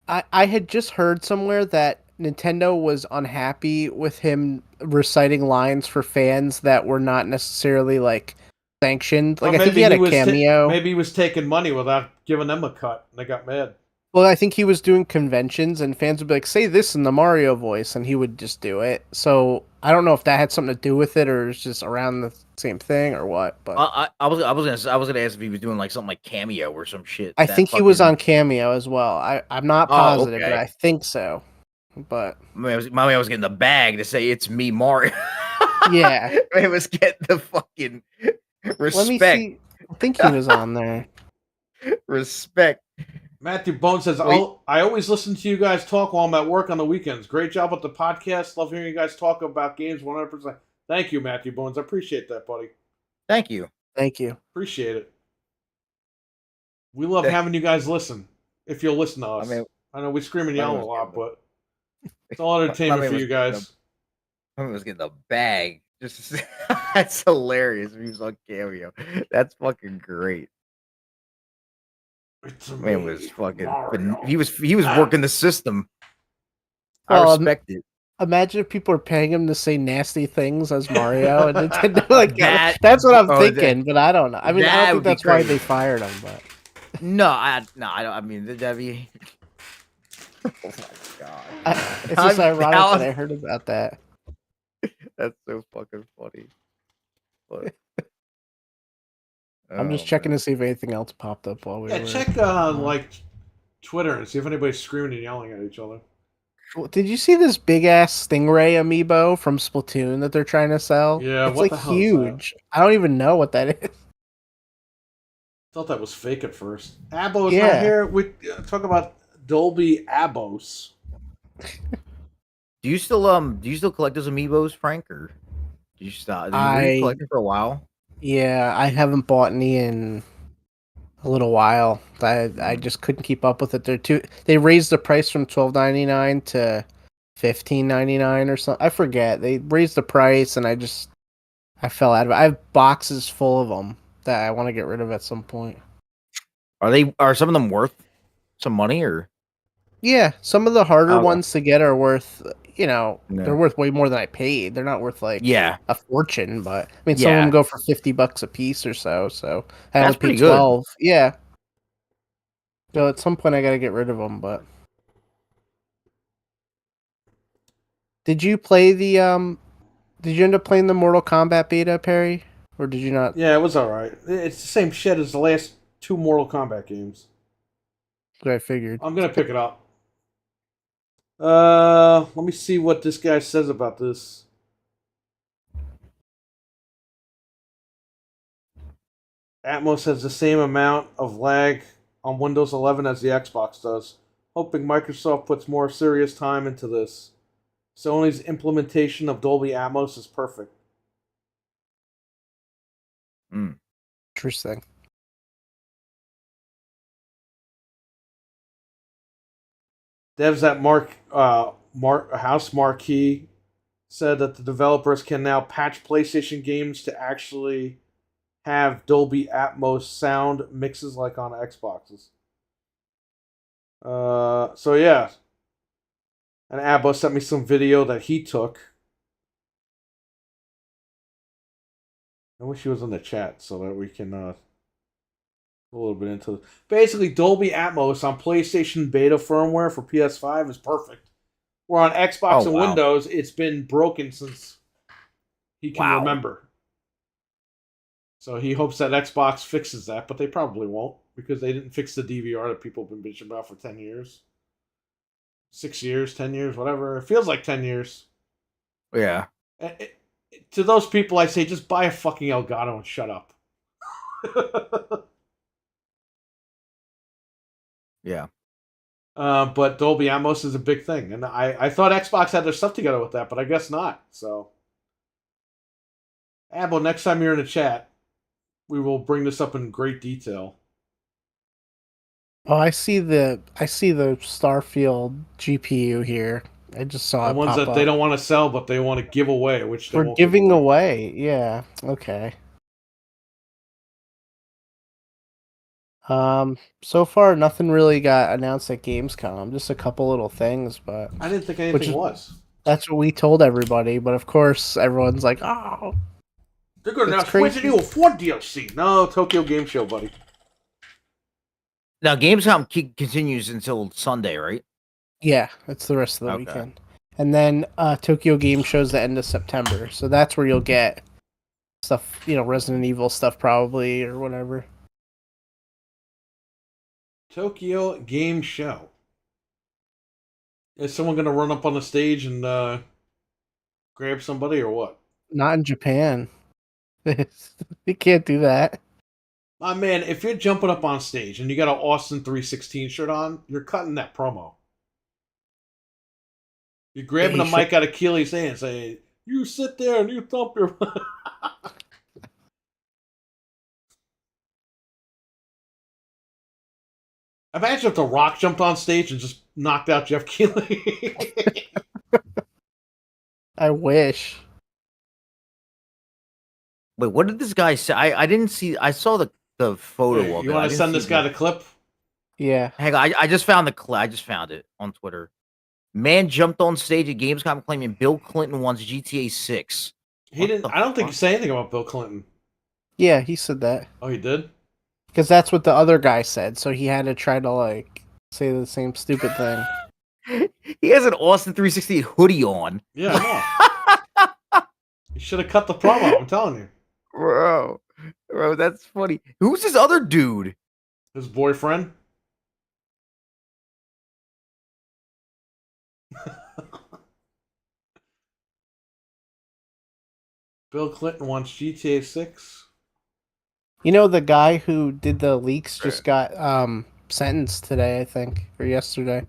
I had just heard somewhere that Nintendo was unhappy with him reciting lines for fans that were not necessarily like sanctioned. Like Or I think he had a was cameo. maybe he was taking money without giving them a cut, and they got mad. Well, I think he was doing conventions, and fans would be like, "Say this in the Mario voice," and he would just do it. So I don't know if that had something to do with it, or it's just around the same thing, or what. But I was gonna ask if he was doing like something like cameo or some shit. I That think he was fucking- on cameo as well. I'm not Oh, positive, but okay. I think so. But My man was getting the bag to say it's me, Mario. yeah, Man was getting the fucking respect. let me see. I think he was on there. Respect. Matthew Bone says, Wait. "Oh, I always listen to you guys talk while I'm at work on the weekends. Great job with the podcast. Love hearing you guys talk about games 100%. Thank you, Matthew Bones. I appreciate that, buddy. Thank you. Thank you. Appreciate it. We love having you guys listen. If you'll listen to us. I know we scream and yell a lot, but it's all entertainment for you guys. My man was getting the bag. Just that's hilarious. He was on cameo. That's fucking great. Man was fucking. He was working the system. I respect it. Imagine if people are paying him to say nasty things as Mario and Nintendo like That- that's what I'm oh, thinking, but I don't know. I mean, I that don't think would be that's why crazy. they fired him, but No, I don't. I mean, that'd be. Oh my god! it's just ironic that I heard about that. That's so fucking funny. But, I'm just checking to see if anything else popped up while we were. Check like Twitter and see if anybody's screaming and yelling at each other. Did you see this big ass Stingray amiibo from Splatoon that they're trying to sell? Yeah, it's what like the hell huge. I don't even know what that is. Thought that was fake at first. Abbo's not here. We talk about Dolby Abos. Do you still collect those amiibos, Frank, or did you stop? Were you collecting for a while? Yeah, I haven't bought any in a little while. I just couldn't keep up with it. They raised the price from $12.99 to $15.99 or something. I forget. They raised the price, and I fell out of it. I have boxes full of them that I want to get rid of at some point. Are some of them worth some money, or? Yeah, some of the harder ones to get are worth, they're worth way more than I paid. They're not worth like a fortune, but I mean, some of them go for $50 a piece or so. So I only paid 12. Good. Yeah. So at some point I got to get rid of them. But did you play the Did you end up playing the Mortal Kombat beta, Perry, or did you not? Yeah, it was all right. It's the same shit as the last 2 Mortal Kombat games. What I figured. I'm gonna pick it up. Let me see what this guy says about this. Atmos has the same amount of lag on Windows 11 as the Xbox does. Hoping Microsoft puts more serious time into this. Sony's implementation of Dolby Atmos is perfect. Interesting. Devs at House Marquee said that the developers can now patch PlayStation games to actually have Dolby Atmos sound mixes like on Xboxes. So yeah. And Abbo sent me some video that he took. I wish he was in the chat so that we can a little bit into it. Basically, Dolby Atmos on PlayStation beta firmware for PS5 is perfect. Where on Xbox and Windows, it's been broken since he can remember. So he hopes that Xbox fixes that, but they probably won't because they didn't fix the DVR that people have been bitching about for 10 years. 6 years, 10 years, whatever. It feels like 10 years. Yeah. To those people, I say just buy a fucking Elgato and shut up. Yeah. But Dolby Atmos is a big thing. And I thought Xbox had their stuff together with that, but I guess not. So, Abbo, next time you're in the chat, we will bring this up in great detail. Oh, I see the Starfield GPU here. I just saw the ones that they don't want to sell, but they want to give away, which they we're giving away. Yeah. Okay. So far nothing really got announced at Gamescom. Just a couple little things, but I didn't think anything was. That's what we told everybody, but of course everyone's like, "Oh." They're going to It's announce crazy. Resident Evil 4 DLC. No, Tokyo Game Show, buddy. Now, Gamescom continues until Sunday, right? Yeah, it's the rest of the Okay. weekend. And then Tokyo Game Show's the end of September. So that's where you'll get stuff, Resident Evil stuff probably or whatever. Tokyo Game Show. Is someone going to run up on the stage and grab somebody or what? Not in Japan. You can't do that. My man, if you're jumping up on stage and you got an Austin 316 shirt on, you're cutting that promo. You're grabbing Yeah, the mic out of Keely's hand saying, you sit there and you thump your... Imagine if The Rock jumped on stage and just knocked out Jeff Keighley. I wish. Wait, what did this guy say? I didn't see. I saw the photo of it. You want to send this guy the clip? Yeah. Hang on, I just found the clip. I just found it on Twitter. Man jumped on stage at Gamescom claiming Bill Clinton wants GTA 6. He didn't. I don't think he said anything about Bill Clinton. Yeah, he said that. Oh, he did? Because that's what the other guy said, so he had to try to, say the same stupid thing. He has an Austin 360 hoodie on. Yeah, I know. You should have cut the promo, I'm telling you. Bro, that's funny. Who's this other dude? His boyfriend? Bill Clinton wants GTA 6. The guy who did the leaks just got sentenced today, I think, or yesterday.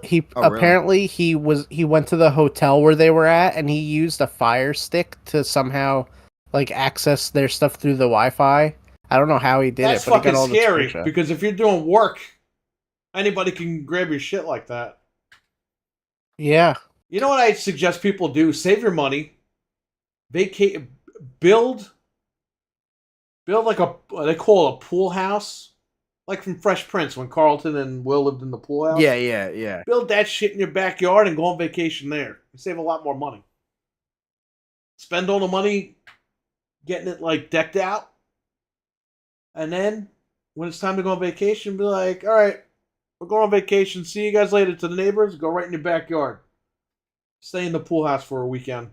He apparently he went to the hotel where they were at, and he used a Fire Stick to somehow access their stuff through the Wi-Fi. I don't know how he did That's it, but fucking he got all scary, the because if you're doing work, anybody can grab your shit like that. Yeah. You know what I suggest people do? Save your money. Vacate, build like they call it a pool house, like from Fresh Prince when Carlton and Will lived in the pool house. Yeah. Build that shit in your backyard and go on vacation there. You save a lot more money. Spend all the money getting it decked out, and then when it's time to go on vacation, be like, all right, we're going on vacation. See you guys later. To the neighbors, go right in your backyard. Stay in the pool house for a weekend.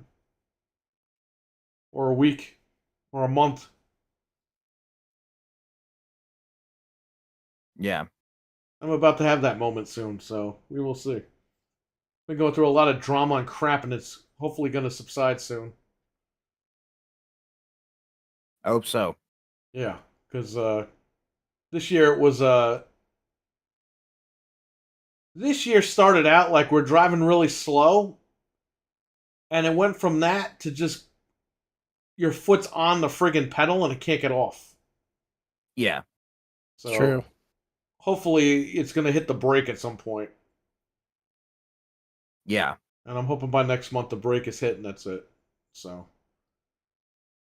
Or a week. Or a month. Yeah. I'm about to have that moment soon, so we will see. Been going through a lot of drama and crap, and it's hopefully going to subside soon. I hope so. Yeah, because this year it was... This year started out like we're driving really slow, and it went from that to just your foot's on the friggin' pedal and it can't get off. Yeah. So True. hopefully it's going to hit the brake at some point. Yeah. And I'm hoping by next month the brake is hit and that's it. So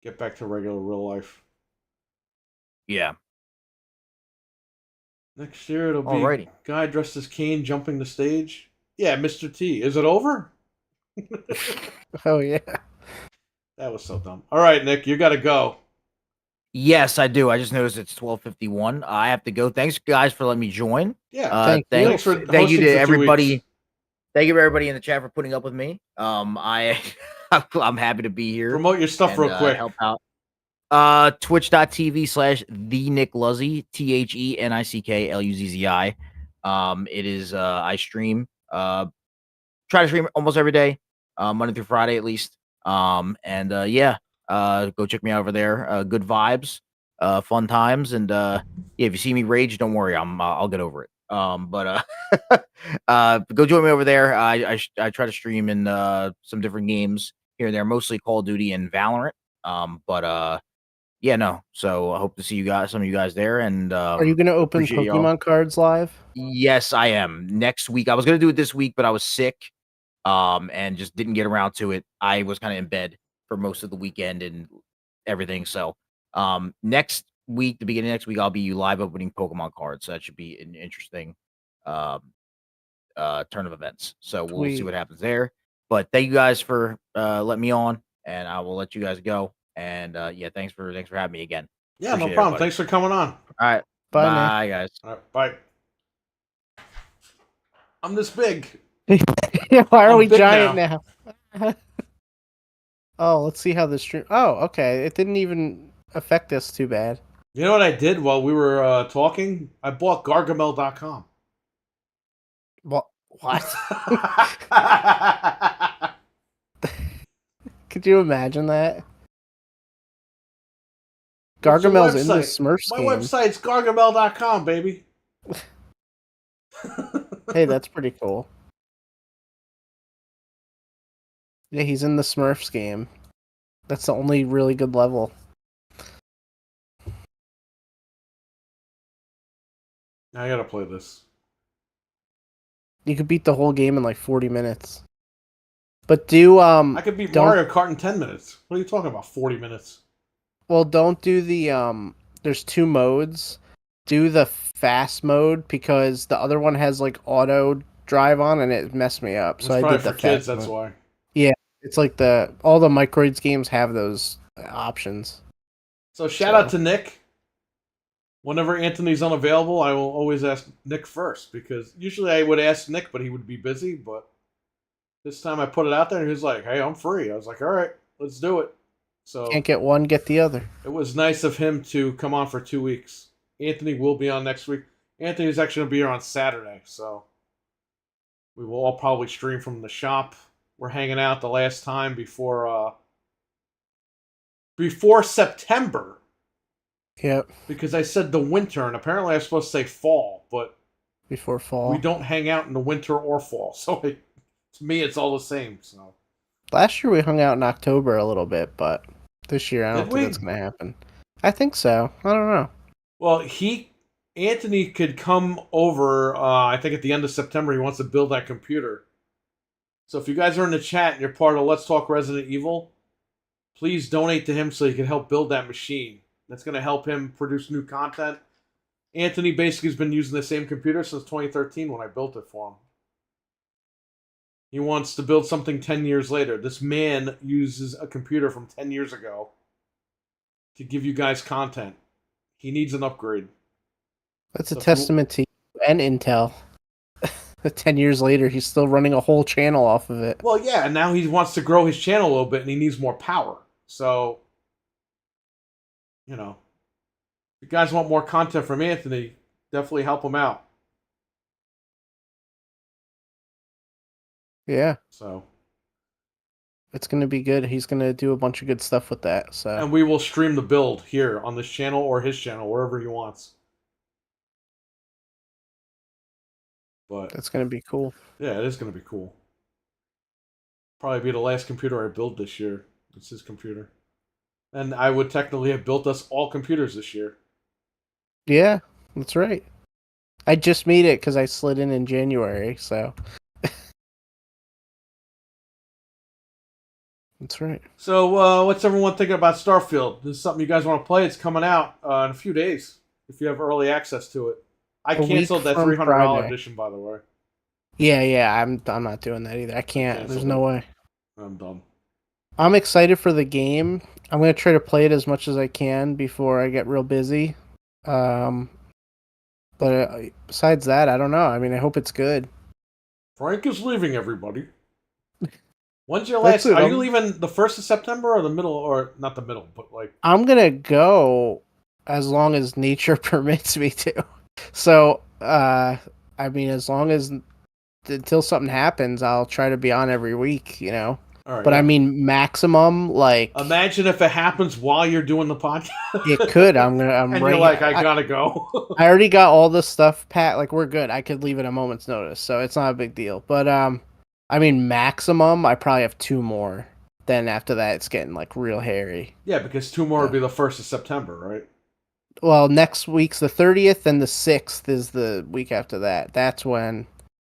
get back to regular real life. Yeah. Next year it'll be Alrighty. guy dressed as Kane jumping the stage. Yeah, Mr. T. Is it over? Oh, yeah. That was so dumb. All right, Nick, you got to go. Yes, I do. I just noticed it's 12:51. I have to go. Thanks, guys, for letting me join. Yeah, Thank you. Thanks for Thank you hosting to for 2 everybody. weeks. Thank you to everybody in the chat for putting up with me. I'm happy to be here. Promote your stuff and, real quick. Help out. Twitch.tv/TheNickLuzzi, TheNickLuzzi. It is I stream. Try to stream almost every day, Monday through Friday at least. Go check me out over there. Good vibes, fun times, and if you see me rage, don't worry, I'll get over it. Go join me over there. I try to stream in some different games here and there, mostly Call of Duty and Valorant. So I hope to see some of you guys there. And Are you going to open appreciate Pokemon y'all. cards live? Yes, I am. Next week. I was going to do it this week, but I was sick. And just didn't get around to it. I was kind of in bed for most of the weekend and everything. So, next week, the beginning of next week, I'll be live opening Pokemon cards. So that should be an interesting turn of events. So we'll see Sweet. what happens there. But thank you guys for letting me on. and I will let you guys go. And yeah, thanks for having me again. Yeah, no Appreciate problem. everybody. Thanks for coming on. All right, Bye, Nick. bye guys. All right, bye. I'm this big. Why are I'm we big giant now? Oh, let's see how this stream. Oh, okay. It didn't even affect us too bad. You know what I did while we were talking? I bought Gargamel.com. What? Could you imagine that? What's your Gargamel's in the website? Smurfs My game. website's Gargamel.com, baby. Hey, that's pretty cool. Yeah, he's in the Smurfs game. That's the only really good level. I gotta play this. You could beat the whole game in like 40 minutes. But do I could beat don't- Mario Kart in 10 minutes. What are you talking about? 40 minutes. well, don't do the there's two modes. Do the fast mode because the other one has like auto drive on and it messed me up. It's So I probably did the for kids, fast that's mode. why. It's like all the Microids games have those options. So shout out to Nick. Whenever Anthony's unavailable, I will always ask Nick first because usually I would ask Nick, but he would be busy. But this time I put it out there and he was like, "Hey, I'm free." I was like, "All right, let's do it." So Can't get one, get the other. it was nice of him to come on for 2 weeks. Anthony will be on next week. Anthony's actually going to be here on Saturday, so we will all probably stream from the shop. We're hanging out the last time before September. Yep. Because I said the winter, and apparently I was supposed to say fall, but Before fall. we don't hang out in the winter or fall. So to me, it's all the same. So Last year we hung out in October a little bit, but this year I don't Did think we? that's going to happen. I think so. I don't know. well, Anthony could come over. I think at the end of September, he wants to build that computer. So if you guys are in the chat and you're part of Let's Talk Resident Evil, please donate to him so he can help build that machine. That's going to help him produce new content. Anthony basically has been using the same computer since 2013 when I built it for him. He wants to build something 10 years later. This man uses a computer from 10 years ago to give you guys content. He needs an upgrade. That's a So testament to you and Intel. 10 years later, he's still running a whole channel off of it. Well, yeah, and now he wants to grow his channel a little bit and he needs more power. So, you know, if you guys want more content from Anthony, definitely help him out. Yeah, So, it's going to be good. He's going to do a bunch of good stuff with that. So and we will stream the build here on this channel or his channel, wherever he wants. But that's going to be cool. yeah, it is going to be cool. Probably be the last computer I build this year. It's his computer. And I would technically have built us all computers this year. Yeah, that's right. I just made it because I slid in January, so. That's right. So, what's everyone thinking about Starfield? This is something you guys want to play. It's coming out in a few days if you have early access to it. I A canceled week that from $300 Friday. edition, by the way. Yeah, I'm not doing that either. I can't. Cancel There's it. no way. I'm done. I'm excited for the game. I'm going to try to play it as much as I can before I get real busy. But besides that, I don't know. I mean, I hope it's good. Frank is leaving, everybody. When's your That's last? it, Are you I'm- leaving the 1st of September or the middle, or not the middle, but like? I'm going to go as long as nature permits me to. So, I mean, as long as until something happens, I'll try to be on every week, you know. All right, But yeah. I mean, maximum, like, Imagine if it happens while you're doing the podcast. it could. I'm and right. you're like, I gotta go. I already got all the stuff pat. Like, we're good. I could leave at a moment's notice, so it's not a big deal. But I mean, maximum, I probably have 2 more. Then after that, it's getting like real hairy. Yeah, because 2 more would be the 1st of September, right? Well, next week's the 30th, and the 6th is the week after that. That's when.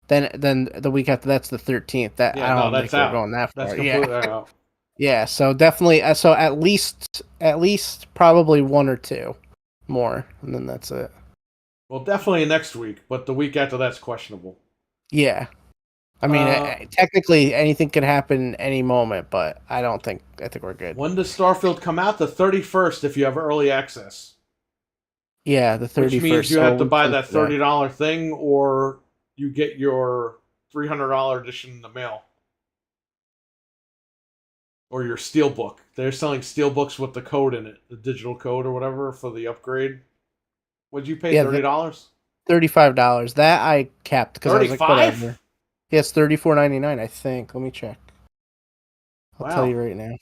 Then the week after that's the 13th. That Yeah, I no, don't that's think we're out. going that far. That's completely Yeah, out. yeah. So definitely. So at least probably 1 or 2 more, and then that's it. Well, definitely next week, but the week after that's questionable. Yeah. I mean, technically anything could happen any moment, but I think we're good. When does Starfield come out? The 31st if you have early access. Yeah, the 31st. Which means you have to buy that $30 thing, or you get your $300 edition in the mail. Or your Steelbook. They're selling Steelbooks with the code in it, the digital code or whatever for the upgrade. What'd you pay? $30? $35. That I capped because I was like, whatever. Yes, $34.99. I think. Let me check. I'll tell you right now.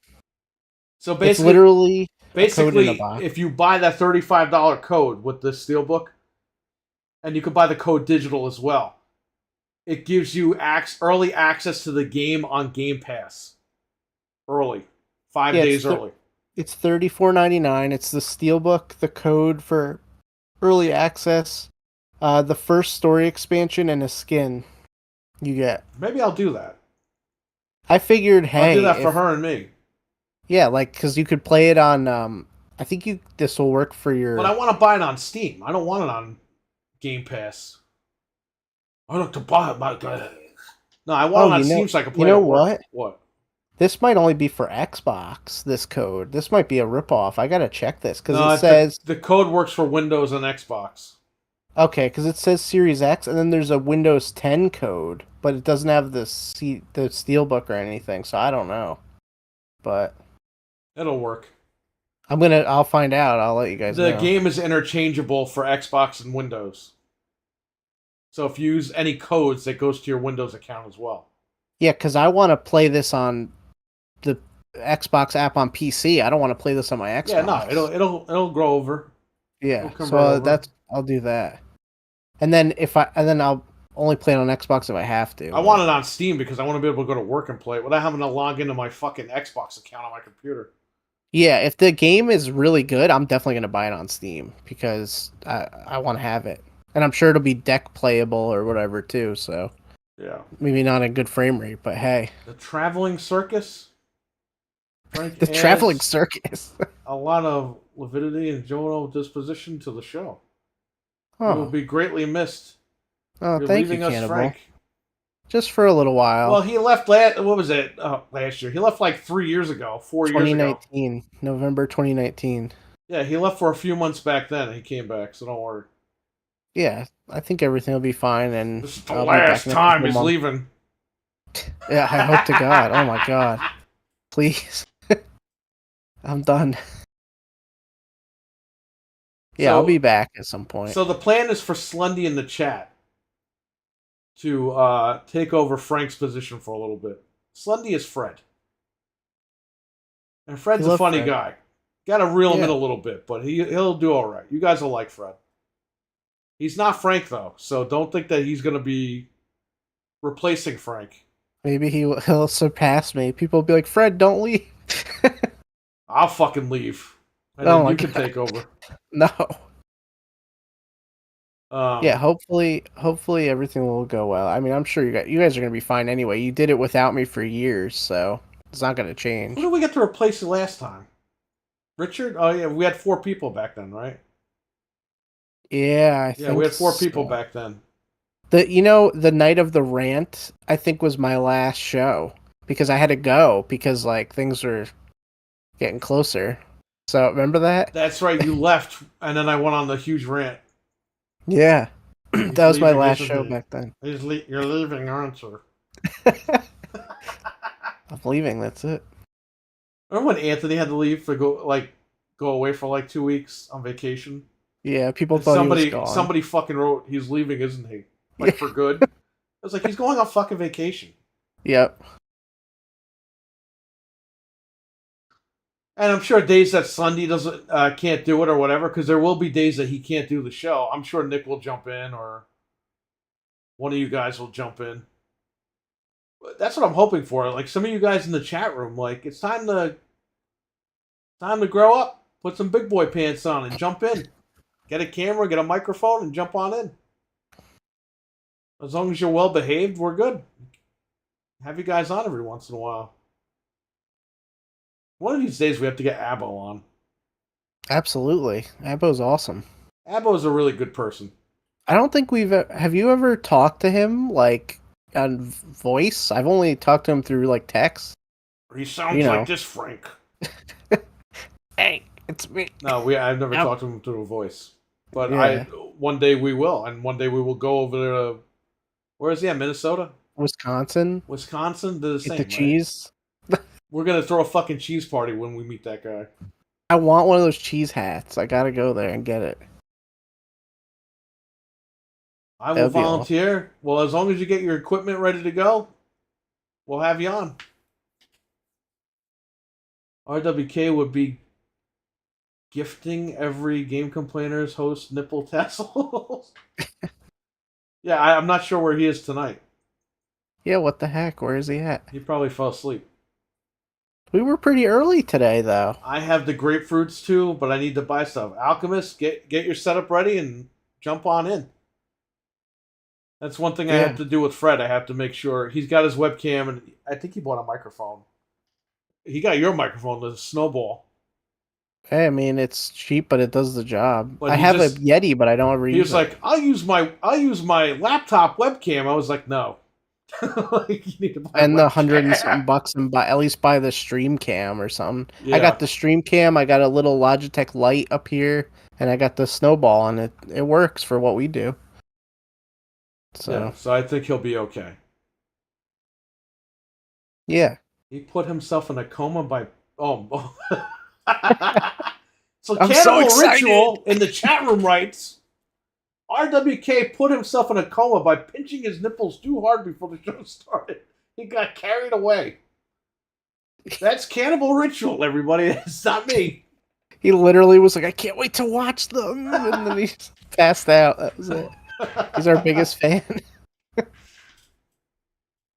So basically, it's literally basically, if you buy that $35 code with the Steelbook, and you can buy the code digital as well, it gives you early access to the game on Game Pass. Early. 5 days early. It's $34.99. It's the Steelbook, the code for early access, the first story expansion, and a skin you get. Maybe I'll do that. I figured, hey, I'll do that for her and me. Yeah, like, because you could play it on, I think this will work for your... But I want to buy it on Steam. I don't want it on Game Pass. I don't have to buy it, my God. No, I want it on Steam so I can play it. You know what? What? This might only be for Xbox, this code. This might be a ripoff. I gotta check this, because it says... The code works for Windows and Xbox. Okay, because it says Series X, and then there's a Windows 10 code, but it doesn't have the Steelbook or anything, so I don't know. But... It'll work. I'll find out. I'll let you guys know. The game is interchangeable for Xbox and Windows. So if you use any codes, that goes to your Windows account as well. Yeah, because I want to play this on the Xbox app on PC. I don't want to play this on my Xbox. Yeah, no, it'll grow over. Yeah, so I'll do that. And then I'll only play it on Xbox if I have to. I want it on Steam because I want to be able to go to work and play it without having to log into my fucking Xbox account on my computer. Yeah, if the game is really good, I'm definitely going to buy it on Steam because I want to have it. And I'm sure it'll be deck playable or whatever too, so... Yeah. Maybe not a good frame rate, but hey. The Traveling Circus? The Traveling Circus. A lot of lividity and jovial disposition to the show. Oh. You will be greatly missed. Oh, You're thank you, leaving us, Cannibal. Frank. Just for a little while. Well, he left last year? He left like 3 years ago, 4 years ago. 2019. November 2019. Yeah, he left for a few months back then, and he came back, so don't worry. Yeah, I think everything will be fine, and this is the last time he's leaving. Yeah, I hope to God. Oh my God. Please. I'm done. Yeah, I'll be back at some point. So the plan is for Slundy in the chat to take over Frank's position for a little bit. Slundy is Fred. And Fred's a funny guy. Got to reel him in a little bit, but he'll do all right. You guys will like Fred. He's not Frank, though, so don't think that he's going to be replacing Frank. Maybe he'll surpass me. People will be like, Fred, don't leave. I'll fucking leave. And then you can take over. No. Yeah, hopefully everything will go well. I mean, I'm sure you guys are going to be fine anyway. You did it without me for years, so it's not going to change. Who did we get to replace you last time? Richard? Oh, yeah, we had 4 people back then, right? Yeah, I think we had 4 people back then. The night of the rant, I think, was my last show because I had to go because like things were getting closer. So remember that? That's right. You left, and then I went on the huge rant. Yeah, that was my last show back then. You're leaving, aren't you? I'm leaving. That's it. Remember when Anthony had to leave to go away for like 2 weeks on vacation? Yeah, people thought he was gone. Somebody fucking wrote, he's leaving, isn't he? Like, for good? I was like, he's going on fucking vacation. Yep. And I'm sure days that Sunday can't do it or whatever, because there will be days that he can't do the show. I'm sure Nick will jump in, or one of you guys will jump in. That's what I'm hoping for. Like, some of you guys in the chat room, like, it's time to grow up. Put some big boy pants on and jump in. Get a camera, get a microphone, and jump on in. As long as you're well behaved, we're good. Have you guys on every once in a while. One of these days we have to get Abbo on. Absolutely. Abbo's awesome. Abbo's a really good person. I don't think have you ever talked to him, like, on voice. I've only talked to him through like text. He sounds You know. like this, Frank. Hey, it's me. No, I've never Yep. talked to him through a voice. But Yeah. one day we will, and one day we will go over to, where is he at? Minnesota? Wisconsin. Wisconsin? They're the Get same, the right? cheese. We're gonna throw a fucking cheese party when we meet that guy. I want one of those cheese hats. I gotta go there and get it. I will That'd be awesome. volunteer. Well, as long as you get your equipment ready to go, we'll have you on. RWK would be gifting every Game Complainers host nipple tassels. Yeah, I'm not sure where he is tonight. Yeah, what the heck? Where is he at? He probably fell asleep. We were pretty early today, though. I have the grapefruits too, but I need to buy stuff. Alchemist, get your setup ready and jump on in. That's one thing I Yeah. have to do with Fred. I have to make sure he's got his webcam, and I think he bought a microphone. He got your microphone, the Snowball. Hey, I mean, it's cheap, but it does the job. But I he have just- a Yeti, but I don't ever He use was it. like, I'll use my laptop webcam. I was like, no. Like, you need to buy a And the webcam. $100 and something bucks and at least buy the stream cam or something. Yeah. I got the stream cam. I got a little Logitech light up here, and I got the Snowball, and it works for what we do. So Yeah, so I think he'll be okay. yeah. He put himself in a coma by so I'm Cannibal so excited. Ritual in the chat room writes, RWK put himself in a coma by pinching his nipples too hard before the show started. He got carried away. That's Cannibal Ritual, everybody. It's not me. He literally was like, I can't wait to watch them, and then he passed out. That was it. He's our biggest fan.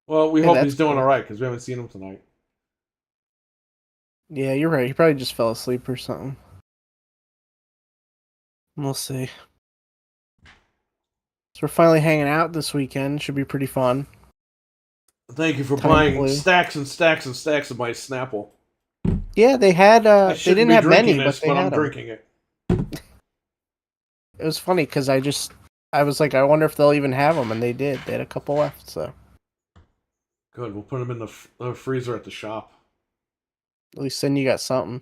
Well, we Hey, hope that's he's doing cool. all right because we haven't seen him tonight. Yeah, you're right. He probably just fell asleep or something. We'll see. So we're finally hanging out this weekend. Should be pretty fun. Thank you for Time buying flew. stacks and stacks and stacks of my Snapple. Yeah, they had. I They shouldn't didn't be have drinking many, this, but they but I'm had 'em. drinking it. It was funny because I was like, I wonder if they'll even have them, and they did. They had a couple left, so Good. We'll put them in the freezer at the shop. at least then you got something.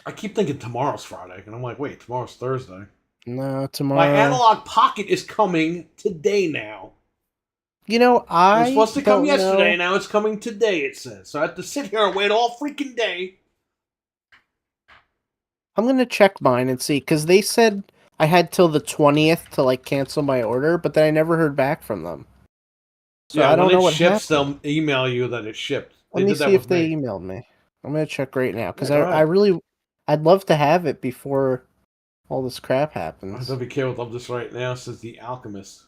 I keep thinking tomorrow's Friday, and I'm like, wait, tomorrow's Thursday. No, tomorrow. My analog pocket is coming today now. You know, It was supposed to come don't yesterday, know. now it's coming today, it says. So I have to sit here and wait all freaking day. I'm gonna check mine and see because they said I had till the 20th to like cancel my order, but then I never heard back from them. So Yeah, I don't when know it what ships, happened. they'll email you that it shipped. They Let me did that see if with they me. emailed me. I'm gonna check right now because Yeah, go ahead. I'd love to have it before all this crap happens. RWK would love this right now, says the Alchemist.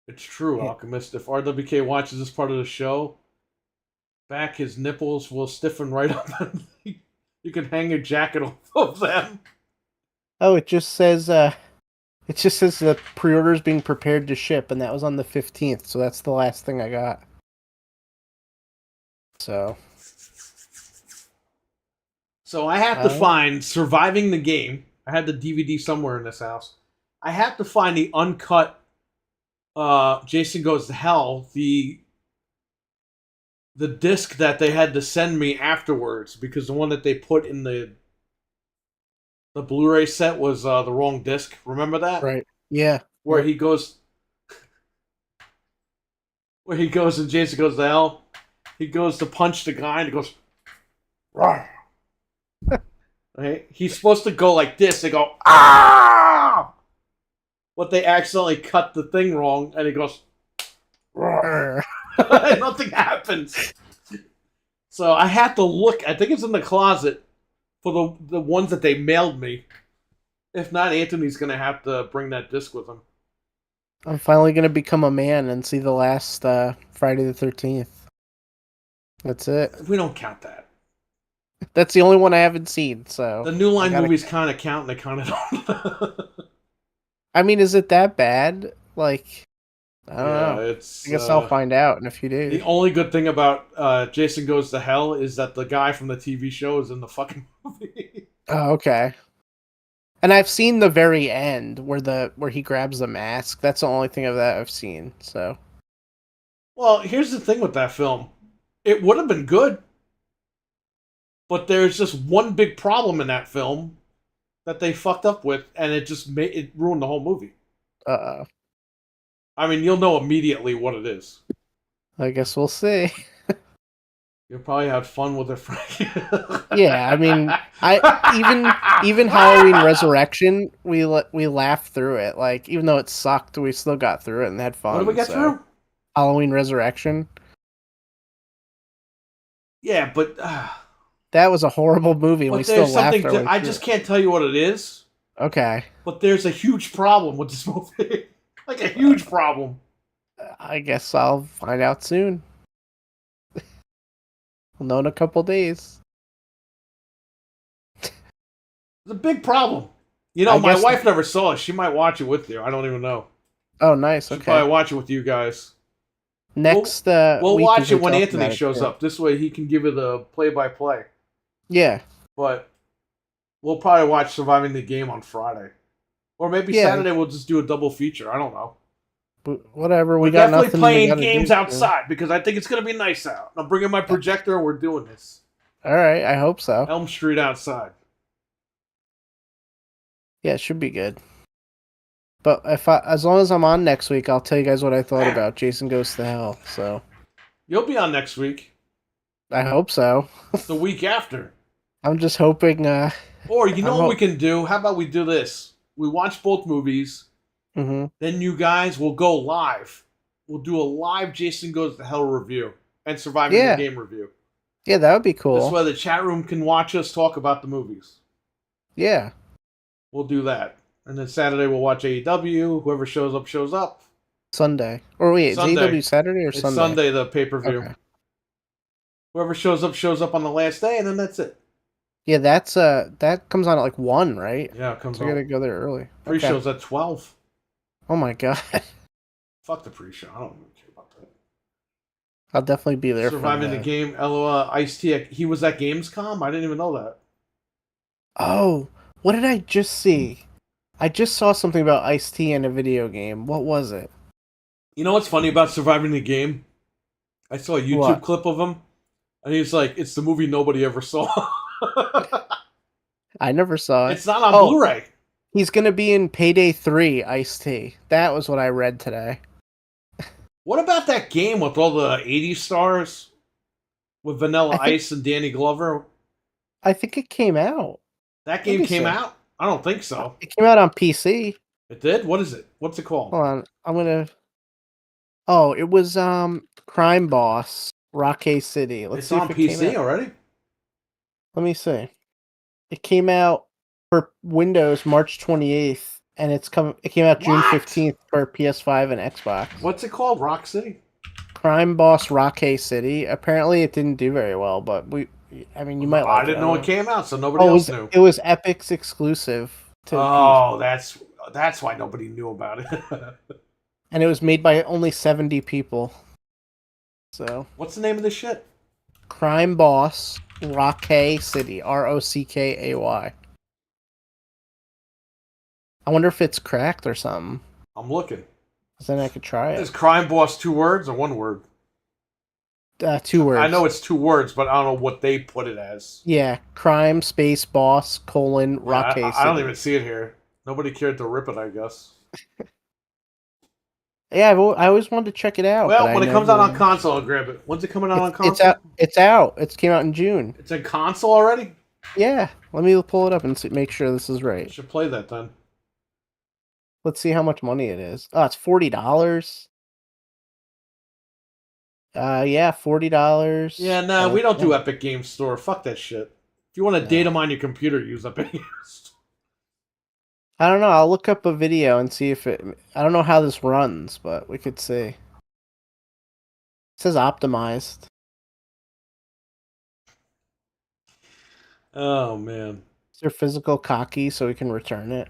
It's true, Yeah. Alchemist. If RWK watches this part of the show, back his nipples will stiffen right up. You can hang your jacket off of them. Oh, it just says the pre-order is being prepared to ship, and that was on the 15th, so that's the last thing I got. So So I have to Oh. find Surviving the Game. I had the DVD somewhere in this house. I have to find the uncut Jason Goes to Hell, the disc that they had to send me afterwards because the one that they put in the Blu-ray set was the wrong disc. Remember that? right, yeah, Where he goes and Jason Goes to Hell. He goes to punch the guy and he goes, "Rawr." Right? He's supposed to go like this. They go, ah! But they accidentally cut the thing wrong, and he goes, "Rawr." And nothing happens. So I had to look. I think it's in the closet for the ones that they mailed me. If not, Anthony's gonna have to bring that disc with him. I'm finally gonna become a man and see the last Friday the 13th. That's it. We don't count that. That's the only one I haven't seen. So The New Line I gotta- movies kind of count, and they kind of don't. I mean, is it that bad? Like, I don't know. It's. I guess I'll find out in a few days. The only good thing about Jason Goes to Hell is that the guy from the TV show is in the fucking movie. Oh, okay. And I've seen the very end where he grabs the mask. That's the only thing of that I've seen. So Well, here's the thing with that film. It would have been good, but there's just one big problem in that film that they fucked up with, and it ruined the whole movie. Uh, I mean, you'll know immediately what it is. I guess we'll see. You'll probably have fun with it, Frank. Yeah, I mean, even Halloween Resurrection, we laughed through it. Like, even though it sucked, we still got through it and had fun. What did we get through? Halloween Resurrection. Yeah, but that was a horrible movie, and we still laughed. I just can't tell you what it is. Okay. But there's a huge problem with this movie. Like a huge problem. I guess I'll find out soon. We'll know in a couple days. It's a big problem. You know, my wife never saw it. She might watch it with you. I don't even know. Oh, nice. She'll probably watch it with you guys. Next, we'll watch it when Anthony shows up. This way he can give you the play-by-play. Yeah. But we'll probably watch Surviving the Game on Friday. Or maybe Saturday we'll just do a double feature. I don't know. Whatever. We're definitely playing games outside because I think it's going to be nice out. I'm bringing my projector and we're doing this. All right. I hope so. Elm Street outside. Yeah, it should be good. But as long as I'm on next week, I'll tell you guys what I thought about Jason Goes to Hell. So you'll be on next week. I hope so. The week after. I'm just hoping. Or you know what we can do? How about we do this? We watch both movies. Mm-hmm. Then you guys will go live. We'll do a live Jason Goes to Hell review and Surviving the Game review. Yeah, that would be cool. This way the chat room can watch us talk about the movies. Yeah. We'll do that. And then Saturday we'll watch AEW. Whoever shows up, shows up. Sunday. Or wait, is AEW Saturday or Sunday? It's Sunday, the pay-per-view. Okay. Whoever shows up on the last day, and then that's it. Yeah, that comes on at like 1, right? Yeah, it comes on. So I gotta go there early. Pre-show's at 12. Oh my god. Fuck the pre-show. I don't even care about that. I'll definitely be there. Surviving the Game. Ice-T. He was at Gamescom? I didn't even know that. Oh, what did I just see? I just saw something about Ice-T in a video game. What was it? You know what's funny about Surviving the Game? I saw a YouTube clip of him, and he's like, it's the movie nobody ever saw. I never saw it. It's not on Blu-ray. He's going to be in Payday 3, Ice-T. That was what I read today. What about that game with all the 80s stars? With Vanilla Ice and Danny Glover? I think it came out. That game came out? I don't think so. It came out on PC. It did? What is it? What's it called? Hold on. I'm going to... Oh, it was Crime Boss, Rockay City. Let's see if it PC already? Let me see. It came out for Windows March 28th, and it came out June 15th for PS5 and Xbox. What's it called? Rock City? Crime Boss Rockay City. Apparently it didn't do very well, but you might like it. I didn't know it came out, so nobody else knew. It was Epic's exclusive to PS. That's why nobody knew about it. And it was made by only 70 people. So what's the name of this shit? Crime Boss Rockay City. Rockay. I wonder if it's cracked or something. I'm looking. Then I could try it. Is Crime Boss 2 words or 1 word? 2 words. I know it's 2 words, but I don't know what they put it as. Yeah, Crime Space Boss : Rockay City. I don't even see it here. Nobody cared to rip it, I guess. Yeah, I always wanted to check it out. Well, when it comes out on console, I'll grab it. When's it coming out on console? It's out. It came out in June. It's in console already? Yeah. Let me pull it up and make sure this is right. I should play that then. Let's see how much money it is. Oh, it's $40. Yeah, $40. Yeah, no, we don't do Epic Games Store. Fuck that shit. If you want to data mine your computer, use Epic Games Store. I don't know. I'll look up a video and see if it... I don't know how this runs, but we could see. It says optimized. Oh, man. Is there physical copy so we can return it?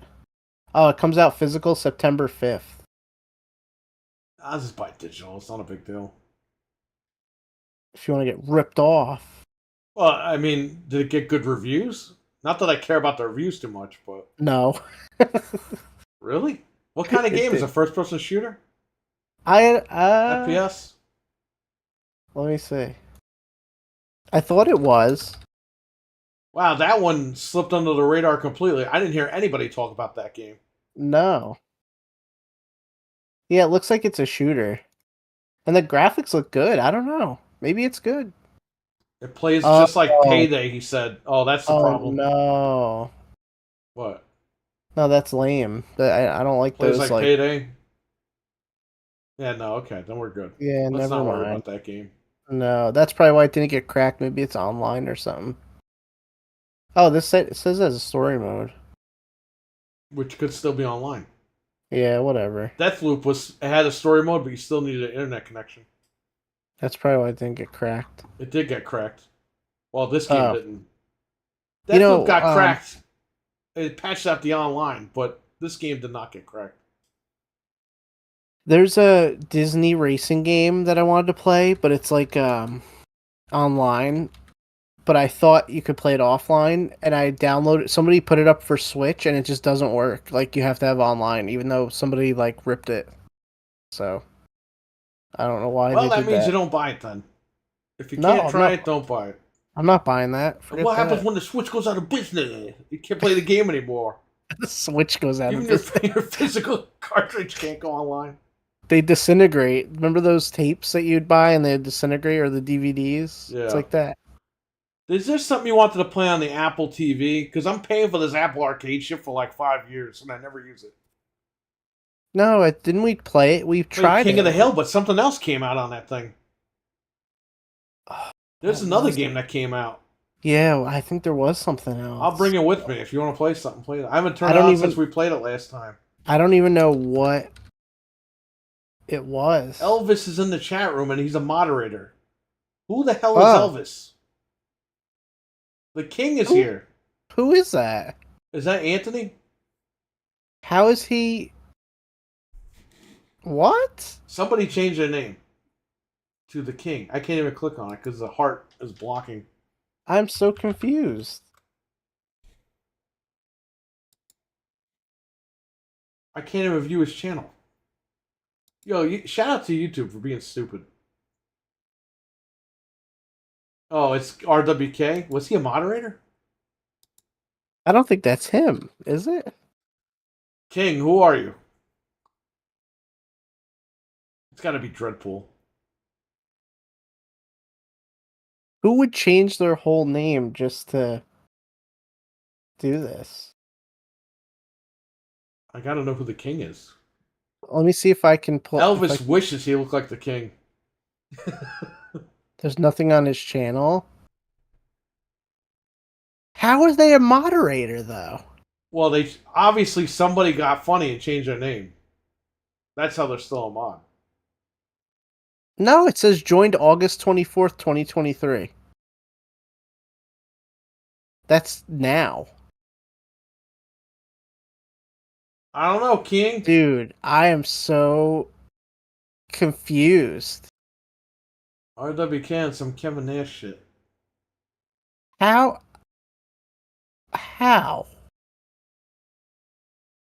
Oh, it comes out physical September 5th. I'll just buy digital. It's not a big deal. If you want to get ripped off. Well, I mean, did it get good reviews? Not that I care about the reviews too much, but... No. Really? What kind of game is a first-person shooter? FPS? Let me see. I thought it was. Wow, that one slipped under the radar completely. I didn't hear anybody talk about that game. No. Yeah, it looks like it's a shooter. And the graphics look good. I don't know. Maybe it's good. It plays Oh, just like Payday, he said. Oh, that's the problem. No. What? No, that's lame. I don't like Plays those like Payday? Yeah, no, okay, then we're good. Yeah, Let's never not worry mind. about that game. No, that's probably why it didn't get cracked. Maybe it's online or something. Oh, it says it has a story mode. Which could still be online. Yeah, whatever. Deathloop it had a story mode, but you still needed an internet connection. That's probably why it didn't get cracked. It did get cracked. Well, this game didn't. Deathloop You know, got cracked. It patched out the online, but this game did not get cracked. There's a Disney racing game that I wanted to play, but it's like online. But I thought you could play it offline, and I downloaded. Somebody put it up for Switch, and it just doesn't work. Like you have to have online, even though somebody like ripped it. So I don't know why. Well, they that did means that. you don't buy it then. If you No, can't try it, don't buy it. I'm not buying that. Forget What happens that. when the Switch goes out of business? You can't play the game anymore. The Switch goes out Even of business. your physical cartridge can't go online. They disintegrate. Remember those tapes that you'd buy and they'd disintegrate, or the DVDs? Yeah. It's like that. Is there something you wanted to play on the Apple TV? Because I'm paying for this Apple Arcade shit for like 5 years, and I never use it. No, didn't we play it? We've tried King it. of the Hill, but something else came out on that thing. There's another game that came out. Yeah, I think there was something else. I'll bring it with me if you want to play something. Play it. I haven't turned it on since we played it last time. I don't even know what it was. Elvis is in the chat room and he's a moderator. Who the hell is Elvis? The king is here. Who is that? Is that Anthony? How is he? What? Somebody changed their name to the king. I can't even click on it because the heart is blocking. I'm so confused. I can't even view his channel. Yo, shout out to YouTube for being stupid. Oh, it's RWK? Was he a moderator? I don't think that's him, is it? King, who are you? It's got to be Dreadpool. Who would change their whole name just to do this? I gotta know who the king is. Let me see if I can pull. Elvis wishes he looked like the king. There's nothing on his channel. How are they a moderator, though? Well, they obviously somebody got funny and changed their name. That's how they're still a mod. No, it says joined August 24th, 2023. That's now. I don't know, King. Dude, I am so confused. RWK and some Kevin Nash shit. How?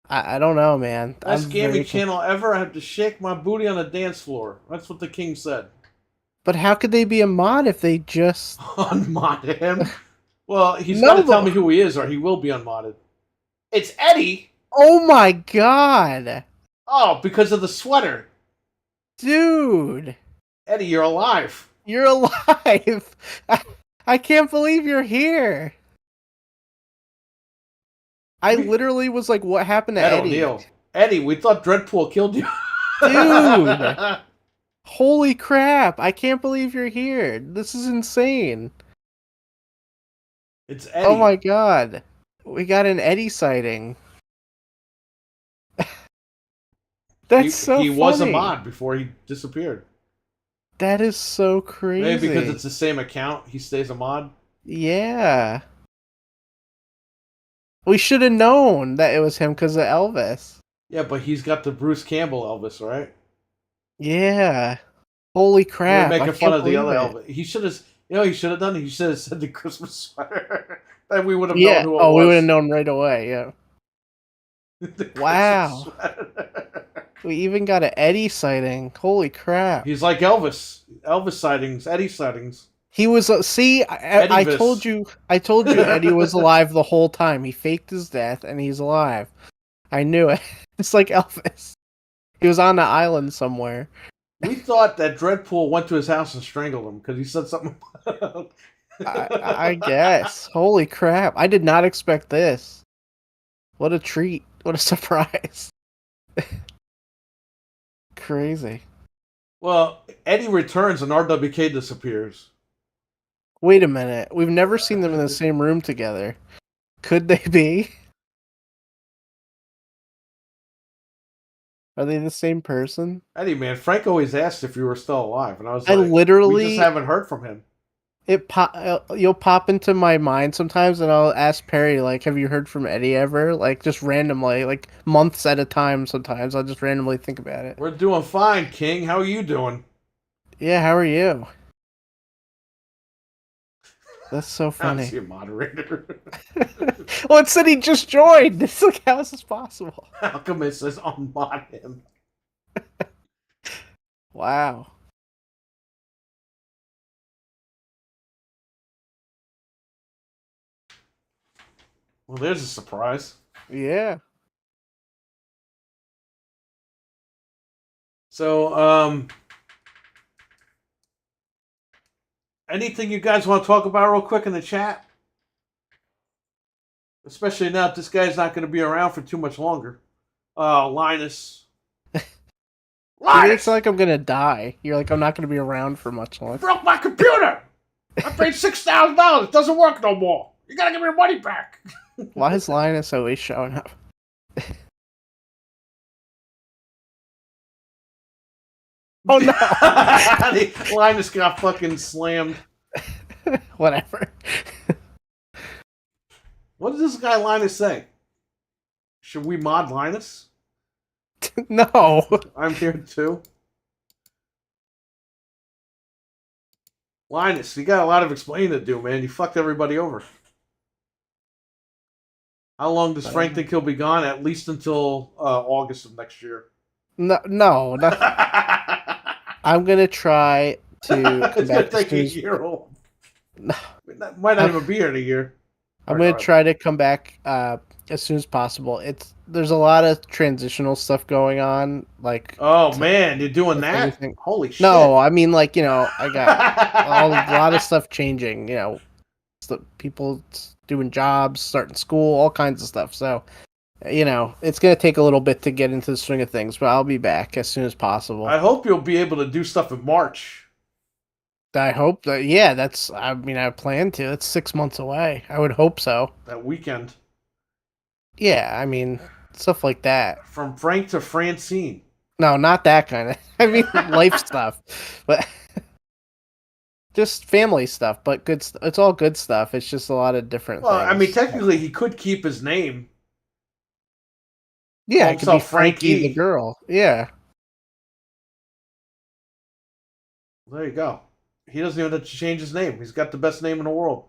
I don't know, man. Best gaming channel ever. I have to shake my booty on the dance floor. That's what the king said. But how could they be a mod if they just unmodded him? Well, he's got to tell me who he is, or he will be unmodded. It's Eddie. Oh my god! Oh, because of the sweater, dude. Eddie, you're alive. You're alive. I can't believe you're here. I literally was like, what happened to Eddie? O'Neill. Eddie, we thought Dreadpool killed you. Dude. Holy crap. I can't believe you're here. This is insane. It's Eddie. Oh my god. We got an Eddie sighting. That's so funny. He was a mod before he disappeared. That is so crazy. Maybe because it's the same account, he stays a mod? Yeah. We should have known that it was him because of Elvis. Yeah, but he's got the Bruce Campbell Elvis, right? Yeah. Holy crap. We're making fun of the other Elvis. He should have, he should have done it. He should have said the Christmas sweater. Then we would have known who it was. We would have known right away, yeah. Wow. We even got an Eddie sighting. Holy crap. He's like Elvis. Elvis sightings, Eddie sightings. He was. See, I told you. I told you Eddie was alive the whole time. He faked his death, and he's alive. I knew it. It's like Elvis. He was on the island somewhere. We thought that Dreadpool went to his house and strangled him because he said something. I guess. Holy crap! I did not expect this. What a treat! What a surprise! Crazy. Well, Eddie returns and RWK disappears. Wait a minute. We've never seen them in the same room together. Could they be? Are they the same person? Eddie, man, Frank always asked if you were still alive, and I was I like, literally- we just haven't heard from him. You'll pop into my mind sometimes, and I'll ask Perry, like, have you heard from Eddie ever? Like, just randomly, like, months at a time sometimes. I'll just randomly think about it. We're doing fine, King. How are you doing? Yeah, how are you? That's so I'm funny. your moderator. Well, it said he just joined. It's like, how is this possible? How come it says unmod him? Wow. Well, there's a surprise. Yeah. So, anything you guys want to talk about real quick in the chat? Especially now that this guy's not going to be around for too much longer. Linus. It's like I'm gonna die. You're like, I'm not gonna be around for much longer. Broke my computer! I paid $6,000. It doesn't work no more. You gotta give me your money back. Why is Linus always showing up? Oh no! Linus got fucking slammed. Whatever. What does this guy Linus say? Should we mod Linus? No. I'm here too. Linus, you got a lot of explaining to do, man. You fucked everybody over. How long does Frank think he'll be gone? At least until August of next year. No. I'm gonna try to come It's back gonna take a year old. Might not even be here in a year. I'm gonna try to come back as soon as possible. There's a lot of transitional stuff going on, like. Oh man, you're doing that? Everything. Holy shit! No, I mean, like, I got a lot of stuff changing. People doing jobs, starting school, all kinds of stuff. So, it's gonna take a little bit to get into the swing of things, but I'll be back as soon as possible. I hope you'll be able to do stuff in March. I hope that. Yeah, I plan to. It's 6 months away. I would hope so. That weekend. Yeah, I mean, stuff like that. From Frank to Francine. No, not that kind of. I mean, life stuff, but just family stuff. But good. It's all good stuff. It's just a lot of different Well, things. I mean, technically, he could keep his name. Yeah, it could be Frankie Frankie. the girl. Yeah. There you go. He doesn't even have to change his name. He's got the best name in the world.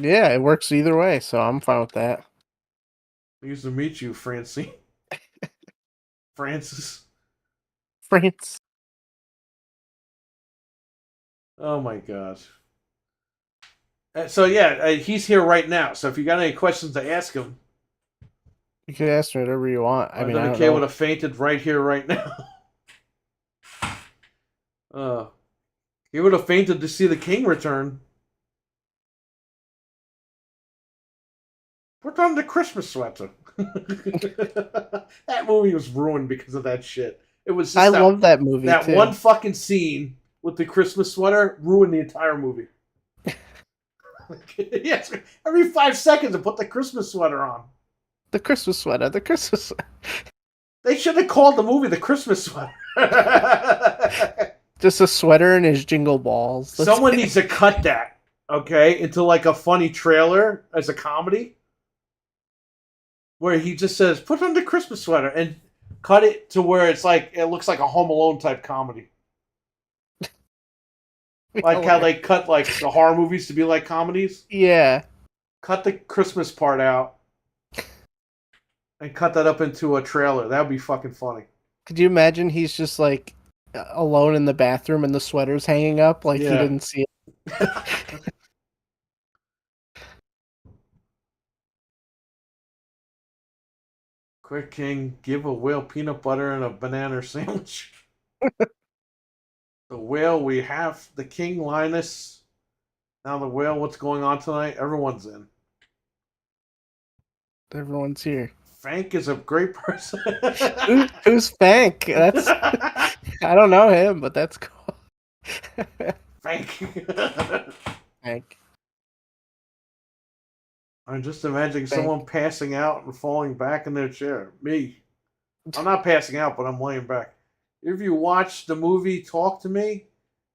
Yeah, it works either way, so I'm fine with that. Nice to meet you, Francine. Francis. France. Oh my gosh. So yeah, he's here right now. So if you got any questions to ask him, You can ask me whatever you want. I don't know. would have fainted right here, right now. He would have fainted to see the king return. Put on the Christmas sweater. That movie was ruined because of that shit. It was. Just I love that movie. That too. one fucking scene with the Christmas sweater ruined the entire movie. Yes, every 5 seconds to put the Christmas sweater on. The Christmas sweater. The Christmas sweater. They should have called the movie The Christmas Sweater. Just a sweater and his jingle balls. Someone needs to cut that, okay, into like a funny trailer as a comedy. Where he just says, put on the Christmas sweater, and cut it to where it's like, it looks like a Home Alone type comedy. Like how they cut like the horror movies to be like comedies. Yeah. Cut the Christmas part out. And cut that up into a trailer. That would be fucking funny. Could you imagine he's just like alone in the bathroom and the sweater's hanging up like he Yeah. didn't see it. Quick King, give a whale peanut butter and a banana sandwich. The whale, we have the King, Linus. Now the whale, what's going on tonight? Everyone's in. Everyone's here. Fank is a great person. Who's Fank? That's I don't know him, but that's cool. Fank. Fank. I'm just imagining Fank. someone passing out and falling back in their chair. Me. I'm not passing out, but I'm laying back. If you watch the movie Talk to Me,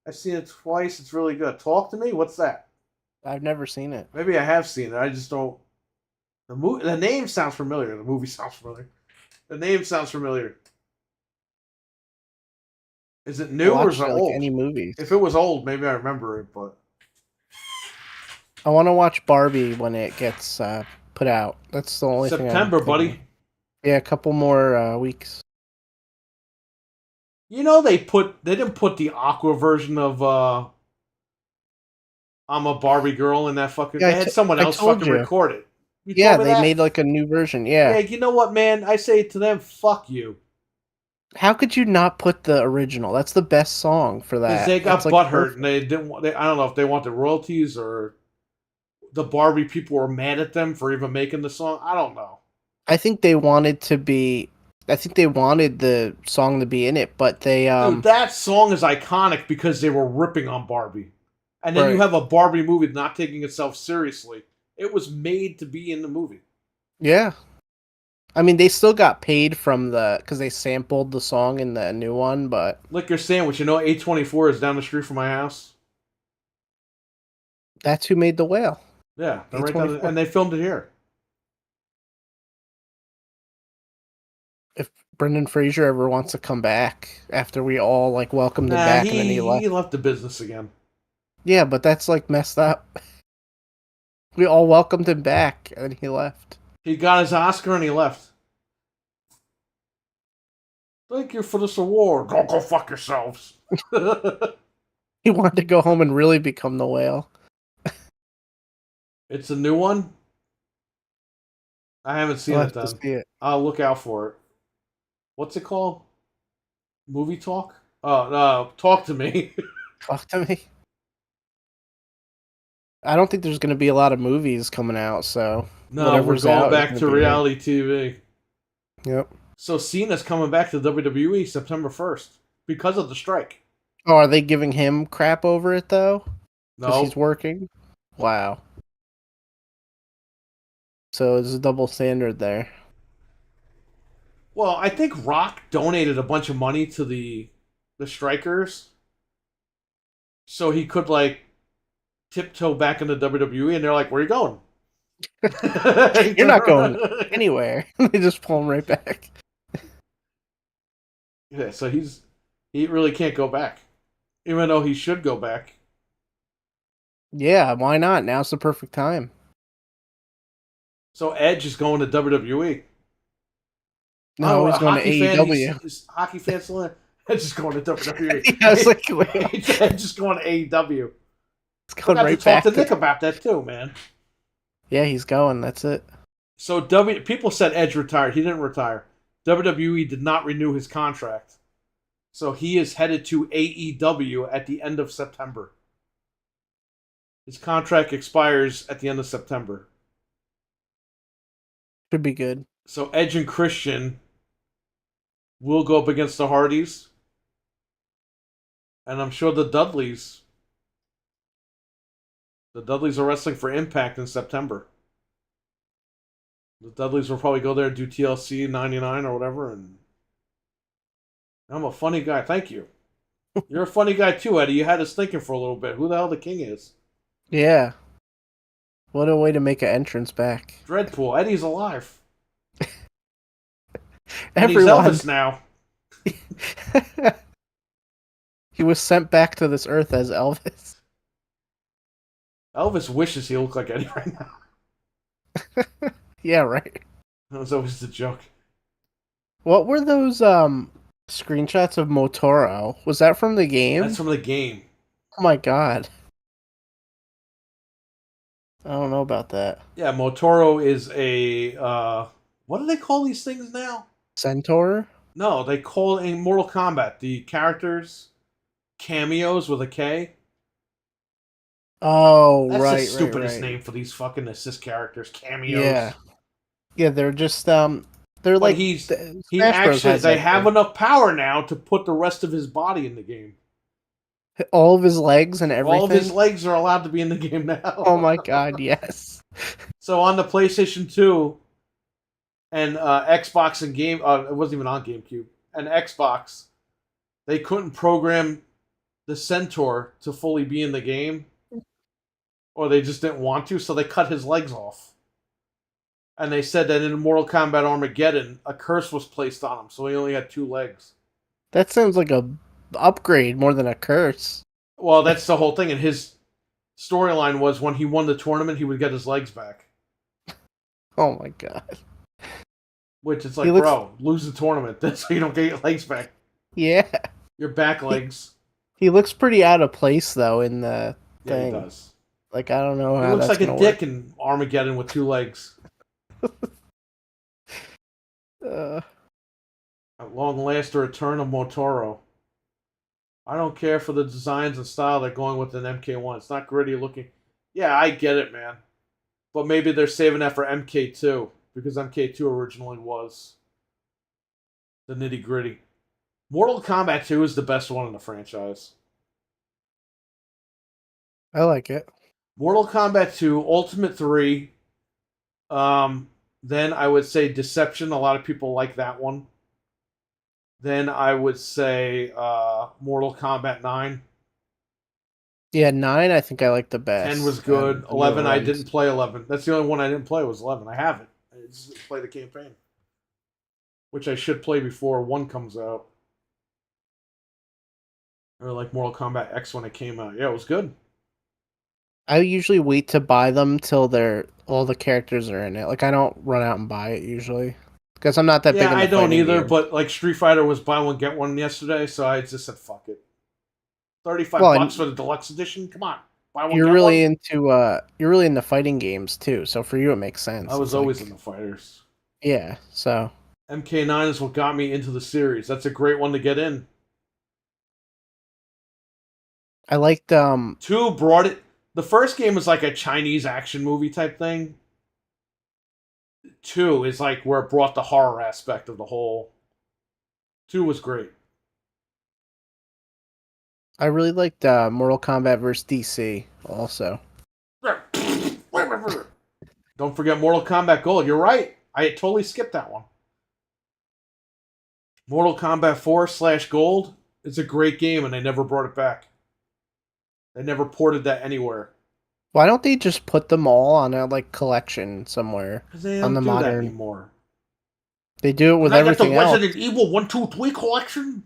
I've seen it twice. It's really good. Talk to Me? What's that? I've never seen it. Maybe I have seen it. I just don't. The name sounds familiar. The movie sounds familiar. The name sounds familiar. Is it new or is it old? Any movies? If it was old, maybe I remember it, but I want to watch Barbie when it gets put out. That's the only thing. September, buddy. Yeah, a couple more weeks. You know they didn't put the Aqua version of I'm a Barbie girl in that fucking. Yeah, they had someone else fucking record it. Yeah, they made like a new version. Yeah. Yeah, you know what, man? I say to them, fuck you. How could you not put the original? That's the best song for that. Because they got It's, like, butthurt perfect. and they didn't want. I don't know if they want the royalties or the Barbie people were mad at them for even making the song. I don't know. I think they wanted to be. I think they wanted the song to be in it, but they Dude, that song is iconic because they were ripping on Barbie, and then you have a Barbie movie not taking itself seriously. It was made to be in the movie. Yeah. I mean, they still got paid from because they sampled the song in the new one, but Lick Your Sandwich. You know, A24 is down the street from my house. That's who made the whale. Yeah, they're right down, and they filmed it here. If Brendan Fraser ever wants to come back after we all like welcomed him back and then he left. He left the business again. Yeah, but that's like messed up. We all welcomed him back and he left. He got his Oscar and he left. Thank you for this award. Go fuck yourselves. He wanted to go home and really become the whale. It's a new one? I haven't seen it then. See it. I'll look out for it. What's it called? Movie Talk? Talk to Me. Talk to me. I don't think there's going to be a lot of movies coming out, so no, we're going back to reality TV. Yep. So Cena's coming back to WWE September 1st because of the strike. Oh, are they giving him crap over it though? No, he's working. Wow. So it's a double standard there. Well, I think Rock donated a bunch of money to the strikers, so he could like tiptoe back into WWE, and they're like, "Where are you going? You're not going anywhere." They just pull him right back. Yeah, so he really can't go back, even though he should go back. Yeah, why not? Now's the perfect time. So Edge is going to WWE. No, he's going to AEW. Hockey fans, Edge is going to WWE. I was like, wait. Edge is going to AEW. He's going I right back back to Nick about that too, man. Yeah, he's going. That's it. So people said Edge retired. He didn't retire. WWE did not renew his contract. So he is headed to AEW at the end of September. His contract expires at the end of September. Should be good. So Edge and Christian will go up against the Hardys. And I'm sure the Dudleys are wrestling for Impact in September. The Dudleys will probably go there and do TLC 99 or whatever. And I'm a funny guy. Thank you. You're a funny guy too, Eddie. You had us thinking for a little bit who the hell the King is. Yeah. What a way to make an entrance back. Dreadpool. Eddie's alive. Everyone. He's Elvis now. He was sent back to this earth as Elvis. Elvis wishes he looked like Eddie right now. Yeah, right. That was always the joke. What were those Screenshots of Motoro. Was that from the game? That's from the game. Oh my god. I don't know about that. Yeah, Motoro is a what do they call these things now? Centaur? No, they call in Mortal Kombat the characters cameos with a K. Oh, That's right, the stupidest right. name for these fucking assist characters, cameos. Yeah. Yeah, they're just they're But like he Smash Bros actually has they that have too. enough power now to put the rest of his body in the game. All of his legs and everything. All of his legs are allowed to be in the game now. Oh my god, yes. So on the PlayStation 2 and Xbox and game, it wasn't even on GameCube and Xbox, they couldn't program the Centaur to fully be in the game, or they just didn't want to, so they cut his legs off. And they said that in Mortal Kombat Armageddon, a curse was placed on him, so he only had 2 legs. That sounds like a upgrade more than a curse. Well, that's the whole thing. And his storyline was when he won the tournament, he would get his legs back. Oh my god. Which is like, bro, lose the tournament so you don't get your legs back. Yeah. Your back legs. He looks pretty out of place though in the thing. Yeah, he does. Like I don't know how he looks that's like a gonna dick work. in Armageddon with 2 legs. At long last, a return of Motoro. I don't care for the designs and style they're going with an MK1. It's not gritty looking. Yeah, I get it, man. But maybe they're saving that for MK2, because MK2 originally was the nitty gritty. Mortal Kombat 2 is the best one in the franchise. I like it. Mortal Kombat 2, Ultimate 3. Then I would say Deception. A lot of people like that one. Then I would say Mortal Kombat 9. Yeah, 9 I think I like the best. 10 was good. 11 I didn't play 11. That's the only one I didn't play was 11. I haven't. I just didn't play the campaign. Which I should play before 1 comes out. Or like Mortal Kombat X when it came out. Yeah, it was good. I usually wait to buy them till all the characters are in it. Like I don't run out and buy it usually. Because I'm not that big into I don't either, games. but like Street Fighter was buy one get one yesterday, so I just said fuck it. $35 for the deluxe edition. Come on, buy one. You're get really one. you're really into fighting games too. So for you, it makes sense. I was always into fighters. Yeah, so MK9 is what got me into the series. That's a great one to get in. I liked 2 brought it. The first game was like a Chinese action movie type thing. 2 is like where it brought the horror aspect of the whole. 2 was great. I really liked Mortal Kombat vs. DC also. Don't forget Mortal Kombat Gold. You're right. I totally skipped that one. Mortal Kombat 4/Gold is a great game, and they never brought it back. They never ported that anywhere. Why don't they just put them all on a collection somewhere? Because they don't do that anymore. They do it with everything else. I got the Resident Evil 1, 2, 3 collection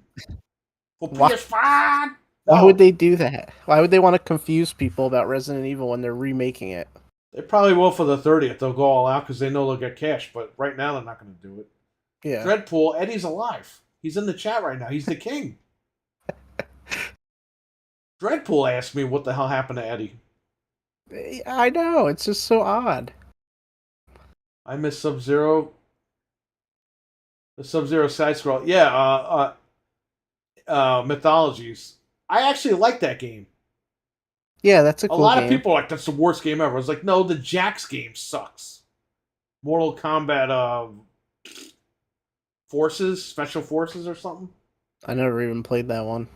for PS5. Why would they do that? Why would they want to confuse people about Resident Evil when they're remaking it? They probably will for the 30th. They'll go all out because they know they'll get cash. But right now, they're not going to do it. Yeah. Dreadpool, Eddie's alive. He's in the chat right now. He's the king. Dreadpool asked me what the hell happened to Eddie. I know. It's just so odd. I miss Sub-Zero. The Sub-Zero side scroll. Yeah, Mythologies. I actually like that game. Yeah, that's a cool game. A lot of people are like, that's the worst game ever. I was like, no, the Jax game sucks. Mortal Kombat Forces, Special Forces or something. I never even played that one.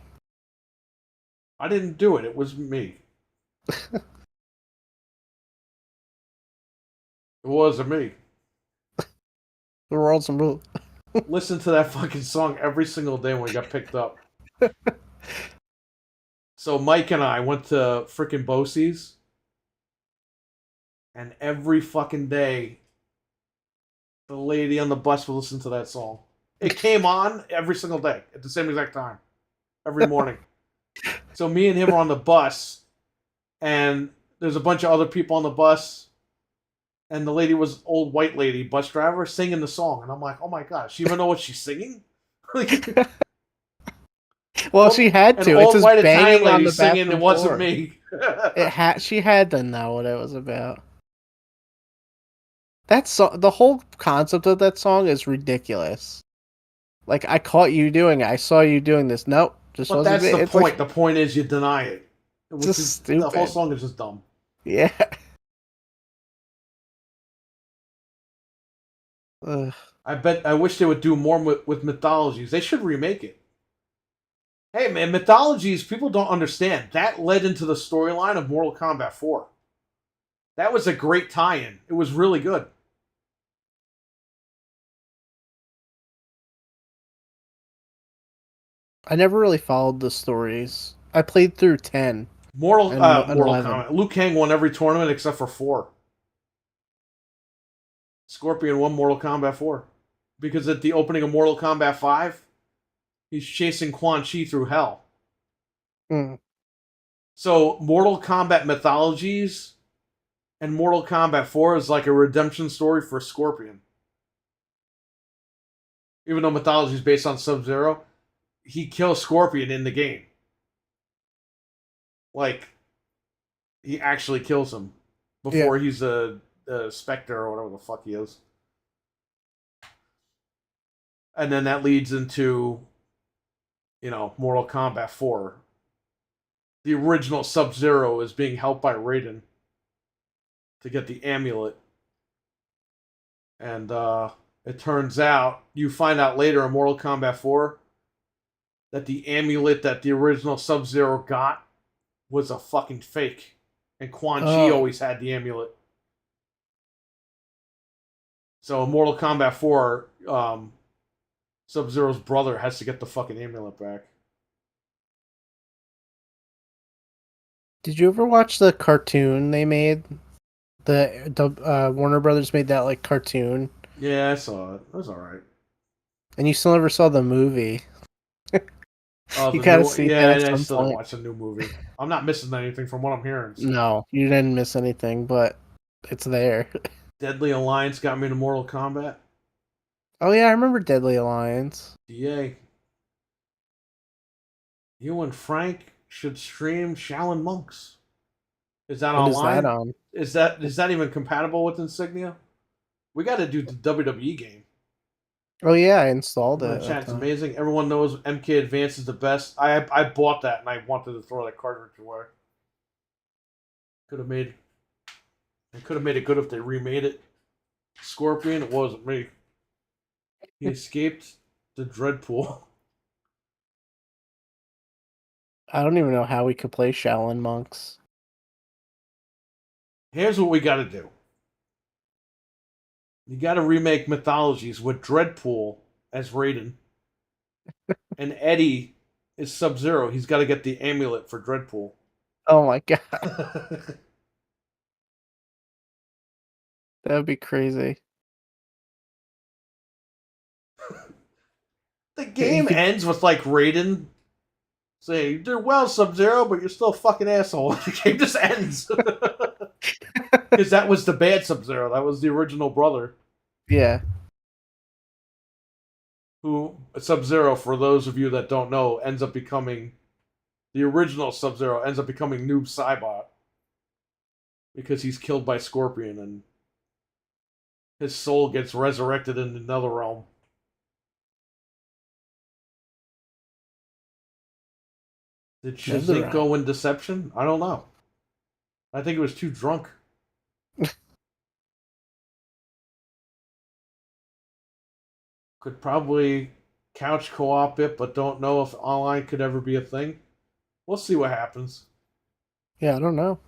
I didn't do it. It was me. It wasn't me. The world's a move. Listen to that fucking song every single day when we got picked up. So Mike and I went to frickin' Bosie's, and every fucking day, the lady on the bus would listen to that song. It came on every single day at the same exact time, every morning. So me and him were on the bus, and there's a bunch of other people on the bus, and the lady was old white lady bus driver singing the song, and I'm like, oh my god, she even know what she's singing? Well, she had An to. It's old just white Italian banging on lady the singing bathroom "It Wasn't floor. Me." She had to know what it was about. The whole concept of that song is ridiculous. Like, I caught you doing it. I saw you doing this. Nope, just But wasn't that's me. the It's point. like The point is you deny it. Which just is stupid. the whole song is just dumb. Yeah. Ugh. I wish they would do more with mythologies. They should remake it. Hey man, mythologies, people don't understand. That led into the storyline of Mortal Kombat 4. That was a great tie-in. It was really good. I never really followed the stories. I played through 10 Mortal and Mortal 11. Kombat. Liu Kang won every tournament except for 4. Scorpion won Mortal Kombat 4. Because at the opening of Mortal Kombat 5, he's chasing Quan Chi through hell. Mm. So Mortal Kombat mythologies and Mortal Kombat 4 is like a redemption story for Scorpion. Even though mythology is based on Sub-Zero, he kills Scorpion in the game. Like, he actually kills him before he's a Spectre or whatever the fuck he is. And then that leads into, Mortal Kombat 4. The original Sub-Zero is being helped by Raiden to get the amulet. And it turns out, you find out later in Mortal Kombat 4 that the amulet that the original Sub-Zero got was a fucking fake. And Quan Chi always had the amulet. So in Mortal Kombat 4, Sub-Zero's brother has to get the fucking amulet back. Did you ever watch the cartoon they made? The Warner Brothers made that like cartoon, Yeah, I saw it. It was alright. and you still never saw the movie. Oh, You the gotta new, see yeah, that and at I some still didn't point. watch the new movie. I'm not missing anything from what I'm hearing. So. No, you didn't miss anything, but it's there. Deadly Alliance got me to Mortal Kombat. Oh yeah, I remember Deadly Alliance. DA. You and Frank should stream Shaolin Monks. Is that What is that online? on? Is that even compatible with Insignia? We got to do the WWE game. Oh yeah, I installed My it. chat's amazing. Everyone knows MK Advance is the best. I bought that and I wanted to throw that cartridge away. Could have made. They could have made it good if they remade it. Scorpion, it wasn't me. He escaped the Dreadpool. I don't even know how we could play Shaolin Monks. Here's what we got to do. You got to remake Mythologies with Dreadpool as Raiden. And Eddie is Sub-Zero. He's got to get the amulet for Dreadpool. Oh my god, that would be crazy. The game ends with like Raiden saying, "You did well, Sub-Zero, but you're still a fucking asshole." The game just ends. Because that was the bad Sub-Zero. That was the original brother. Yeah. Who, Sub-Zero, for those of you that don't know, ends up becoming... The original Sub-Zero ends up becoming Noob Saibot. Because he's killed by Scorpion and his soul gets resurrected in another realm. Did Shazinko win Deception? I don't know. I think it was too drunk. Could probably couch co-op it, but don't know if online could ever be a thing. We'll see what happens. Yeah, I don't know.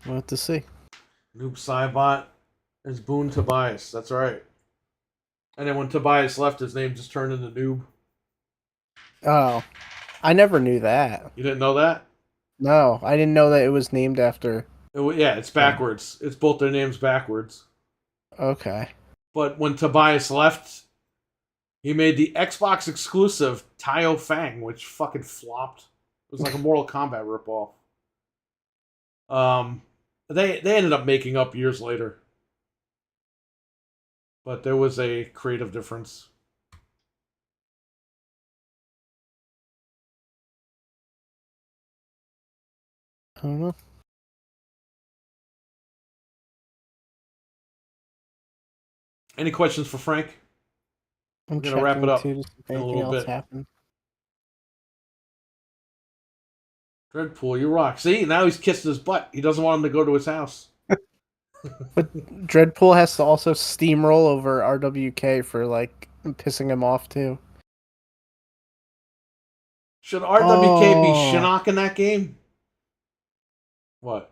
We'll have to see. Noob Saibot is Boone Tobias. That's right. And then when Tobias left, his name just turned into Noob. Oh, I never knew that. You didn't know that? No, I didn't know that it was named after. Yeah, it's backwards. It's both their names backwards. Okay. But when Tobias left, he made the Xbox exclusive Taio Fang, which fucking flopped. It was like a Mortal Kombat ripoff. They ended up making up years later. But there was a creative difference. I don't know. Any questions for Frank? I'm We're gonna wrap it checking up too to see if in a anything little else bit. happened. Dreadpool, you rock. See, now he's kissing his butt. He doesn't want him to go to his house. But Dreadpool has to also steamroll over RWK for like pissing him off too. Should RWK be Oh. Shinnok in that game? What?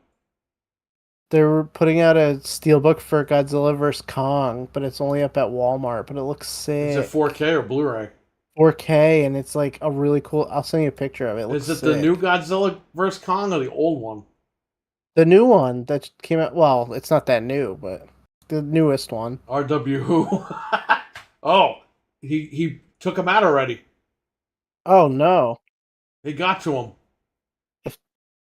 They were putting out a steelbook for Godzilla vs Kong, but it's only up at Walmart. But it looks sick. Is it 4K or Blu-ray? 4K, and it's like a really cool. I'll send you a picture of it. It looks Is it sick. the new Godzilla vs Kong or the old one? The new one that came out. Well, it's not that new, but the newest one. RW who? Oh, he took him out already. Oh no! He got to him.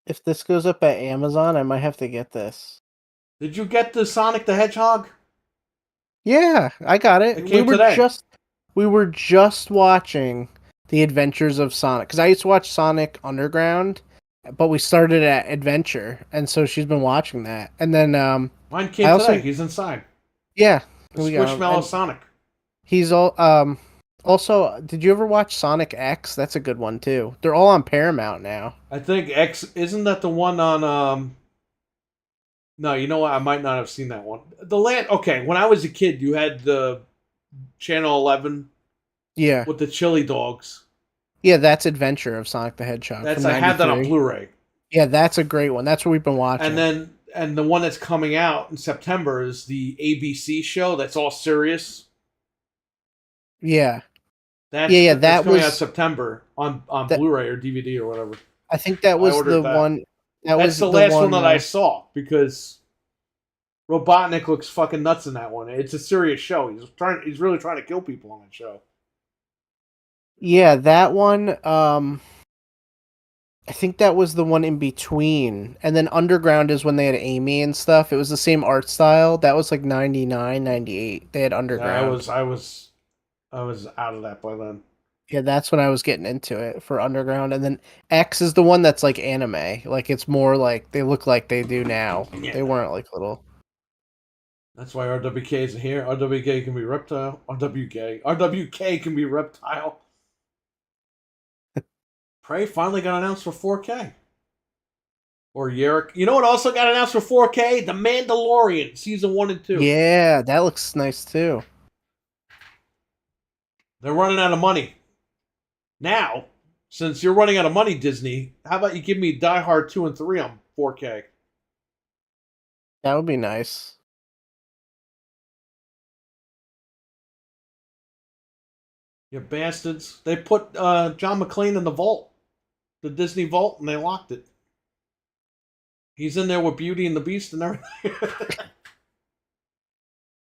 If this goes up at Amazon, I might have to get this. Did you get the Sonic the Hedgehog? Yeah, I got it. It came today. We were just watching the Adventures of Sonic because I used to watch Sonic Underground, but we started at Adventure, and so she's been watching that. And then Mine came today. He's inside. Yeah, The Squishmallow Sonic. He's all also, did you ever watch Sonic X? That's a good one too. They're all on Paramount now. I think X isn't that the one on No, you know what? I might not have seen that one. Okay, when I was a kid, you had the Channel 11 Yeah. with the chili dogs. Yeah, that's Adventure of Sonic the Hedgehog. I have that on Blu-ray. Yeah, that's a great one. That's what we've been watching. And the one that's coming out in September is the ABC show that's all serious. Yeah. That's that coming was out September on Blu-ray or DVD or whatever. I think that was the one. That's the last one that I saw because Robotnik looks fucking nuts in that one. It's a serious show. He's really trying to kill people on that show. Yeah, that one. I think that was the one in between. And then Underground is when they had Amy and stuff. It was the same art style. That was like 99, 98. They had Underground. I was out of that by then. Yeah, that's when I was getting into it for Underground. And then X is the one that's like anime. Like it's more like they look like they do now. Yeah. They weren't like little. That's why RWK isn't here. RWK can be reptile. RWK can be reptile. Prey finally got announced for 4K. Or Yerrick. You know what also got announced for 4K? The Mandalorian, season 1 and 2. Yeah, that looks nice too. They're running out of money. Now, since you're running out of money, Disney, how about you give me Die Hard 2 and 3 on 4K? That would be nice. You bastards. They put John McClane in the vault. The Disney vault, and they locked it. He's in there with Beauty and the Beast and everything.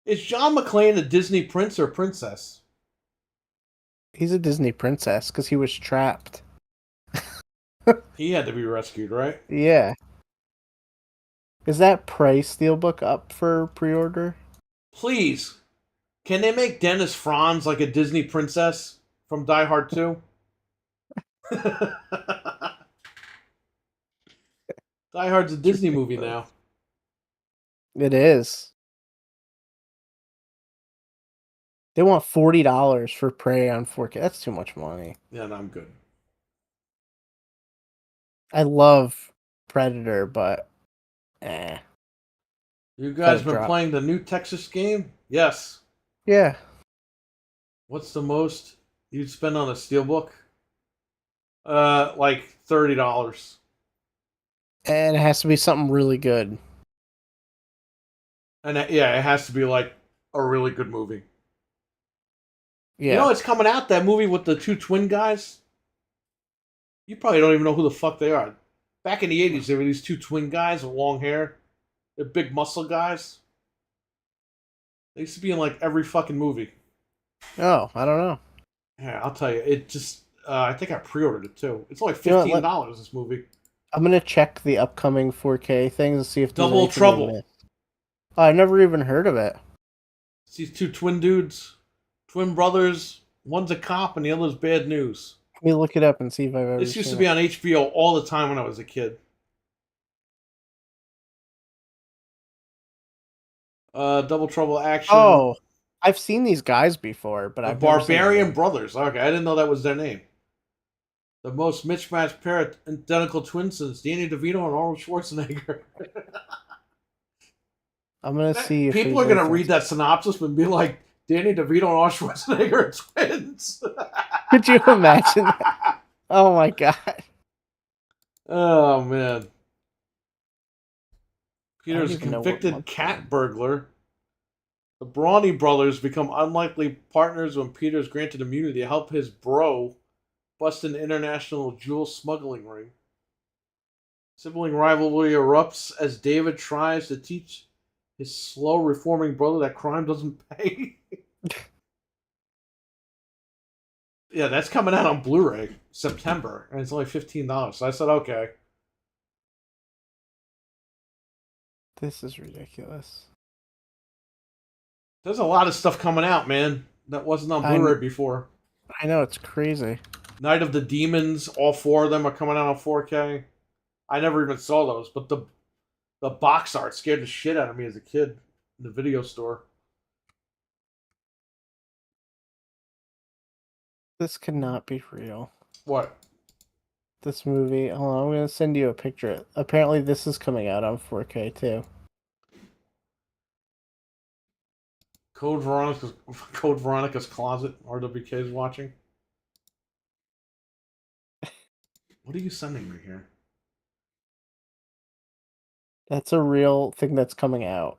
Is John McClane a Disney prince or princess? He's a Disney princess because he was trapped. He had to be rescued, right? Yeah. Is that Prey Steelbook up for pre-order? Please. Can they make Dennis Franz like a Disney princess from Die Hard 2? Die Hard's a Disney movie now. It is. They want $40 for Prey on 4K. That's too much money. Yeah, no, I'm good. I love Predator, but You guys been playing the new Texas game? Yes. Yeah. What's the most you'd spend on a steelbook? Like $30. And it has to be something really good. And it has to be like a really good movie. Yeah. You know it's coming out, that movie with the two twin guys? You probably don't even know who the fuck they are. Back in the 80s, there were these two twin guys with long hair. They're big muscle guys. They used to be in like every fucking movie. Oh, I don't know. Yeah, I'll tell you. It just, I think I pre-ordered it too. It's only $15, this movie. I'm going to check the upcoming 4K things and see if there's Double Trouble. Oh, I've never even heard of it. It's these two twin dudes, twin brothers. One's a cop and the other's bad news. Let me look it up and see if I've ever This used to be on HBO all the time when I was a kid. Double Trouble Action. Oh, I've seen these guys before, but The I've never seen Barbarian them. Brothers. Okay, I didn't know that was their name. The most mismatched pair of identical twins since Danny DeVito and Arnold Schwarzenegger. I'm gonna see if People are there's gonna a read that synopsis and be like, Danny DeVito and Arnold Schwarzenegger are twins. Could you imagine that? Oh my god. Oh man. I Peter's don't a even know what convicted month cat burglar. The Brawny brothers become unlikely partners when Peter is granted immunity to help his bro bust an international jewel smuggling ring. Sibling rivalry erupts as David tries to teach his slow reforming brother that crime doesn't pay. Yeah, that's coming out on Blu-ray September, and it's only $15. So I said, okay. This is ridiculous. There's a lot of stuff coming out, man, that wasn't on Blu-ray before. I know, it's crazy. Night of the Demons, all 4 of them are coming out on 4K. I never even saw those, but the box art scared the shit out of me as a kid in the video store. This cannot be real. What? This movie. Hold on, I'm gonna send you a picture. Apparently, this is coming out on 4K too. Code Veronica's Closet. RWK is watching. What are you sending me here? That's a real thing that's coming out.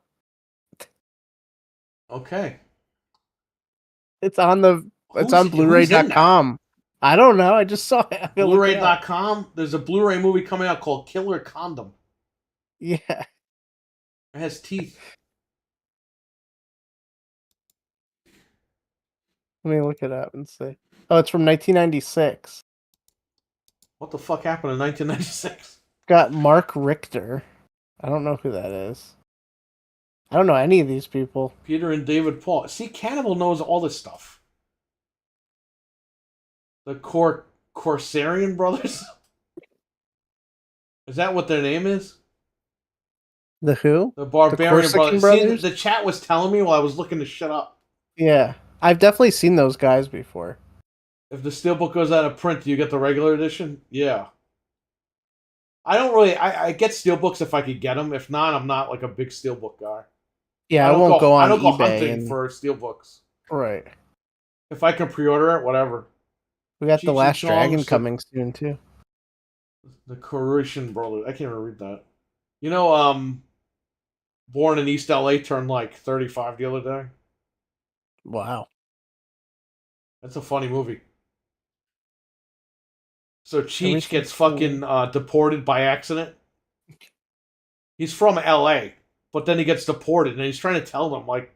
Okay. It's on Who's in that? Blu-ray.com. I don't know. I just saw it. Blu-ray.com. There's a Blu-ray movie coming out called Killer Condom. Yeah. It has teeth. Let me look it up and see. Oh, it's from 1996. What the fuck happened in 1996? Got Mark Richter. I don't know who that is. I don't know any of these people. Peter and David Paul. See, Cannibal knows all this stuff. The Corsarian brothers? Is that what their name is? The who? The Barbarian Corsican brothers. See, the chat was telling me while I was looking to shut up. Yeah. I've definitely seen those guys before. If the steelbook goes out of print, do you get the regular edition? Yeah. I don't really... I get steelbooks if I could get them. If not, I'm not like a big steelbook guy. Yeah, I won't go on I don't go eBay hunting for steelbooks. Right. If I can pre-order it, whatever. We got The Last Dragon Chong's coming soon too. The Croatian brothers. I can't even read that. You know, Born in East LA turned like 35 the other day. Wow. That's a funny movie. So Cheech gets fucking deported by accident. He's from LA, but then he gets deported, and he's trying to tell them like,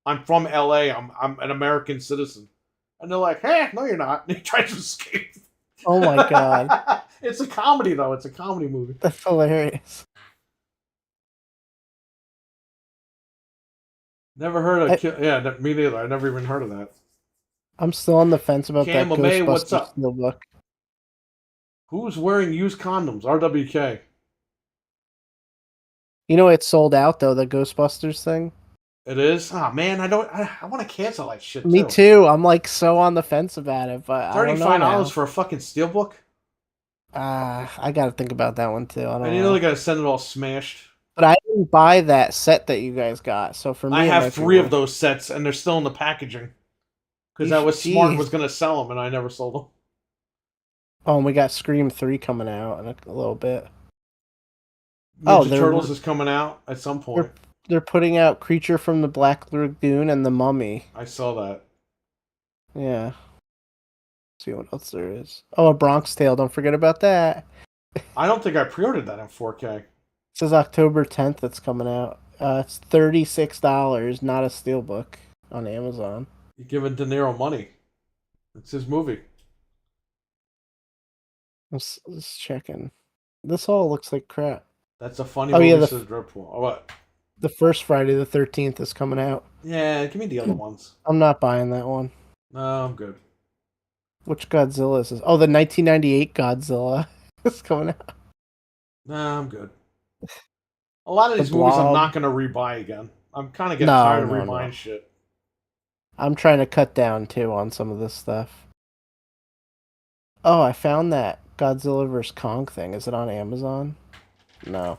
"I'm from LA. I'm an American citizen," and they're like, "Hey, no, you're not." And he tries to escape. Oh my god. It's a comedy though. It's a comedy movie. That's hilarious. Never heard of yeah, me neither. I never even heard of that. I'm still on the fence about that Ghostbusters what's up? steelbook. Who's wearing used condoms? RWK. You know it's sold out though, the Ghostbusters thing. It is? Oh man, I want to cancel that shit. Me too. I'm like so on the fence about it, but $35 for a fucking steelbook? I gotta think about that one too. I don't know. And you know they gotta send it all smashed. But I didn't buy that set that you guys got, so for me, I have 3 of those sets, and they're still in the packaging. Because I was smart, was gonna sell them, and I never sold them. Oh, and we got Scream 3 coming out in a little bit. Ninja Turtles is coming out at some point. They're putting out Creature from the Black Lagoon and The Mummy. I saw that. Yeah. Let's see what else there is. Oh, A Bronx Tale. Don't forget about that. I don't think I pre-ordered that in 4K. It says October 10th it's coming out. It's $36, not a steelbook, on Amazon. You're giving De Niro money. It's his movie. Let's checking. This all looks like crap. That's a funny movie, yeah, says Dreadpool. Oh, what? The first Friday the 13th is coming out. Yeah, give me the other ones. I'm not buying that one. No, I'm good. Which Godzilla is this? Oh, the 1998 Godzilla is coming out. No, I'm good. A lot of these movies I'm not going to rebuy again. I'm kind of getting tired of No. rewind shit. I'm trying to cut down too on some of this stuff. Oh, I found that Godzilla vs Kong thing. Is it on Amazon? No.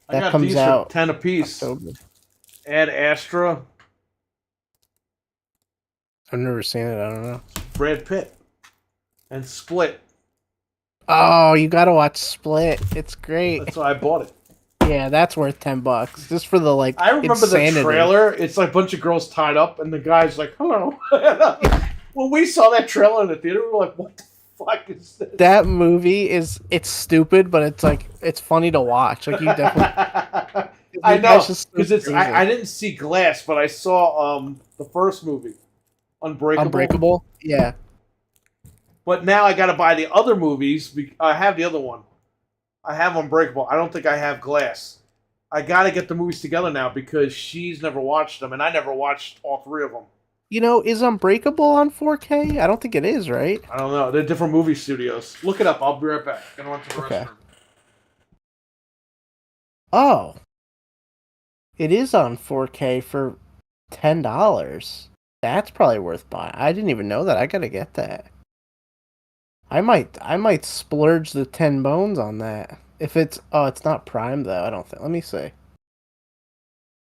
I That got comes these for out 10 apiece. October. Ad Astra, I've never seen it. I don't know. Brad Pitt, and Split. Oh, you gotta watch Split. It's great. That's why I bought it. Yeah, that's worth $10 just for the like. I remember insanity. the trailer. It's like a bunch of girls tied up, and the guy's like, "Hello." When we saw that trailer in the theater, we were like, "What the fuck is this?" That movie it's stupid, but it's like it's funny to watch. Like you definitely. I know That's because just so it's. crazy. I didn't see Glass, but I saw the first movie, Unbreakable. Unbreakable. Yeah. But now I got to buy the other movies. I have the other one. I have Unbreakable. I don't think I have Glass. I got to get the movies together now because she's never watched them, and I never watched all three of them. You know, is Unbreakable on 4K? I don't think it is, right? I don't know. They're different movie studios. Look it up. I'll be right back. Gonna run to the Okay. restroom. Oh. It is on 4K for $10. That's probably worth buying. I didn't even know that. I gotta get that. I might splurge the 10 bones on that. If it's it's not Prime though, I don't think. Let me see. I'm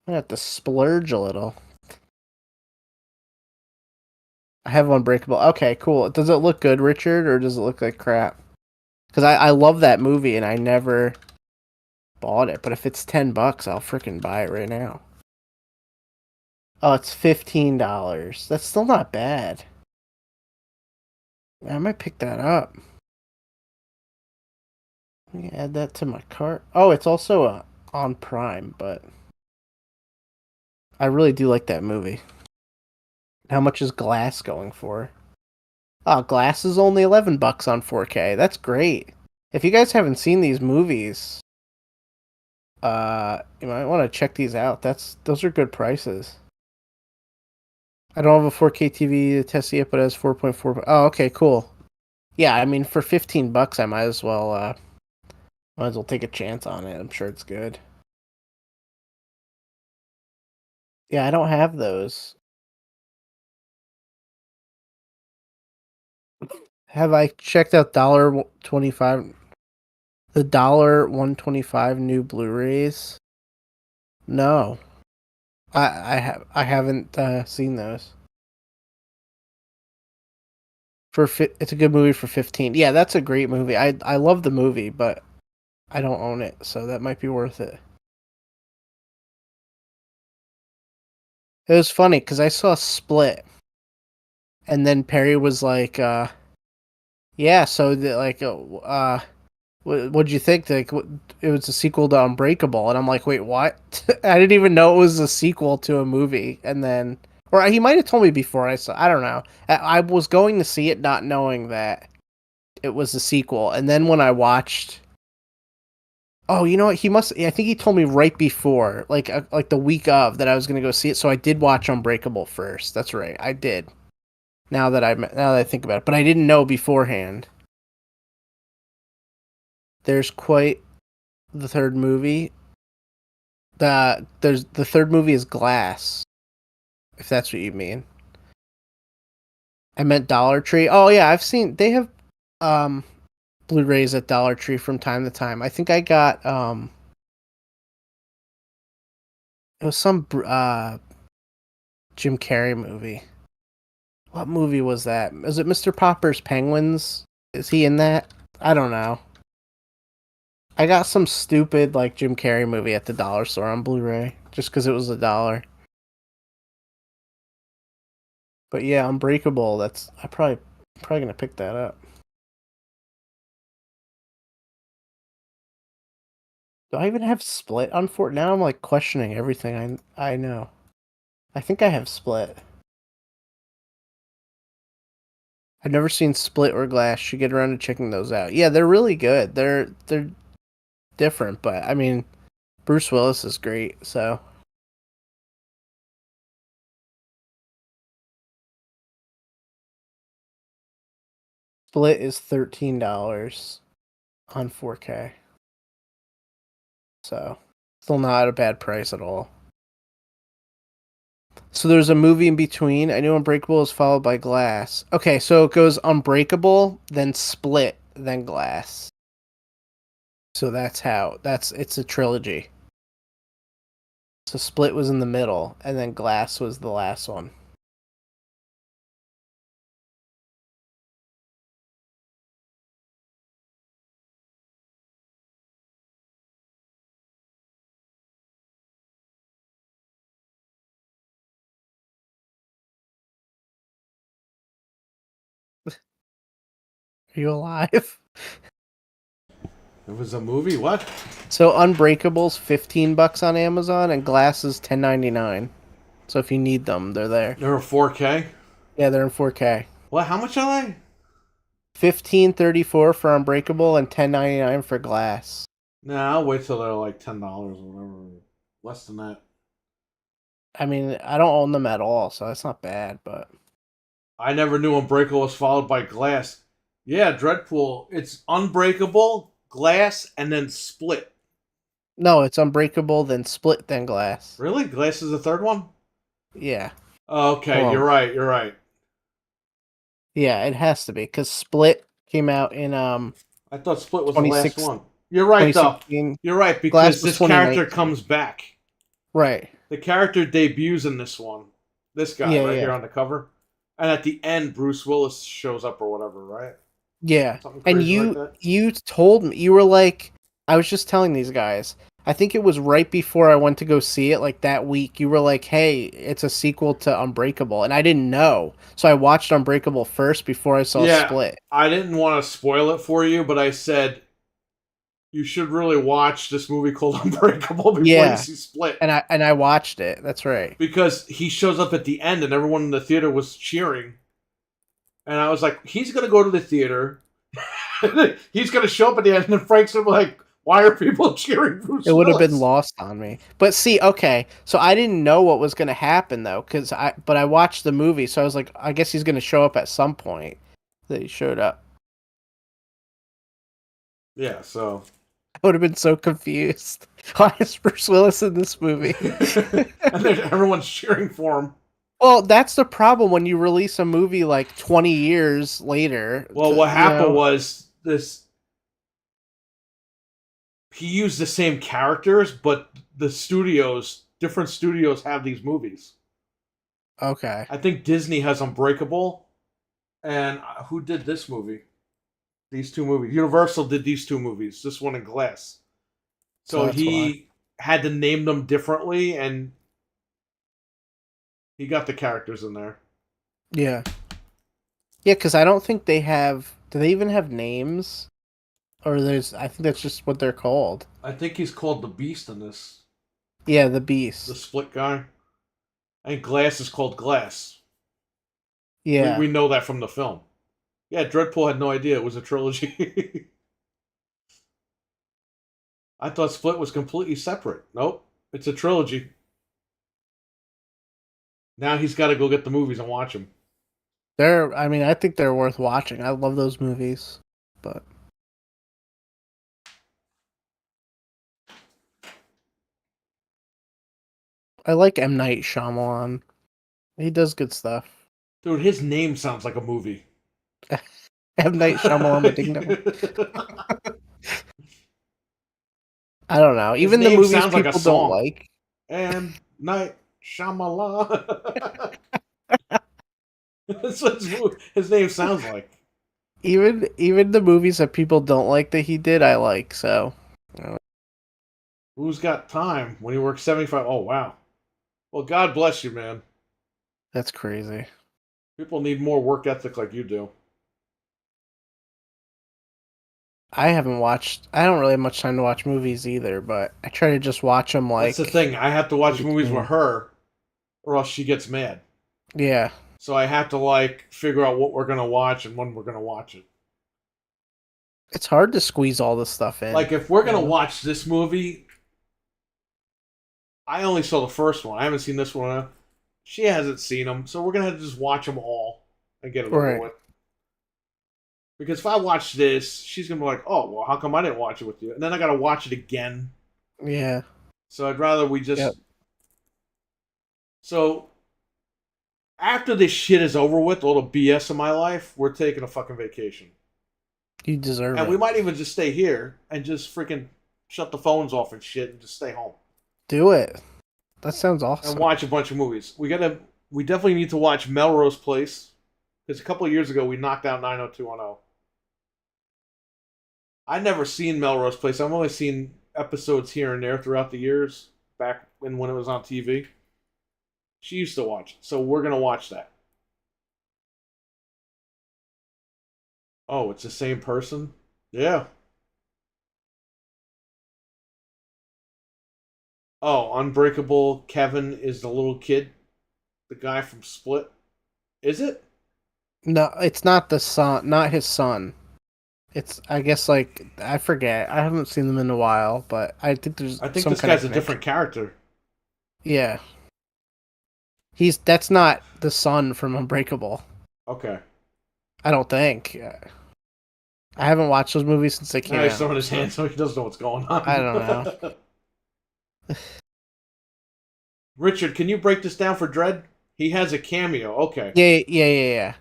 gonna have to splurge a little. I have Unbreakable. Okay, cool. Does it look good, Richard, or does it look like crap? Because I love that movie and I never bought it. But if it's $10, I'll freaking buy it right now. Oh, it's $15. That's still not bad. I might pick that up. Let me add that to my cart. Oh, it's also on Prime, but I really do like that movie. How much is Glass going for? Oh, Glass is only $11 on 4K. That's great. If you guys haven't seen these movies, you might want to check these out. Those are good prices. I don't have a 4K TV to test it yet, but it has 4.4. Oh, okay, cool. Yeah, I mean, for $15, I might as well take a chance on it. I'm sure it's good. Yeah, I don't have those. Have I checked out $1.25? The $1.25 new Blu-rays? No, I haven't seen those. It's a good movie for 15. Yeah, that's a great movie. I love the movie, but I don't own it, so that might be worth it. It was funny because I saw Split, and then Perry was like, "Yeah, so what'd you think? Like, it was a sequel to Unbreakable," and I'm like, "Wait, what?" I didn't even know it was a sequel to a movie, and then, or he might have told me before I saw. I don't know. I was going to see it, not knowing that it was a sequel, and then when I watched. Oh, you know what? I think he told me right before, like the week of, that I was gonna go see it. So I did watch Unbreakable first. That's right, I did. Now that I think about it, but I didn't know beforehand. There's quite the third movie. The third movie is Glass, if that's what you mean. I meant Dollar Tree. Oh yeah, they have um Blu-rays at Dollar Tree from time to time. I think I got it was some Jim Carrey movie. What movie was that? Is it Mr. Popper's Penguins? Is he in that? I don't know. I got some stupid like Jim Carrey movie at the dollar store on Blu-ray just because it was $1. But yeah, Unbreakable. I'm probably gonna pick that up. Do I even have Split on Fort? Now I'm like questioning everything I know. I think I have Split. I've never seen Split or Glass. Should get around to checking those out. Yeah, they're really good. They're different, but I mean, Bruce Willis is great, so. Split is $13 on 4K. So Still not a bad price at all. So there's a movie in between. I knew Unbreakable is followed by Glass. Okay, so it goes Unbreakable, then Split, then Glass. So it's a trilogy. So Split was in the middle, and then Glass was the last one. Are you alive? It was a movie. What? So Unbreakable's $15 on Amazon, and Glass is $10.99. So if you need them, they're there. They're in 4K. Yeah, they're in 4K. What? How much are they? $15.34 for Unbreakable and $10.99 for Glass. Nah, I'll wait till they're like $10 or whatever. Less than that. I mean, I don't own them at all, so that's not bad, but I never knew Unbreakable was followed by Glass. Yeah, Dreadpool. It's Unbreakable, Glass, and then Split. no, it's Unbreakable, then Split, then Glass. Really? Glass is the third one? Yeah. Okay, Hold on. you're right. You're right. Yeah, it has to be, because Split came out in I thought Split was the last 26 one. You're right, though. 2016. You're right, Glass because was this character 2019. comes back. Right. The character debuts in this one. This guy Yeah, right yeah. here on the cover. And at the end, Bruce Willis shows up or whatever, right? Yeah. Something And crazy like that? you told me, you were like, I was just telling these guys, I think it was right before I went to go see it, like that week, you were like, hey, it's a sequel to Unbreakable. And I didn't know. So I watched Unbreakable first before I saw Split. I didn't want to spoil it for you, but I said you should really watch this movie called Unbreakable before you see Split. And I watched it. That's right. Because he shows up at the end and everyone in the theater was cheering. And I was like, he's going to go to the theater. He's going to show up at the end. And then Frank's gonna be like, why are people cheering Bruce It would have Willis? been lost on me. But see, okay, so I didn't know what was going to happen though, but I watched the movie, so I was like, I guess he's going to show up at some point. That he showed up. Yeah, so. I would have been so confused. Why is Bruce Willis in this movie? And then everyone's cheering for him. Well, that's the problem when you release a movie like 20 years later. Well, what happened was this. He used the same characters, but different studios have these movies. Okay. I think Disney has Unbreakable. And who did this movie? These two movies. Universal did these two movies. This one and Glass. So he had to name them differently, and he got the characters in there. Yeah. Yeah, because I don't think they have... Do they even have names? Or I think that's just what they're called. I think he's called the Beast in this. Yeah, the Beast. The Split guy. And Glass is called Glass. Yeah. We know that from the film. Yeah, Dreadpool had no idea it was a trilogy. I thought Split was completely separate. Nope, it's a trilogy. Now he's got to go get the movies and watch them. I think they're worth watching. I love those movies. But I like M. Night Shyamalan. He does good stuff. Dude, his name sounds like a movie. M. Night Shyamalan with Ding-Dong. I don't know. Even the movies people like don't like. M. Night Shyamalan. That's what his name sounds like. Even the movies that people don't like that he did, I like. So, who's got time when he works 75? Oh wow. Well, God bless you, man. That's crazy. People need more work ethic like you do. I don't really have much time to watch movies either, but I try to just watch them like... That's the thing. I have to watch movies with her, or else she gets mad. Yeah. So I have to, figure out what we're going to watch and when we're going to watch it. It's hard to squeeze all this stuff in. Like, if we're going to watch this movie, I only saw the first one. I haven't seen this one. She hasn't seen them, so we're going to have to just watch them all and get it over with. Because if I watch this, she's going to be like, oh, well, how come I didn't watch it with you? And then I got to watch it again. Yeah. So I'd rather we just. Yep. So after this shit is over with, all the BS in my life, we're taking a fucking vacation. You deserve And it. we might even just stay here and just freaking shut the phones off and shit and just stay home. Do it. That sounds awesome. And watch a bunch of movies. We definitely need to watch Melrose Place. Because a couple of years ago we knocked out 90210. I've never seen Melrose Place. I've only seen episodes here and there throughout the years, back when it was on TV. She used to watch it, so we're gonna watch that. Oh, it's the same person? Yeah. Oh, Unbreakable Kevin is the little kid, the guy from Split. Is it? No, it's not the son, not his son. It's, I guess, like, I forget. I haven't seen them in a while, but I think there's I think some this kind of guy's a different character. Yeah. That's not the son from Unbreakable. Okay. I don't think. I haven't watched those movies since they came Now he's out. throwing his hands so he doesn't know what's going on. I don't know. Richard, can you break this down for Dredd? He has a cameo. Okay. Yeah.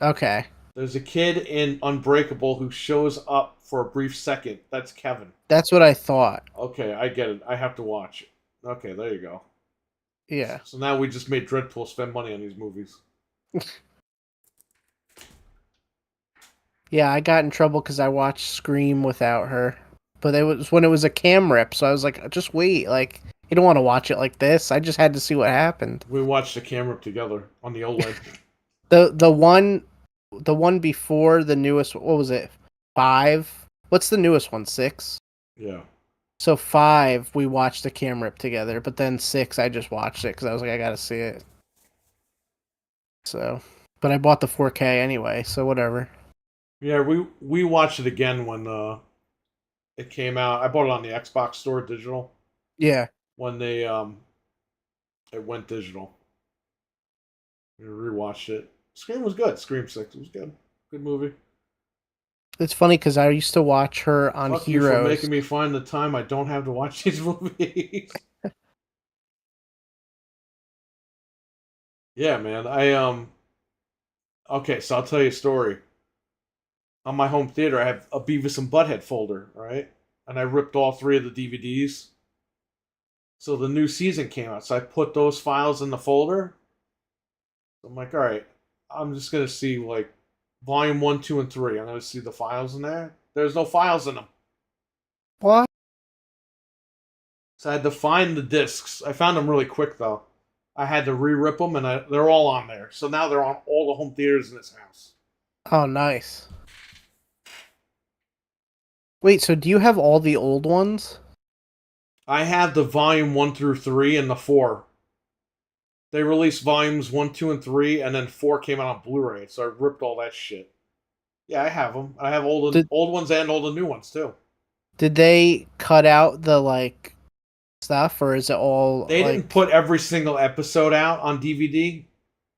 Okay. There's a kid in Unbreakable who shows up for a brief second. That's Kevin. That's what I thought. Okay, I get it. I have to watch it. Okay, there you go. Yeah. So now we just made Dreadpool spend money on these movies. Yeah, I got in trouble because I watched Scream without her. But it was when it was a cam rip, so I was like, just wait. Like, you don't want to watch it like this. I just had to see what happened. We watched the camera together on the OLED. The one before the newest, what was it? 5? What's the newest one? 6? Yeah. So 5, we watched the cam rip together, but then 6, I just watched it because I was like, I gotta see it. So, but I bought the 4K anyway, so whatever. Yeah, we watched it again when it came out. I bought it on the Xbox store digital Yeah. when they it went digital. We rewatched it. Scream was good. Scream 6 was good. Good movie. It's funny because I used to watch her on Fuck you for Heroes. making me find the time I don't have to watch these movies. Yeah, man. Okay, so I'll tell you a story. On my home theater, I have a Beavis and Butthead folder, right? And I ripped all 3 of the DVDs. So the new season came out, so I put those files in the folder. I'm like, all right, I'm just gonna see like volume 1, 2, and 3. I'm gonna see the files in there. There's no files in them. What? So I had to find the discs. I found them really quick though. I had to re-rip them, and they're all on there. So now they're on all the home theaters in this house. Oh, nice. Wait, so do you have all the old ones? I have the volume 1 through 3 and the 4. They released volumes 1, 2, and 3, and then 4 came out on Blu-ray. So I ripped all that shit. Yeah, I have them. I have old ones and all the new ones too. Did they cut out the like stuff, or is it all? They like... didn't put every single episode out on DVD.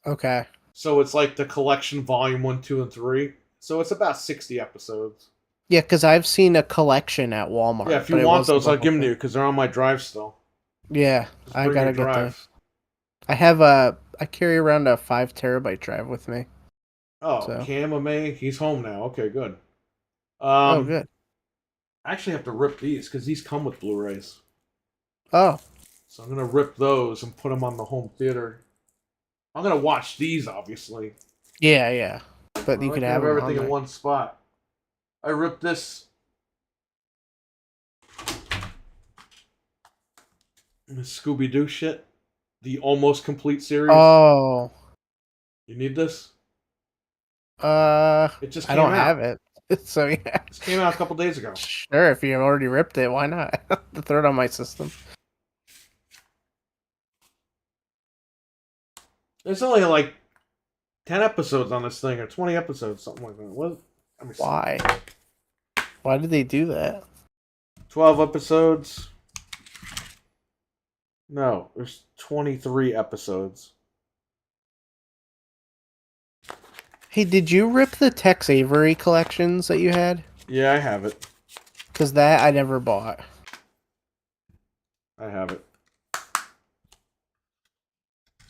Okay. So it's like the collection volume 1, 2, and 3. So it's about 60 episodes. Yeah, because I've seen a collection at Walmart. Yeah, if you want those, I'll give them to you because they're on my drive still. Yeah, Just I bring gotta your get drive. those. I carry around a 5 terabyte drive with me. Oh, So. Kamame, he's home now. Okay, good. Oh, good. I actually have to rip these because these come with Blu-rays. Oh, So I'm gonna rip those and put them on the home theater. I'm gonna watch these, obviously. yeah. But you could have them on everything there. in one spot. I ripped this. Scooby-Doo shit. The almost complete series. Oh, You need this? It just I came don't out. have it. So yeah, This came out a couple days ago. sure. If you already ripped it, why not? Throw it on my system. There's only like 10 episodes on this thing, or 20 episodes, something like that. What? Let me see. Why? Why did they do that? 12 episodes. No, there's 23 episodes. Hey, did you rip the Tex Avery collections that you had? Yeah, I have it. Because that I never bought. I have it.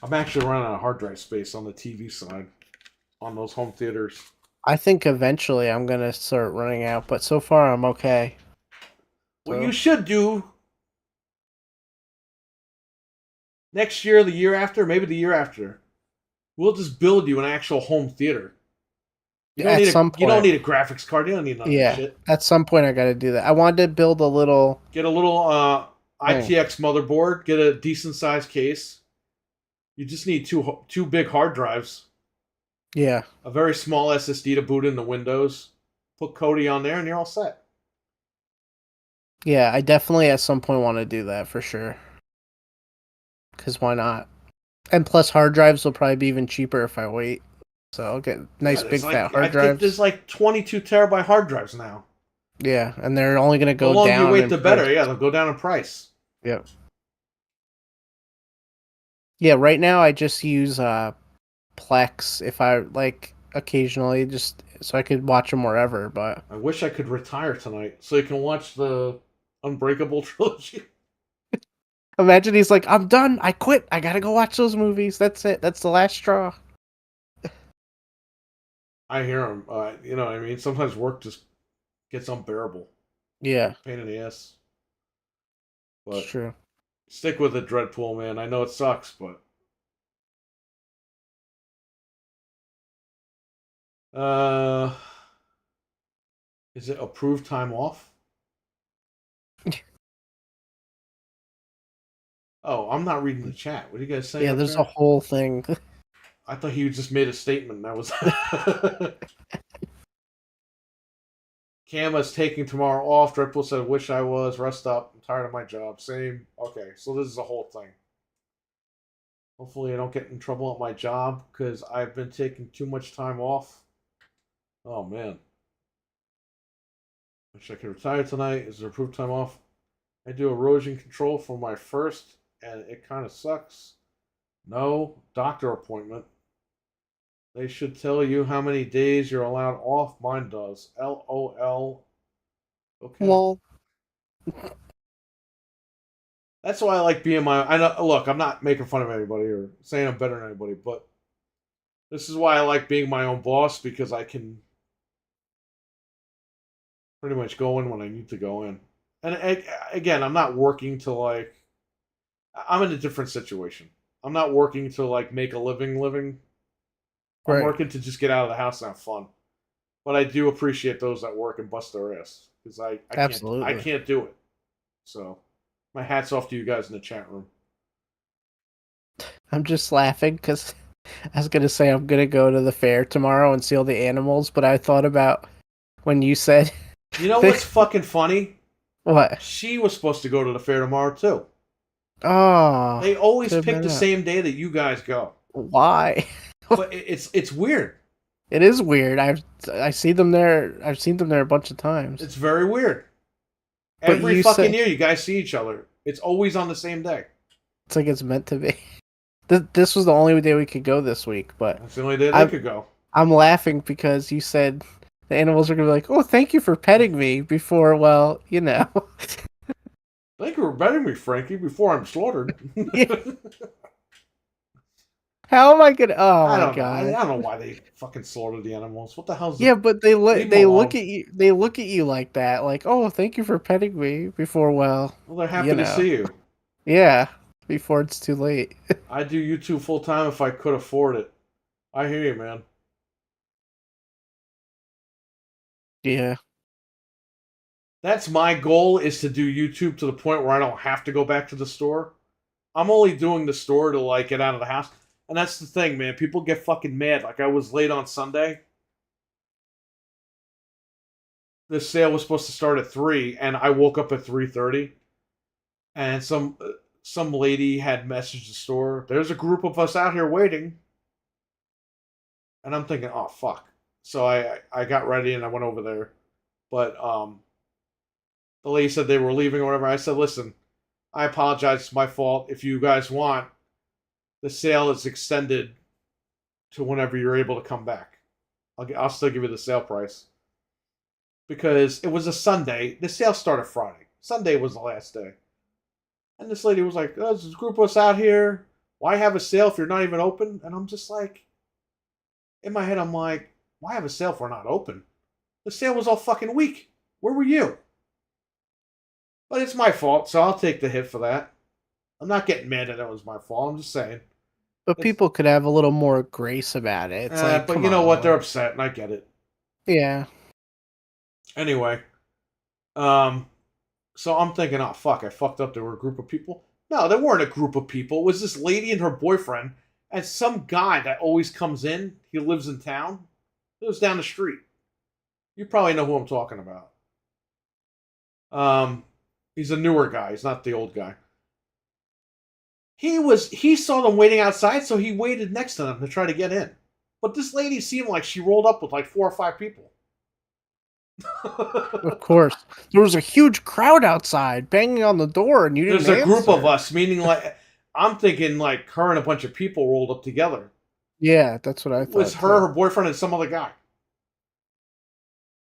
I'm actually running out of hard drive space on the TV side on those home theaters. I think eventually I'm gonna start running out, but so far I'm okay. What So- you should do next year, the year after, maybe the year after, we'll just build you an actual home theater. You don't, At need some you don't point. need a graphics card. You don't need none of that Yeah, shit. at some point I gotta do that. I wanted to build a little. Get a little Thing. ITX motherboard. Get a decent sized case. You just need two big hard drives. Yeah, A very small SSD to boot in the Windows. Put Kodi on there, and you're all set. yeah. I definitely at some point want to do that for sure. Because why not? And plus, hard drives will probably be even cheaper if I wait. So I'll get nice Yeah, big there's fat I hard think drives. there's like 22 terabyte hard drives now. Yeah, and they're only gonna The go longer down. you wait, in the better. price. Yeah, they'll go down in price. Yep. Yeah, right now I just use Plex if I like occasionally, just so I could watch them wherever. But I wish I could retire tonight so you can watch the Unbreakable trilogy. imagine he's like, "I'm done. I quit. I gotta go watch those movies. That's it. That's the last straw." I hear him. You know what I mean? Sometimes work just gets unbearable. Yeah, Pain in the ass. it's But true. stick with it, Dreadpool, man. I know it sucks, but... Is it approved time off? Oh, I'm not reading the chat. What are you guys saying? Yeah, up there's there? a whole thing. I thought he just made a statement. That was... Cama's taking tomorrow off. Dreadpool said, wish I was. Rest up. I'm tired of my job. Same. Okay, so this is a whole thing. Hopefully I don't get in trouble at my job because I've been taking too much time off. Oh, man. Wish I could retire tonight. Is there approved time off? I do erosion control for my first, and it kind of sucks. No. Doctor appointment. They should tell you how many days you're allowed off. Mine does. LOL. Okay. Well, That's why I like being my... I know, look, I'm not making fun of anybody or saying I'm better than anybody, but this is why I like being my own boss, because I can pretty much go in when I need to go in. And again, I'm not working to like... I'm in a different situation. I'm not working to like make a living. I'm Right. working to just get out of the house and have fun. But I do appreciate those that work and bust their ass, because I Absolutely. can't do it. So my hat's off to you guys in the chat room. I'm just laughing because I was gonna say I'm gonna go to the fair tomorrow and see all the animals, but I thought about when you said, You know what's fucking funny? "What? She was supposed to go to the fair tomorrow too. Oh, They always could've pick been the that. same day that you guys go. Why?" But it's weird. It is weird. I see them there. I've seen them there a bunch of times. It's very weird. But Every you fucking said- year you guys see each other. It's always on the same day. It's like it's meant to be. This was the only day we could go this week, but That's the only day they I'm- could go. I'm laughing because you said the animals are gonna be like, "Oh, thank you for petting me before." Well, you know. Thank you for betting me, Frankie, before I'm slaughtered. Yeah. How am I gonna? Oh I my don't know. I god. don't know why they fucking slaughtered the animals. What the hell's Yeah, but they Leave 'em they alone. look at you. They look at you like that, like, "Oh, thank you for petting me before." Well, Well, they're happy you to know. see you. yeah, before it's too late. I do YouTube full time if I could afford it. I hear you, man. Yeah. That's my goal, is to do YouTube to the point where I don't have to go back to the store. I'm only doing the store to like get out of the house. And that's the thing, man. People get fucking mad. Like I was late on Sunday. The sale was supposed to start at 3 and I woke up at 3:30 and some lady had messaged the store, "There's a group of us out here waiting." And I'm thinking, "Oh fuck." So I got ready and I went over there. But the lady said they were leaving or whatever. I said, "Listen, I apologize. It's my fault. If you guys want, the sale is extended to whenever you're able to come back. I'll still give you the sale price." because it was a Sunday. The sale started Friday. Sunday was the last day. And this lady was like, oh, there's a group of us out here. Why have a sale if you're not even open? And I'm just like, in my head, I'm like, why have a sale if we're not open? The sale was all fucking week. Where were you? But it's my fault, so I'll take the hit for that. I'm not getting mad that it was my fault. I'm just saying. But people could have a little more grace about it. It's like, But come you know on, what? They're like- upset, and I get it. Yeah. Anyway, so I'm thinking, oh fuck, I fucked up. There were a group of people. No, there weren't a group of people. It was this lady and her boyfriend, and some guy that always comes in. He lives in town. He lives down the street. You probably know who I'm talking about. He's a newer guy. He's not the old guy. He saw them waiting outside, so he waited next to them to try to get in. But this lady seemed like she rolled up with like 4 or 5 people. Of course. There was a huge crowd outside banging on the door and you didn't There's a group of answer. us, meaning like I'm thinking like her and a bunch of people rolled up together. Yeah, that's what I It thought. was her, her boyfriend, and some other guy.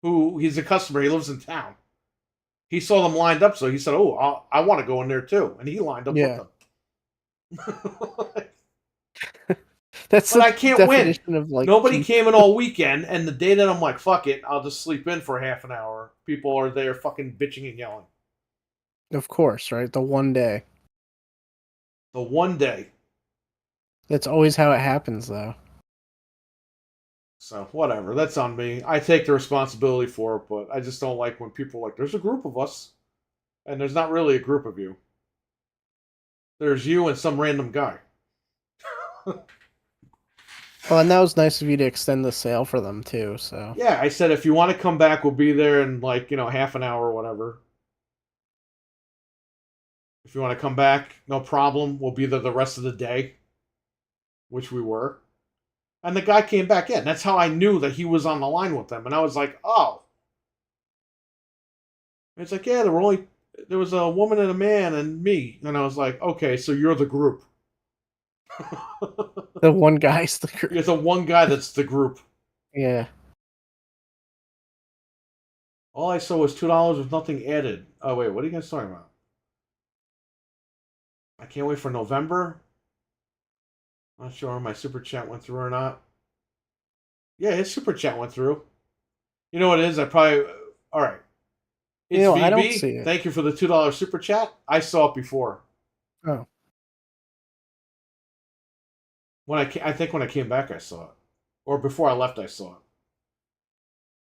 Who he's a customer. He lives in town. He saw them lined up, so he said, "Oh, I want to go in there too," and he lined up with them. That's But the I can't win. definition of like Nobody came in all weekend, and the day that I'm like, fuck it, I'll just sleep in for half an hour. People are there fucking bitching and yelling. Of course, right? The one day. The one day. That's always how it happens, though. So, whatever. That's on me. I take the responsibility for it, but I just don't like when people are like, there's a group of us, and there's not really a group of you. There's you and some random guy. Well, and that was nice of you to extend the sale for them, too, so. Yeah, I said, if you want to come back, we'll be there in like, half an hour or whatever. If you want to come back, no problem. We'll be there the rest of the day, which we were. And the guy came back in. That's how I knew that he was on the line with them. And I was like, oh. And it's like, yeah, there was a woman and a man and me. And I was like, okay, so you're the group. The one guy's the group. You're the one guy that's the group. Yeah. All I saw was $2 with nothing added. Oh, wait, what are you guys talking about? I can't wait for November. Not sure if my super chat went through or not. Yeah, his super chat went through. You know what it is? All right. It's VB. I don't see it. Thank you for the $2 super chat. I saw it before. Oh. I think when I came back, I saw it. Or before I left, I saw it.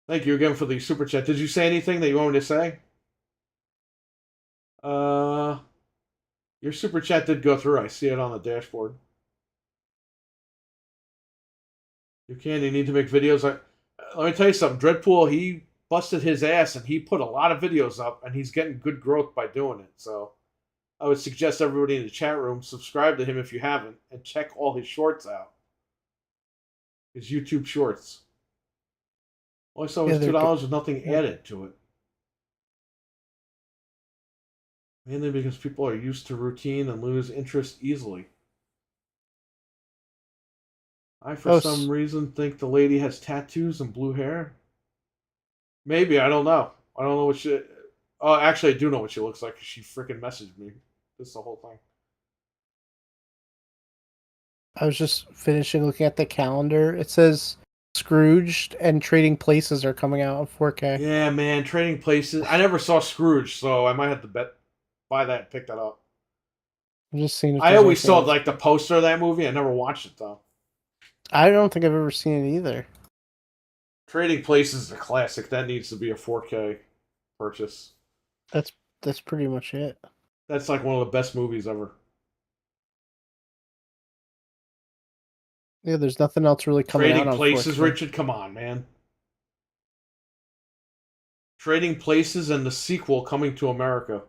Thank you again for the super chat. Did you say anything that you want me to say? Your super chat did go through. I see it on the dashboard. You need to make videos. Let me tell you something. Dreadpool, he busted his ass and he put a lot of videos up and he's getting good growth by doing it. So I would suggest everybody in the chat room subscribe to him if you haven't and check all his shorts out. His YouTube shorts. All I saw was $2 with nothing added to it. Mainly because people are used to routine and lose interest easily. I, for some reason, think the lady has tattoos and blue hair. Maybe, I don't know. I don't know what she... Oh, actually, I do know what she looks like, because she freaking messaged me. This is the whole thing. I was just finishing looking at the calendar. It says Scrooged and Trading Places are coming out on 4K. Yeah, man, Trading Places. I never saw Scrooge, so I might have to buy that and pick that up. I'm just seeing. I always saw like the poster of that movie. I never watched it though. I don't think I've ever seen it either. Trading Places is a classic. That needs to be a 4K purchase. That's pretty much it. That's like one of the best movies ever. Yeah, there's nothing else really coming out on Trading Places, 4K. Richard, come on, man. Trading Places and the sequel Coming to America.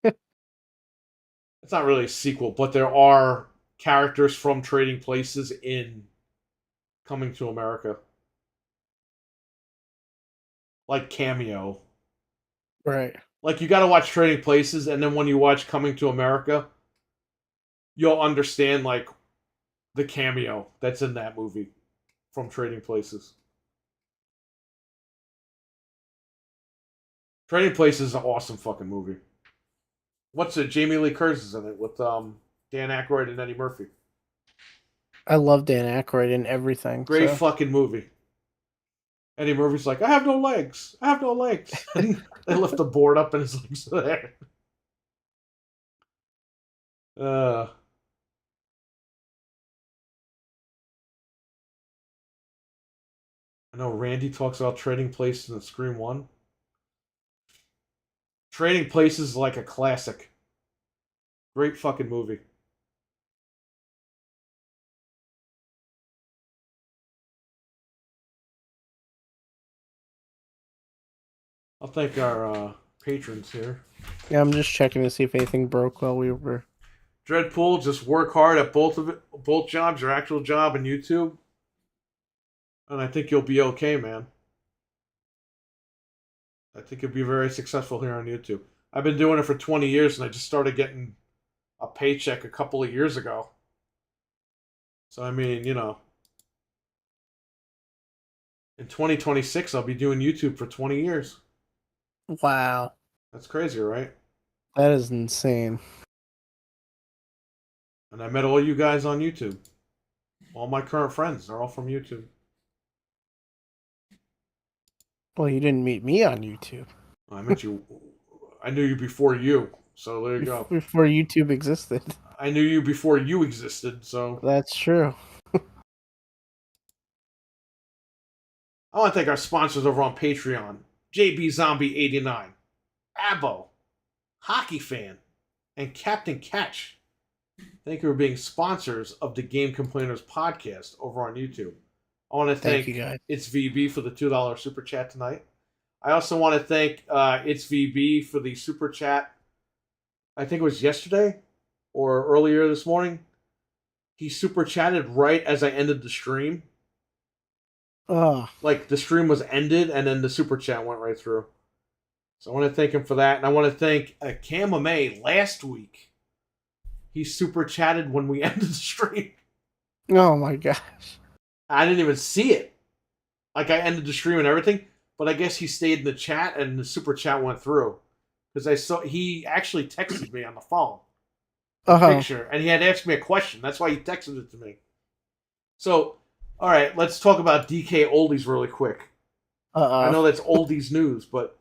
It's not really a sequel, but there are characters from Trading Places in Coming to America. Like cameo. Right. Like you gotta watch Trading Places, and then when you watch Coming to America, you'll understand like the cameo that's in that movie from Trading Places. Trading Places is an awesome fucking movie. What's it? Jamie Lee Curtis is in it with Dan Aykroyd and Eddie Murphy. I love Dan Aykroyd in everything. Great so. fucking movie. Eddie Murphy's like, I have no legs. I have no legs. And they lift the board up and his legs are there. I know Randy talks about Trading Places in Scream 1. Trading Places is like a classic. Great fucking movie. I'll thank our patrons here. Yeah, I'm just checking to see if anything broke while we were. Dreadpool, just work hard at both jobs, your actual job and YouTube. And I think you'll be okay, man. I think you'll be very successful here on YouTube. I've been doing it for 20 years and I just started getting a paycheck a couple of years ago. So, I mean, you know, in 2026, I'll be doing YouTube for 20 years. Wow. That's crazy, right? That is insane. And I met all you guys on YouTube. All my current friends, they're all from YouTube. Well, you didn't meet me on YouTube. I met you. I knew you before you. So there you go. Before YouTube existed. I knew you before you existed, so. That's true. I want to thank our sponsors over on Patreon. JB Zombie 89, Abo, Hockey Fan, and Captain Catch. Thank you for being sponsors of the Game Complainers podcast over on YouTube. I want to thank you guys. It's VB for the $2 super chat tonight. I also want to thank It's VB for the super chat. I think it was yesterday or earlier this morning. He super chatted right as I ended the stream. Oh. Like the stream was ended and then the super chat went right through. So I want to thank him for that. And I want to thank Kamame last week. He super chatted when we ended the stream. Oh my gosh. I didn't even see it. Like I ended the stream and everything. But I guess he stayed in the chat and the super chat went through. Because I saw he actually texted me on the phone. Picture. And he had asked me a question. That's why he texted it to me. So, all right, let's talk about DK Oldies really quick. I know that's Oldies news, but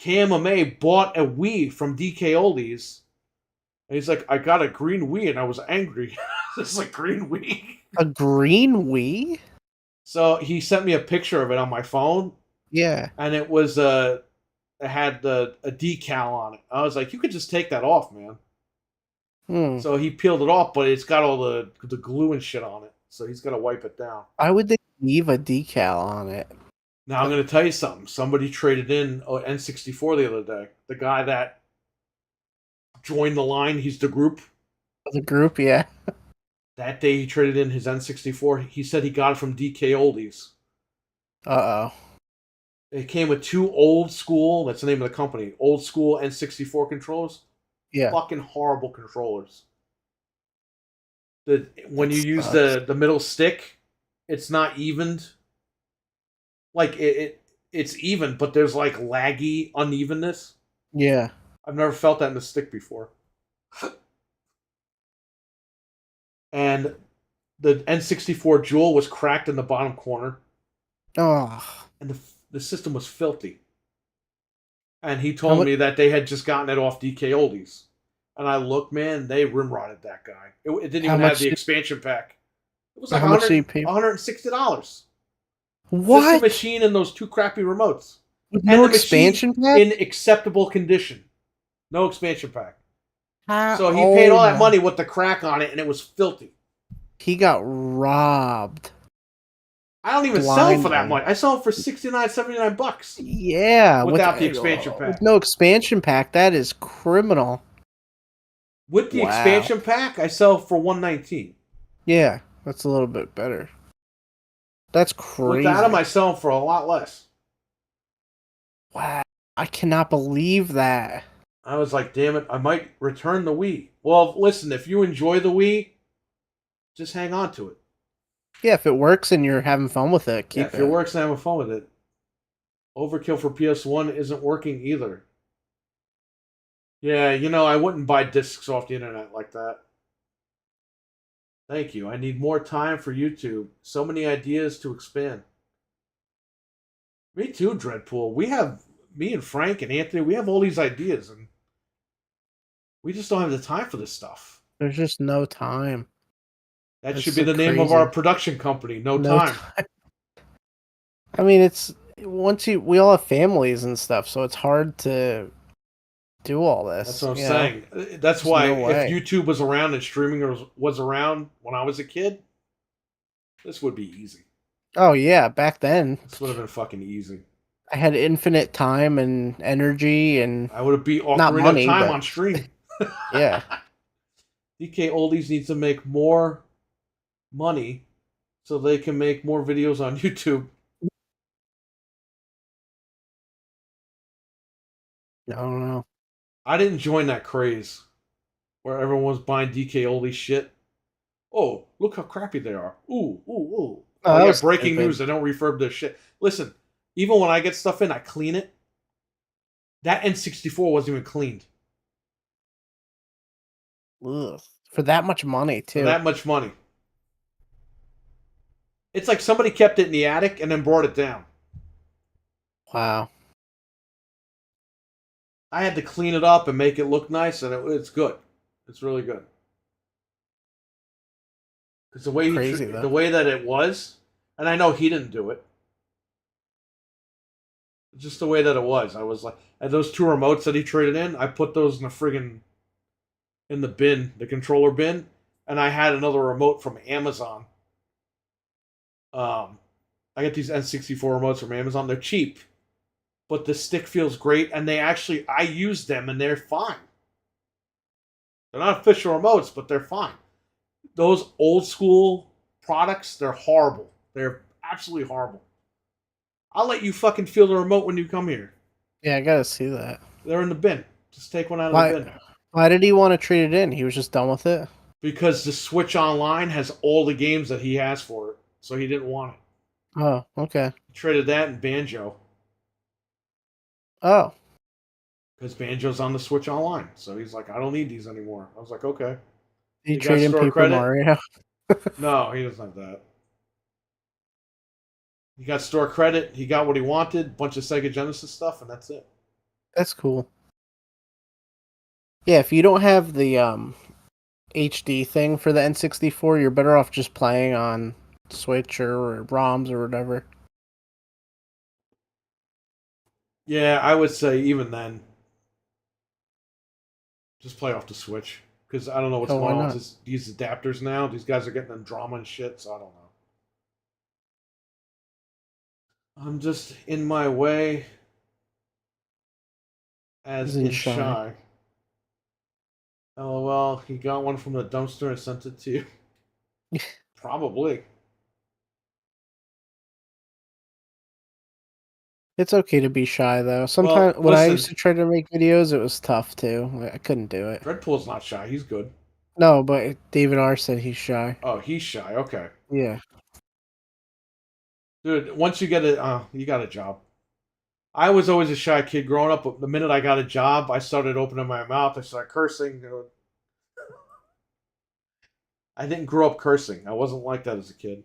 KMMA bought a Wii from DK Oldies, and he's like, I got a green Wii, and I was angry. It's like green Wii. A green Wii? So he sent me a picture of it on my phone. Yeah. And it was it had a decal on it. I was like, you could just take that off, man. So he peeled it off, but it's got all the glue and shit on it. So he's got to wipe it down. Why would they leave a decal on it? Now I'm going to tell you something. Somebody traded in an N64 the other day. The guy that joined the line, he's the group. The group, yeah. That day he traded in his N64. He said he got it from DK Oldies. It came with two old school, that's the name of the company, old school N64 controllers. Yeah. Fucking horrible controllers. When you use the middle stick, it's not evened. Like it's even, but there's like laggy unevenness. Yeah. I've never felt that in the stick before. And the N64 Jewel was cracked in the bottom corner. Oh. And the system was filthy. And he told me that they had just gotten it off DK Oldies. And I looked, man, they rimrodded that guy. It didn't even have the expansion pack. It was like $160. What? Just the machine and those two crappy remotes. With no expansion pack? In acceptable condition. No expansion pack. So he Oh paid all that my- money with the crack on it, and it was filthy. He got robbed. I don't even sell for that much. I sell for $69, $79. Yeah. Without the expansion pack. With no expansion pack, that is criminal. With the expansion pack, I sell for $119. Yeah, that's a little bit better. That's crazy. Without them, I sell them for a lot less. Wow. I cannot believe that. I was like, damn it, I might return the Wii. Well, listen, if you enjoy the Wii, just hang on to it. Yeah, if it works and you're having fun with it, keep it. If it works and having fun with it. Overkill for PS1 isn't working either. Yeah, I wouldn't buy discs off the internet like that. Thank you. I need more time for YouTube. So many ideas to expand. Me too, Dreadpool. Me and Frank and Anthony, we have all these ideas, and we just don't have the time for this stuff. There's just no time. That That's should be so the name of crazy. our production company. No time. I mean, we all have families and stuff, so it's hard to do all this. That's what I'm saying. That's There's why no way. if YouTube was around and streaming was around when I was a kid, this would be easy. Oh yeah, back then This would have been fucking easy. I had infinite time and energy, and I would have beat Not Ocarina money, of Time but- on stream. yeah, DK Oldies needs to make more money so they can make more videos on YouTube. I don't know. I didn't join that craze where everyone was buying DK Oldie shit. Oh, look how crappy they are. Ooh, ooh, ooh. Oh, that yeah, was breaking stupid. news. They don't refurb their shit. Listen, even when I get stuff in, I clean it. That N64 wasn't even cleaned. Ugh. For that much money For too. that much money. It's like somebody kept it in the attic and then brought it down. Wow. I had to clean it up and make it look nice, and it's good. It's really good. Because the way Crazy, though. the way that it was, and I know he didn't do it. Just the way that it was. I was like, and those two remotes that he traded in, I put those in the bin, the controller bin, and I had another remote from Amazon. I get these N64 remotes from Amazon. They're cheap, but the stick feels great, and I use them, and they're fine. They're not official remotes, but they're fine. Those old school products, they're horrible. They're absolutely horrible. I'll let you fucking feel the remote when you come here. Yeah, I gotta see that. They're in the bin. Just take one out of Why? the bin. Why did he want to trade it in? He was just done with it. Because the Switch Online has all the games that he has for it, so he didn't want it. Oh, okay. He traded that and Banjo. Oh, Because Banjo's on the Switch Online. So he's like, I don't need these anymore. I was like, okay. did he You got trade in store Paper credit? Mario? No, he doesn't have that. He got store credit. He got what he wanted. Bunch of Sega Genesis stuff, and that's it. That's cool. Yeah, if you don't have the HD thing for the N64, you're better off just playing on Switch or ROMs or whatever. Yeah, I would say even then, just play off the Switch. Because I don't know what's Oh, why going on not? with these adapters now. These guys are getting in drama and shit, so I don't know. I'm just in my way as As in in shy. shy. LOL, he got one from the dumpster and sent it to you. Probably. It's okay to be shy though. Sometimes when I listen. used to try to make videos, it was tough too. I couldn't do it. Dreadpool's not shy. He's good. No, but David R said he's shy. Oh, he's shy. Okay. Yeah. Dude, once you get you got a job. I was always a shy kid growing up, but the minute I got a job, I started opening my mouth. I started cursing. I didn't grow up cursing. I wasn't like that as a kid.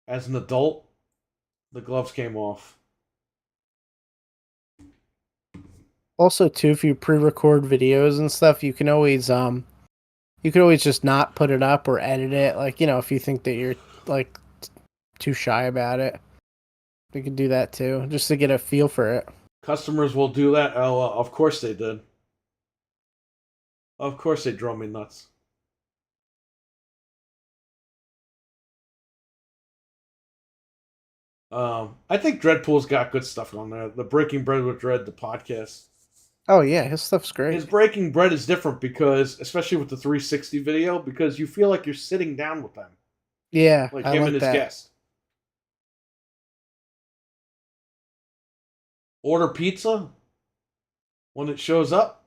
As an adult, the gloves came off. Also, too, if you pre-record videos and stuff, you can always just not put it up or edit it. Like, if you think that you're like too shy about it, you can do that too, just to get a feel for it. Customers will do that. Oh, of course they did. Of course they drove me nuts. I think Dreadpool's got good stuff on there. The Breaking Bread with Dread, the podcast. Oh yeah, his stuff's great. His Breaking Bread is different because, especially with the 360 video, because you feel like you're sitting down with them. Yeah, Like I him like and his that. guest. Order pizza when it shows up.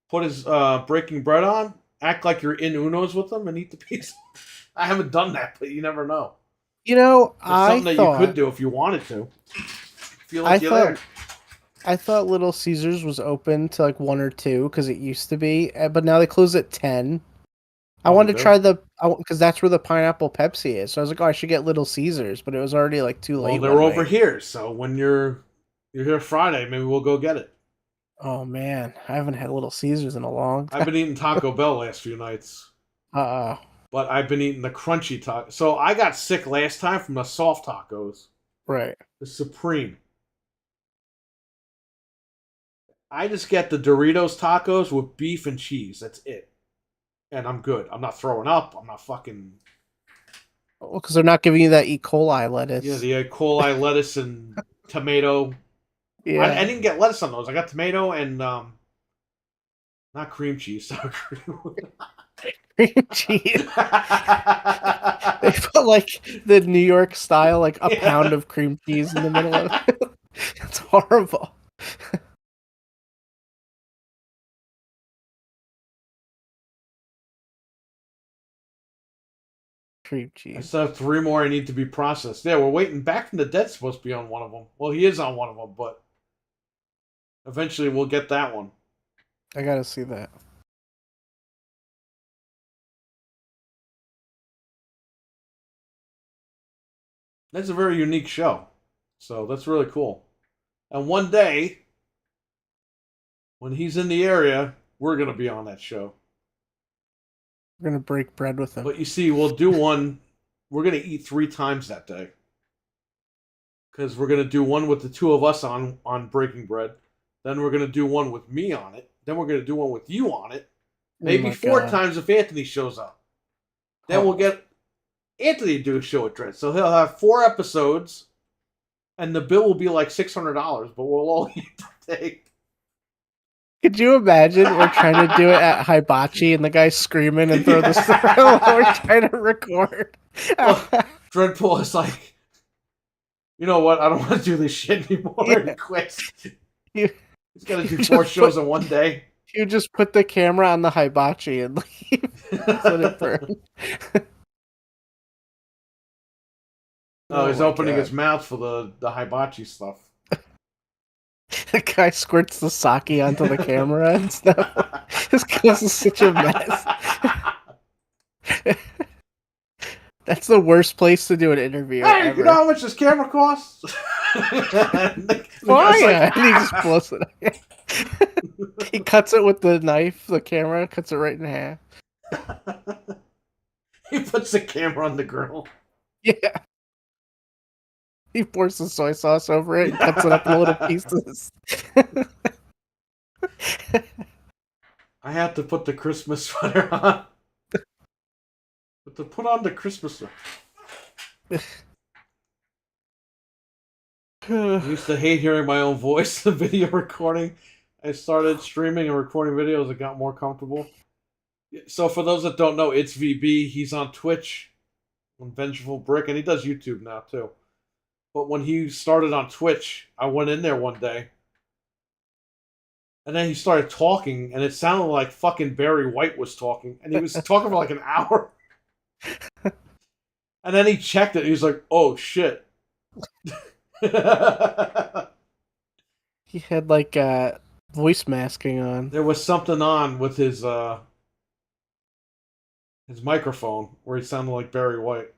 Put his Breaking Bread on. Act like you're in Uno's with them and eat the pizza. I haven't done that, but you never know. You know, It's something that you could do if you wanted to. Feel like you're there. I thought Little Caesars was open to like 1 or 2 because it used to be, but now they close at 10. I wanted to try because that's where the pineapple Pepsi is. So I was like, oh, I should get Little Caesars, but it was already like too late. Well, they're over here, so when you're here Friday, maybe we'll go get it. Oh man, I haven't had Little Caesars in a long time. I've been eating Taco Bell last few nights. But I've been eating the crunchy taco. So I got sick last time from the soft tacos. Right. The Supreme. I just get the Doritos tacos with beef and cheese. That's it. And I'm good. I'm not throwing up. I'm not fucking... Well, because they're not giving you that E. coli lettuce. Yeah, the E. coli lettuce and tomato. Yeah. I didn't get lettuce on those. I got tomato and... not cream cheese. Cream cheese. They put like the New York style, like a pound of cream cheese in the middle of it. It's horrible. Cream cheese. I still have 3 more I need to be processed. Yeah, we're waiting. Back from the Dead's supposed to be on one of them. Well, he is on one of them, but eventually we'll get that one. I gotta see that. That's a very unique show. So that's really cool. And one day, when he's in the area, we're going to be on that show. We're going to break bread with him. But you see, we'll do one. We're going to eat 3 times that day. Because we're going to do one with the 2 of us on breaking bread. Then we're going to do one with me on it. Then we're going to do one with you on it. Maybe 4 times if Anthony shows up. Then we'll get Anthony to do a show at Dread. So he'll have 4 episodes. And the bill will be like $600, but we'll all eat that day. Could you imagine we're trying to do it at Hibachi and the guy's screaming and throw the stuff while we're trying to record? Well, Dreadpool is like, you know what? I don't want to do this shit anymore. Yeah. And quits. He's got to do 4 shows in one day. You just put the camera on the Hibachi and leave. Let it burn. Oh, he's opening his mouth for the hibachi stuff. The guy squirts the sake onto the camera and stuff. This causes such a mess. That's the worst place to do an interview ever. You know how much this camera costs? And he just blows it up. He cuts it with the knife, the camera, cuts it right in half. He puts the camera on the grill. Yeah. He pours the soy sauce over it and cuts it up in little pieces. I have to put the Christmas sweater on. But to put on the Christmas sweater. I used to hate hearing my own voice in video recording. I started streaming and recording videos. It got more comfortable. So for those that don't know, it's VB. He's on Twitch on Vengeful Brick, and he does YouTube now too. But when he started on Twitch, I went in there one day. And then he started talking, and it sounded like fucking Barry White was talking. And he was talking for like an hour. And then he checked it, and he was like, oh, shit. He had like voice masking on. There was something on with his microphone where he sounded like Barry White.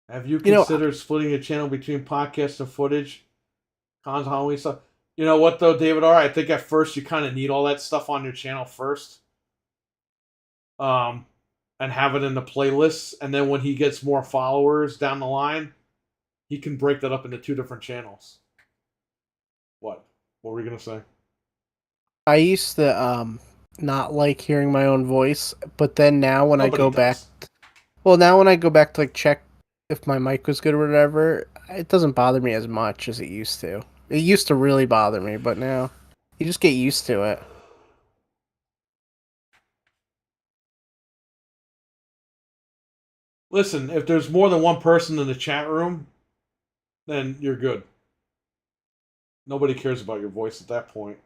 Have you considered splitting your channel between podcasts and footage? Cons, Halloween stuff? You know what, though, David R? I think at first you kind of need all that stuff on your channel first. And have it in the playlists. And then when he gets more followers down the line, he can break that up into 2 different channels. What? What were we going to say? I used to not like hearing my own voice. But then now when I go back... Well, now when I go back to like check if my mic was good or whatever, it doesn't bother me as much as it used to. It used to really bother me, but now you just get used to it. Listen, if there's more than one person in the chat room, then you're good. Nobody cares about your voice at that point.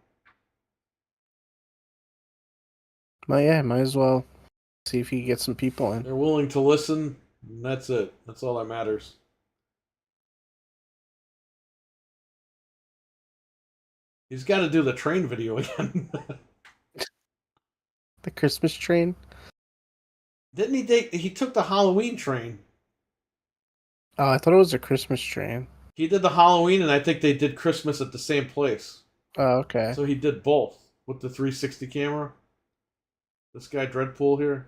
Well, yeah, might as well see if you get some people in. They're willing to listen. And that's it. That's all that matters. He's got to do the train video again. The Christmas train. Didn't he take? He took the Halloween train. Oh, I thought it was a Christmas train. He did the Halloween, and I think they did Christmas at the same place. Oh, okay. So he did both with the 360 camera. This guy Dreadpool here.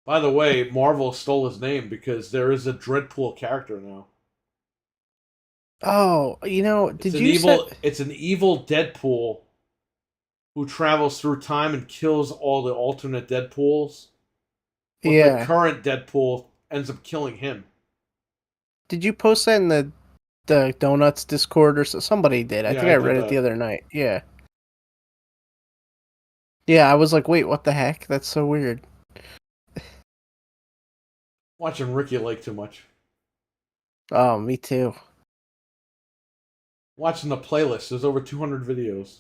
By the way, Marvel stole his name because there is a Dreadpool character now. Oh, It's an evil. It's an evil Deadpool who travels through time and kills all the alternate Deadpools. But Yeah. the current Deadpool ends up killing him. Did you post that in the Donuts Discord or somebody did? I Yeah, think I I did read that. it the other night. Yeah. Yeah, I was like, wait, what the heck? That's so weird. Watching Ricky Lake too much. Oh, me too. Watching the playlist. There's over 200 videos.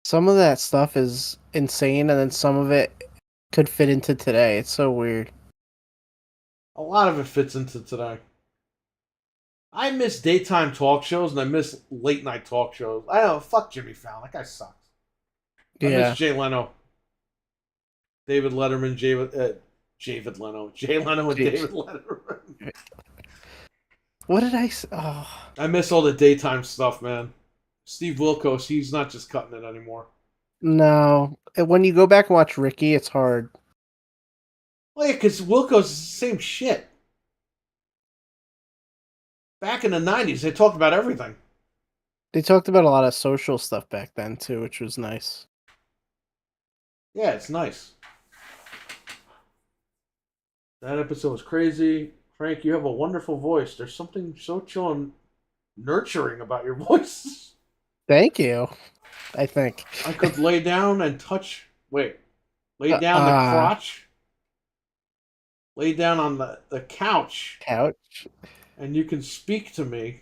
Some of that stuff is insane, and then some of it could fit into today. It's so weird. A lot of it fits into today. I miss daytime talk shows and I miss late night talk shows. I don't know. Fuck Jimmy Fallon. That guy sucks. I Yeah. miss Jay Leno. David Letterman, David Leno. Jay Leno and Jeez. David Letterman. What did I say? Oh. I miss all the daytime stuff, man. Steve Wilkos, he's not just cutting it anymore. No. When you go back and watch Ricky, it's hard. Well, yeah, because Wilkos is the same shit. Back in the 90s, they talked about everything. They talked about a lot of social stuff back then, too, which was nice. Yeah, it's nice. That episode was crazy. Frank, you have a wonderful voice. There's something so chill and nurturing about your voice. Thank you, I think. I could lay down and touch. Wait. Lay down the crotch. Lay down on the couch. Couch. And you can speak to me.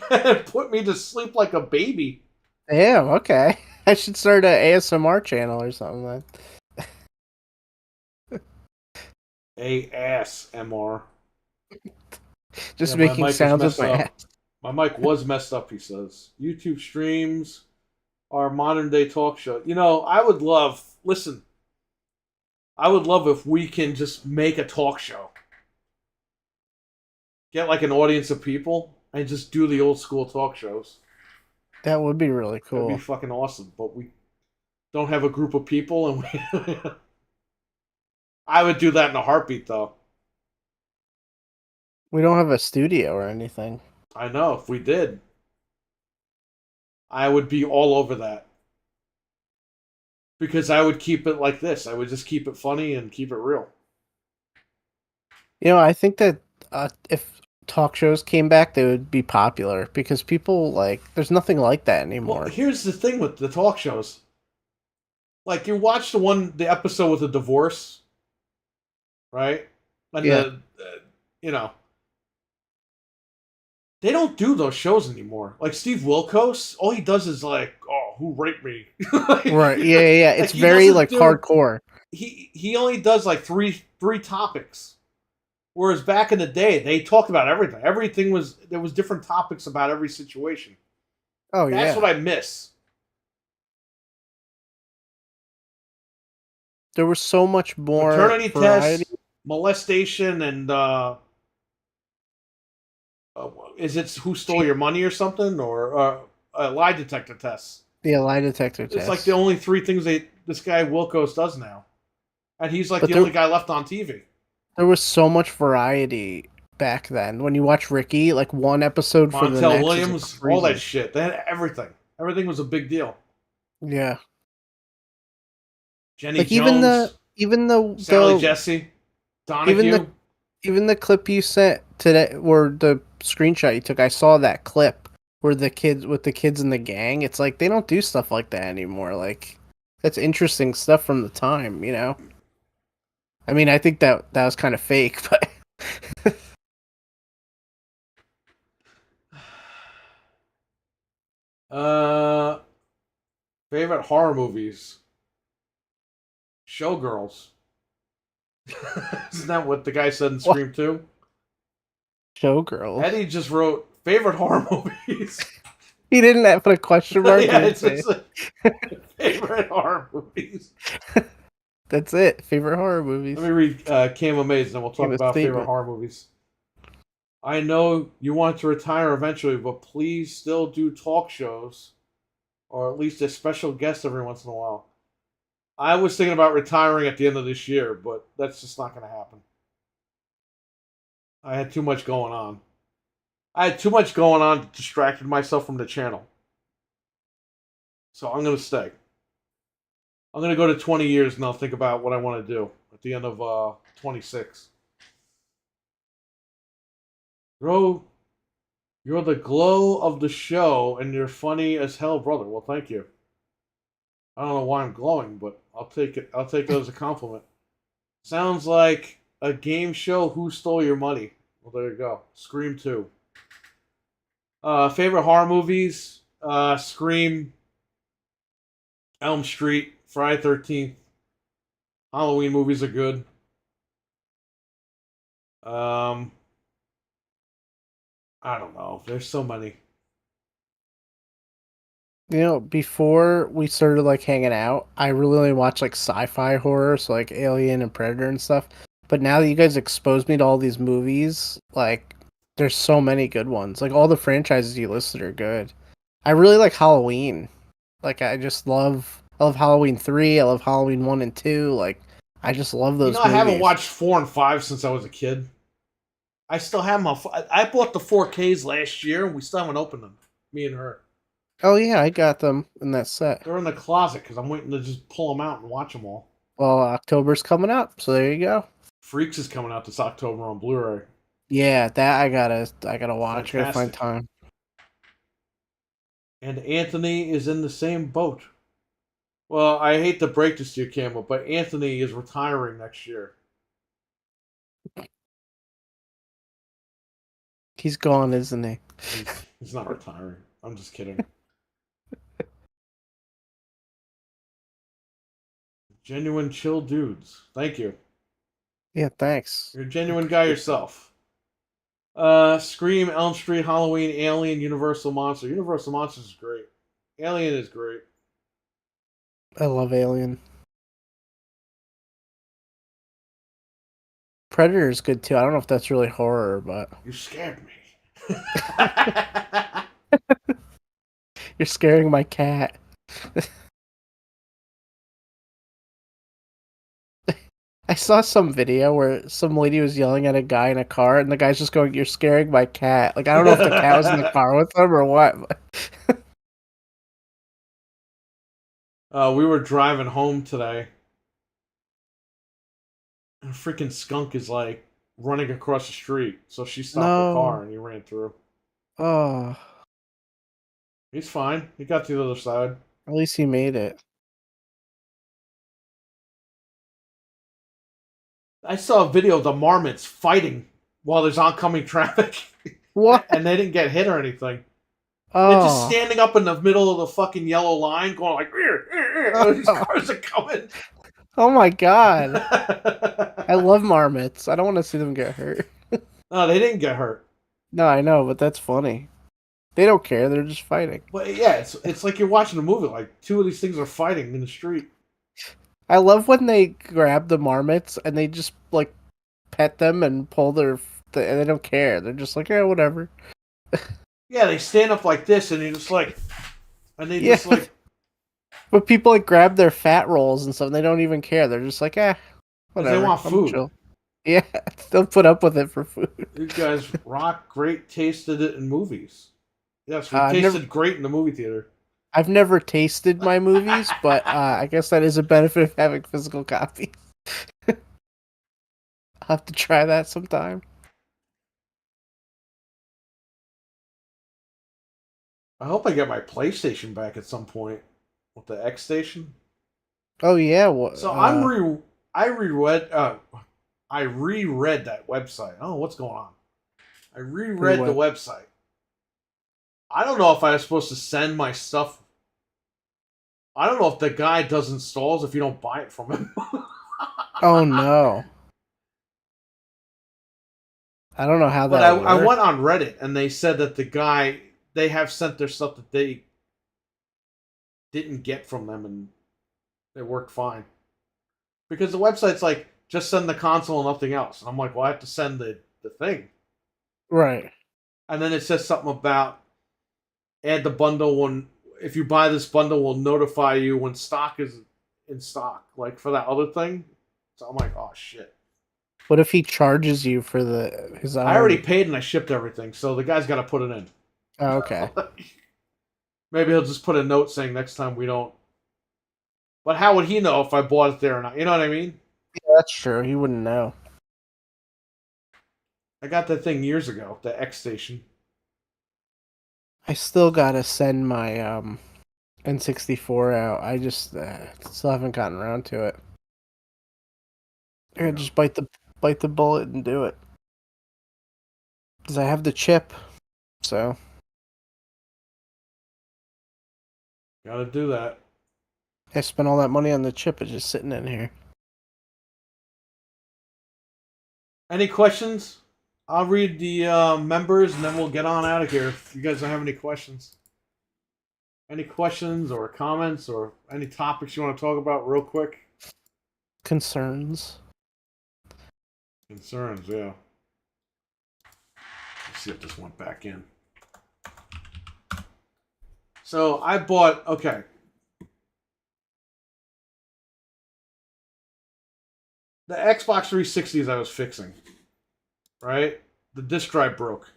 And put me to sleep like a baby. Damn, okay. I should start an ASMR channel or something then. ASMR. Just Yeah, making sounds with my ass. My mic was messed up, he says. YouTube streams are modern day talk show. I would love, listen, I would love if we can just make a talk show. Get like an audience of people and just do the old school talk shows. That would be really cool. That'd be fucking awesome. But we don't have a group of people, and I would do that in a heartbeat, though. We don't have a studio or anything. I know. If we did, I would be all over that. Because I would keep it like this. I would just keep it funny and keep it real. I think that if talk shows came back, they would be popular because people there's nothing like that anymore. Well, here's the thing with the talk shows. Like, you watch the episode with the divorce, right? And Yeah. they don't do those shows anymore. Like Steve Wilkos, all he does is who raped me? Right. Yeah. It's he very doesn't do- hardcore. He only does three topics. Whereas back in the day, they talked about everything. There was different topics about every situation. Oh, yeah. That's what I miss. There was so much more Paternity variety. tests, molestation, and is it Who Stole Your Money or something, or lie detector tests? The lie detector test. It's like the only three things this guy Wilkos does now, and he's But the only guy left on TV. There was so much variety back then. When you watch Ricky, one episode for the Montel next Williams, is all that crazy. shit. They had everything. Everything was a big deal. Yeah. Jenny Jones, even the Sally Jesse, Donahue. Even the clip you sent today, or the screenshot you took, I saw that clip where the kids in the gang. It's like they don't do stuff like that anymore. That's interesting stuff from the time, I mean, I think that was kind of fake, but Favorite horror movies? Showgirls. Isn't that what the guy said in What? Scream 2? Showgirls. Eddie just wrote favorite horror movies. He didn't have put a question mark. Yeah, He it's didn't say favorite horror movies. That's it. Favorite horror movies. Let me read Cam Amaze, and then we'll talk Give a about favorite statement. horror movies. I know you want to retire eventually, but please still do talk shows, or at least a special guest every once in a while. I was thinking about retiring at the end of this year, but that's just not going to happen. I had too much going on. I had too much going on that distracted myself from the channel. So I'm going to stay. I'm going to go to 20 years and I'll think about what I want to do at the end of 26. Bro, you're the glow of the show and you're funny as hell, brother. Well, thank you. I don't know why I'm glowing, but I'll take it. I'll take it as a compliment. Sounds like a game show. Who stole your money? Well, there you go. Scream 2. Favorite horror movies? Scream, Elm Street, Friday 13th. Halloween movies are good. I don't know. There's so many. You know, before we started like hanging out, I really only watched like sci-fi horror, so like Alien and Predator and stuff. But now that you guys exposed me to all these movies, like there's so many good ones. Like all the franchises you listed are good. I really like Halloween. Like I love Halloween 3, I love Halloween 1 and 2. Like I just love those I haven't movies. watched 4 and 5 since I was a kid. I still have them. I bought the 4Ks last year, and we still haven't opened them. Me and her. Oh yeah, I got them in that set. They're in the closet because I'm waiting to just pull them out and watch them all. Well, October's coming up, so there you go. Freaks is coming out this October on Blu-ray. Yeah, that I gotta watch. I gotta find Fantastic. time. And Anthony is in the same boat. Well, I hate to break this to you, Campbell, but Anthony is retiring next year. He's gone, isn't he? He's not retiring. I'm just kidding. Genuine chill dudes. Thank you. Yeah, thanks. You're a genuine guy yourself. Scream, Elm Street, Halloween, Alien, Universal Monster. Universal Monsters is great. Alien is great. I love Alien. Predator is good too. I don't know if that's really horror, but You scared me. you're scaring my cat. I saw some video where some lady was yelling at a guy in a car, and the guy's just going, "You're scaring my cat." Like I don't know if the cat was in the car with them or what. We were driving home today. And a freaking skunk is like running across the street. So she stopped the car and he ran through. Oh, He's fine. He got to the other side. at least he made it. I saw a video of the marmots fighting while there's oncoming traffic. What? And they didn't get hit or anything. Oh, They're just standing up in the middle of the fucking yellow line going like, these cars are coming. oh my god! I love marmots. I don't want to see them get hurt. No, they didn't get hurt. No, I know, but that's funny. They don't care. They're just fighting. But yeah, it's like you're watching a movie. Like two of these things are fighting in the street. I love when they grab the marmots and they just like pet them and pull and they don't care. They're just like, yeah, whatever. Yeah, they stand up like this, and you're just like, and they Yeah. just like, But people like grab their fat rolls and stuff. And they don't even care. They're just like, whatever. they want I'm food. chill. Yeah, they'll put up with it for food. You guys rock. Great tasted it in movies. Yes, we I've tasted never- great in the movie theater. I've never tasted my movies, but I guess that is a benefit of having physical copies. I'll have to try that sometime. I hope I get my PlayStation back at some point with the X Station. Oh yeah, So I reread that website. I don't know what's going on. I reread the website. I don't know if I was supposed to send my stuff I don't know if the guy does installs if you don't buy it from him. Oh no. I don't know how But that I works. went on Reddit and they said that they have sent their stuff that they didn't get from them and it worked fine. Because the website's like, just send the console and nothing else. And I'm like, well, I have to send the thing. Right. And then it says something about add the bundle when, if you buy this bundle, we'll notify you when stock is in stock, like for that other thing. So I'm like, oh shit. What if he charges you for his own? I already paid and I shipped everything, so the guy's got to put it in. Oh, okay. Maybe he'll just put a note saying next time we don't. But how would he know if I bought it there or not? You know what I mean? Yeah, that's true. He wouldn't know. I got that thing years ago, the X Station. I still gotta send my N64 out. I just still haven't gotten around to it. I gotta just bite the bullet and do it. Because I have the chip, so Gotta do that. I spent all that money on the chip. It's just sitting in here. Any questions? I'll read the members and then we'll get on out of here if you guys don't have any questions. Any questions or comments or any topics you want to talk about real quick? Concerns. Concerns, yeah. Let's see if this went back in. So I bought, okay. The Xbox 360s I was fixing, right? The disk drive broke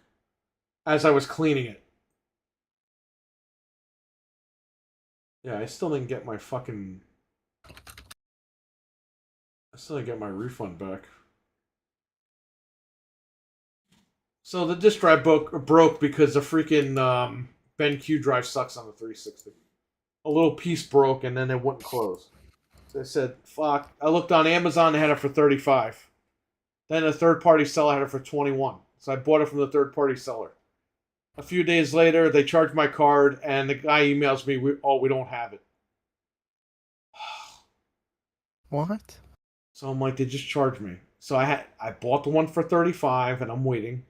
as I was cleaning it. Yeah, I still didn't get my fucking... I still didn't get my refund back. So the disk drive broke because the freaking BenQ drive sucks on the 360. A little piece broke and then it wouldn't close. So I said, fuck. I looked on Amazon, they had it for $35. Then a third-party seller had it for $21. So I bought it from the third-party seller. A few days later, they charged my card, and the guy emails me, we don't have it. What? So I'm like, they just charged me. So I bought the one for $35, and I'm waiting.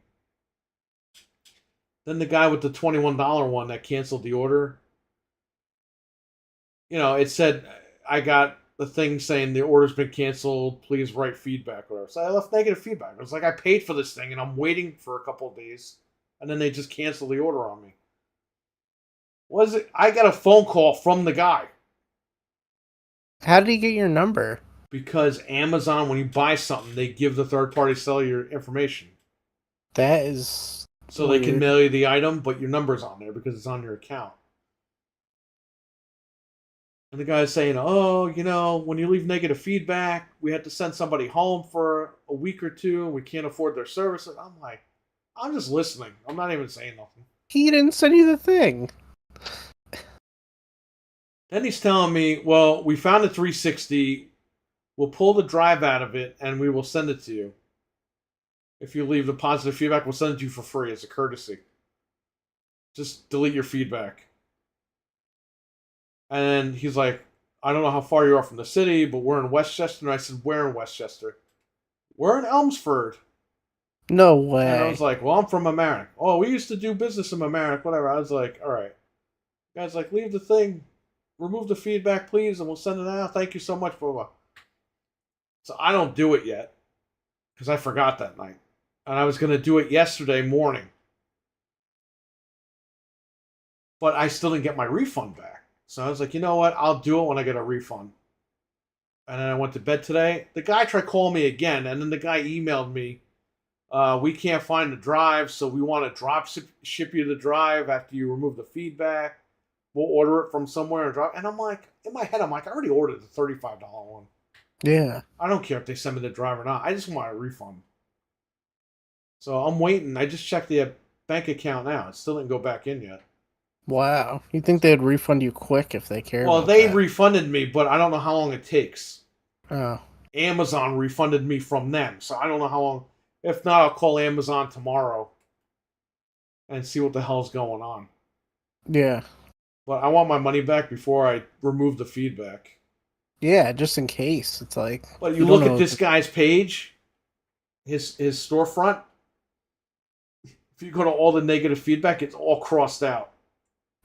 Then the guy with the $21 one that canceled the order, you know, it said, I got the thing saying the order's been canceled, please write feedback or whatever. So I left negative feedback. I was like, I paid for this thing, and I'm waiting for a couple of days, and then they just canceled the order on me. Was it? I got a phone call from the guy. How did he get your number? Because Amazon, when you buy something, they give the third party seller your information. That is So weird. they can mail you the item, but your number's on there because it's on your account. And the guy's saying, oh, you know, when you leave negative feedback, we had to send somebody home for a week or two, and we can't afford their services. I'm like, I'm just listening. I'm not even saying nothing. He didn't send you the thing. Then he's telling me, well, we found a 360. We'll pull the drive out of it, and we will send it to you. If you leave the positive feedback, we'll send it to you for free as a courtesy. Just delete your feedback. And he's like, I don't know how far you are from the city, but we're in Westchester. And I said, where in Westchester? We're in Elmsford. No way. And I was like, well, I'm from Mamaroneck. Oh, we used to do business in Mamaroneck, whatever. I was like, all right. The guy's like, leave the thing. Remove the feedback, please, and we'll send it out. Thank you so much, blah, blah. So I don't do it yet because I forgot that night. And I was going to do it yesterday morning. But I still didn't get my refund back. So I was like, you know what? I'll do it when I get a refund. And then I went to bed today. The guy tried calling me again, and then the guy emailed me, we can't find the drive, so we want to drop ship you the drive after you remove the feedback. We'll order it from somewhere and drop. And I'm like, in my head, I'm like, I already ordered the $35 one. Yeah. I don't care if they send me the drive or not. I just want a refund. So I'm waiting. I just checked the bank account now. It still didn't go back in yet. Wow. You think they'd refund you quick if they care Well, about they that. refunded me, but I don't know how long it takes. Oh. Amazon refunded me from them, so I don't know how long. If not, I'll call Amazon tomorrow and see what the hell's going on. Yeah. But I want my money back before I remove the feedback. Yeah, just in case. It's like. But you don't look at know this guy's page, his storefront. If you go to all the negative feedback, it's all crossed out.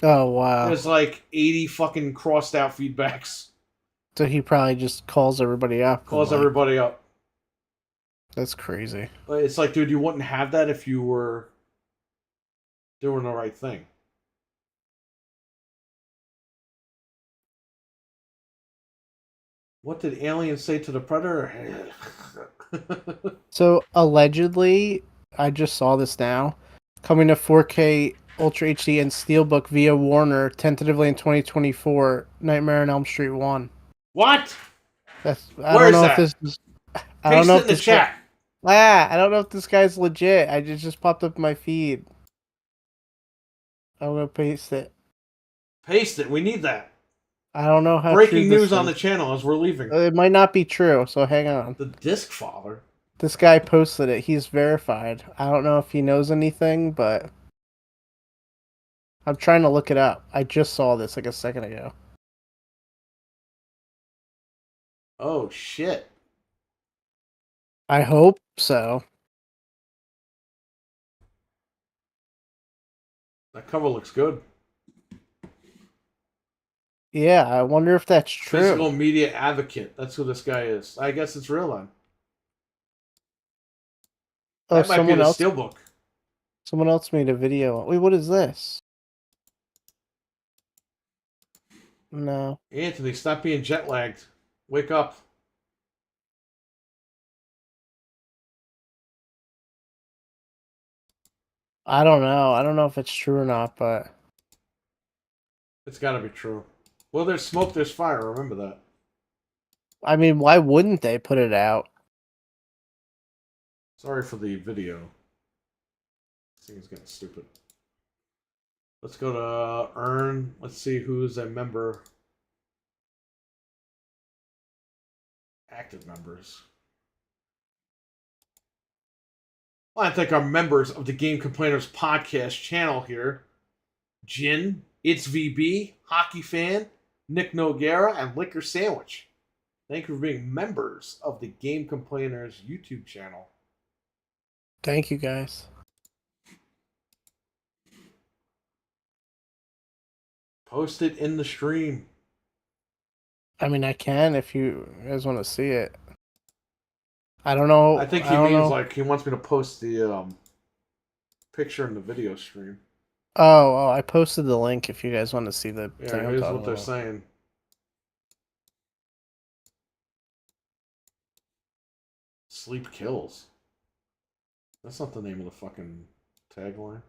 Oh wow. There's like 80 fucking crossed out feedbacks. So he probably just calls everybody up. Calls everybody up. That's crazy. But it's like, dude, you wouldn't have that if you were doing the right thing. What did aliens say to the predator? So allegedly, I just saw this now, coming to 4K Ultra HD and Steelbook via Warner, tentatively in 2024. Nightmare on Elm Street 1. What? That's Where don't is know that? if this is. I Paste don't know it if in the this chat. I don't know if this guy's legit. I just popped up in my feed. I'm gonna paste it. Paste it. We need that. I don't know how Breaking true news this on the is. channel as we're leaving. It might not be true, so hang on. The Disc Father. This guy posted it. He's verified. I don't know if he knows anything, but I'm trying to look it up. I just saw this like a second ago. Oh shit. I hope so. That cover looks good. Yeah, I wonder if that's true. Physical media advocate. That's who this guy is. I guess it's real then. Oh, That might be the else. steelbook. Someone else made a video. Wait, what is this? No. Anthony, stop being jet lagged. Wake up. I don't know. I don't know if it's true or not, but It's got to be true. Well, there's smoke, there's fire. Remember that. I mean, why wouldn't they put it out? Sorry for the video. This thing is getting stupid. Let's go to Earn. Let's see who's a member. Active members. I want to thank our members of the Game Complainers podcast channel here. Jin, It's VB, Hockey Fan, Nick Noguera, and Liquor Sandwich. Thank you for being members of the Game Complainers YouTube channel. Thank you, guys. Post it in the stream. I mean, I can if you guys want to see it. I don't know. I think he means like he wants me to post the picture in the video stream. Oh, I posted the link if you guys want to see the Yeah, thing. here's what they're saying. Sleep kills. That's not the name of the fucking tagline.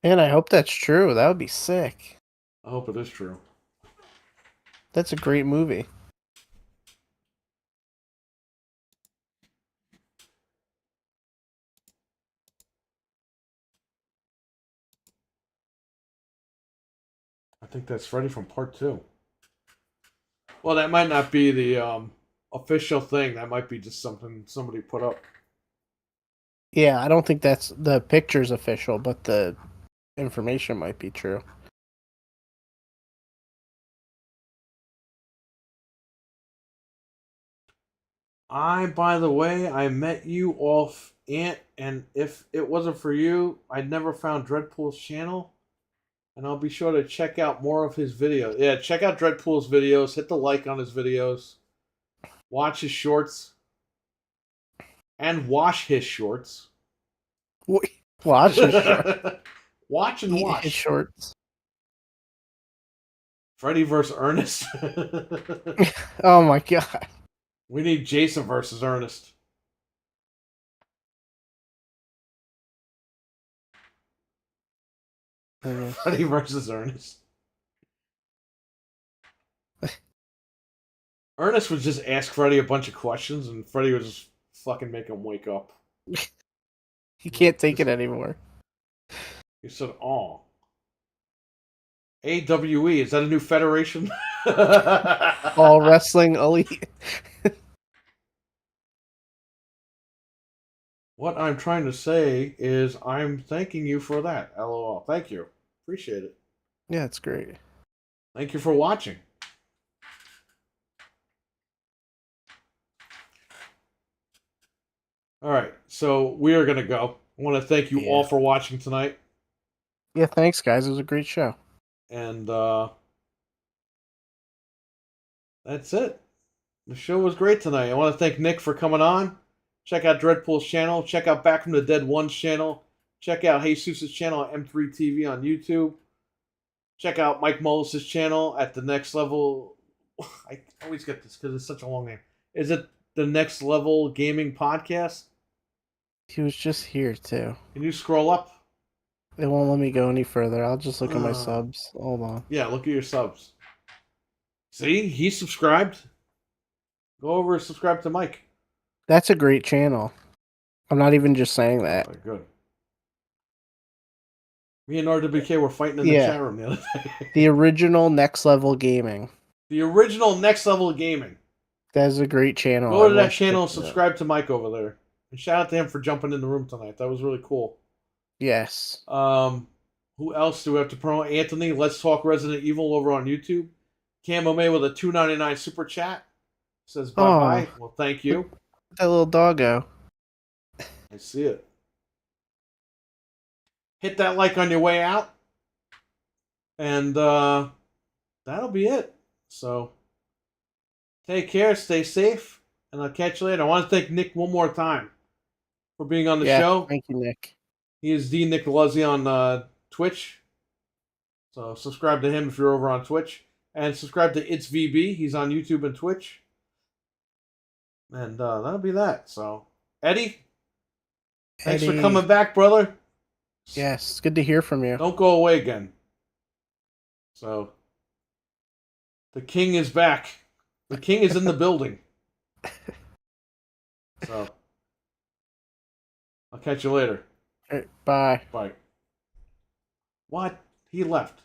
And I hope that's true. That would be sick. I hope it is true. That's a great movie. I think that's Freddy from part 2. Well, that might not be the official thing. That might be just something somebody put up. Yeah, I don't think that's the picture's official, but the information might be true. By the way, I met you off Ant, and if it wasn't for you, I'd never found Dreadpool's channel. And I'll be sure to check out more of his videos. Yeah, check out Dreadpool's videos. Hit the like on his videos. Watch his shorts. And wash his shorts. Watch his shorts. Watch and wash. His shorts. Freddy vs. Ernest. Oh my god. We need Jason versus Ernest. Freddy versus Ernest. Ernest would just ask Freddy a bunch of questions, and Freddy would just fucking make him wake up. He can't take it anymore. He said, "Oh, AWE, is that a new federation?" All Wrestling Elite. What I'm trying to say is I'm thanking you for that. LOL. Thank you. Appreciate it. Yeah, it's great. Thank you for watching. All right, so we are going to go. I want to thank you all for watching tonight. Yeah, thanks, guys. It was a great show. And that's it. The show was great tonight. I want to thank Nick for coming on. Check out Dreadpool's channel. Check out Back from the Dead 1's channel. Check out Jesus' channel at M3TV on YouTube. Check out Mike Mullis's channel at The Next Level. I always get this because it's such a long name. Is it The Next Level Gaming Podcast? He was just here, too. Can you scroll up? It won't let me go any further. I'll just look at my subs. Hold on. Yeah, look at your subs. See? He subscribed. Go over and subscribe to Mike. That's a great channel. I'm not even just saying that. Oh, good. Me and RWK were fighting in the chat room the other day. The original Next Level Gaming. The original Next Level Gaming. That is a great channel. Go to that channel and subscribe to Mike over there. And shout out to him for jumping in the room tonight. That was really cool. Yes. Who else do we have to promote? Anthony, Let's Talk Resident Evil over on YouTube. Camo May with a $2.99 super chat. Says bye-bye. Well, thank you. That little doggo. I see it. Hit that like on your way out. And that'll be it. So, take care, stay safe, and I'll catch you later. I want to thank Nick one more time for being on the show. Thank you, Nick. He is D. Nick Luzzi on Twitch. So, subscribe to him if you're over on Twitch. And subscribe to It's VB. He's on YouTube and Twitch. And that'll be that. So, Eddie, thanks for coming back, brother. Yes, it's good to hear from you. Don't go away again. So, the king is back. The king is in the building. So, I'll catch you later. All right, bye. Bye. What? He left.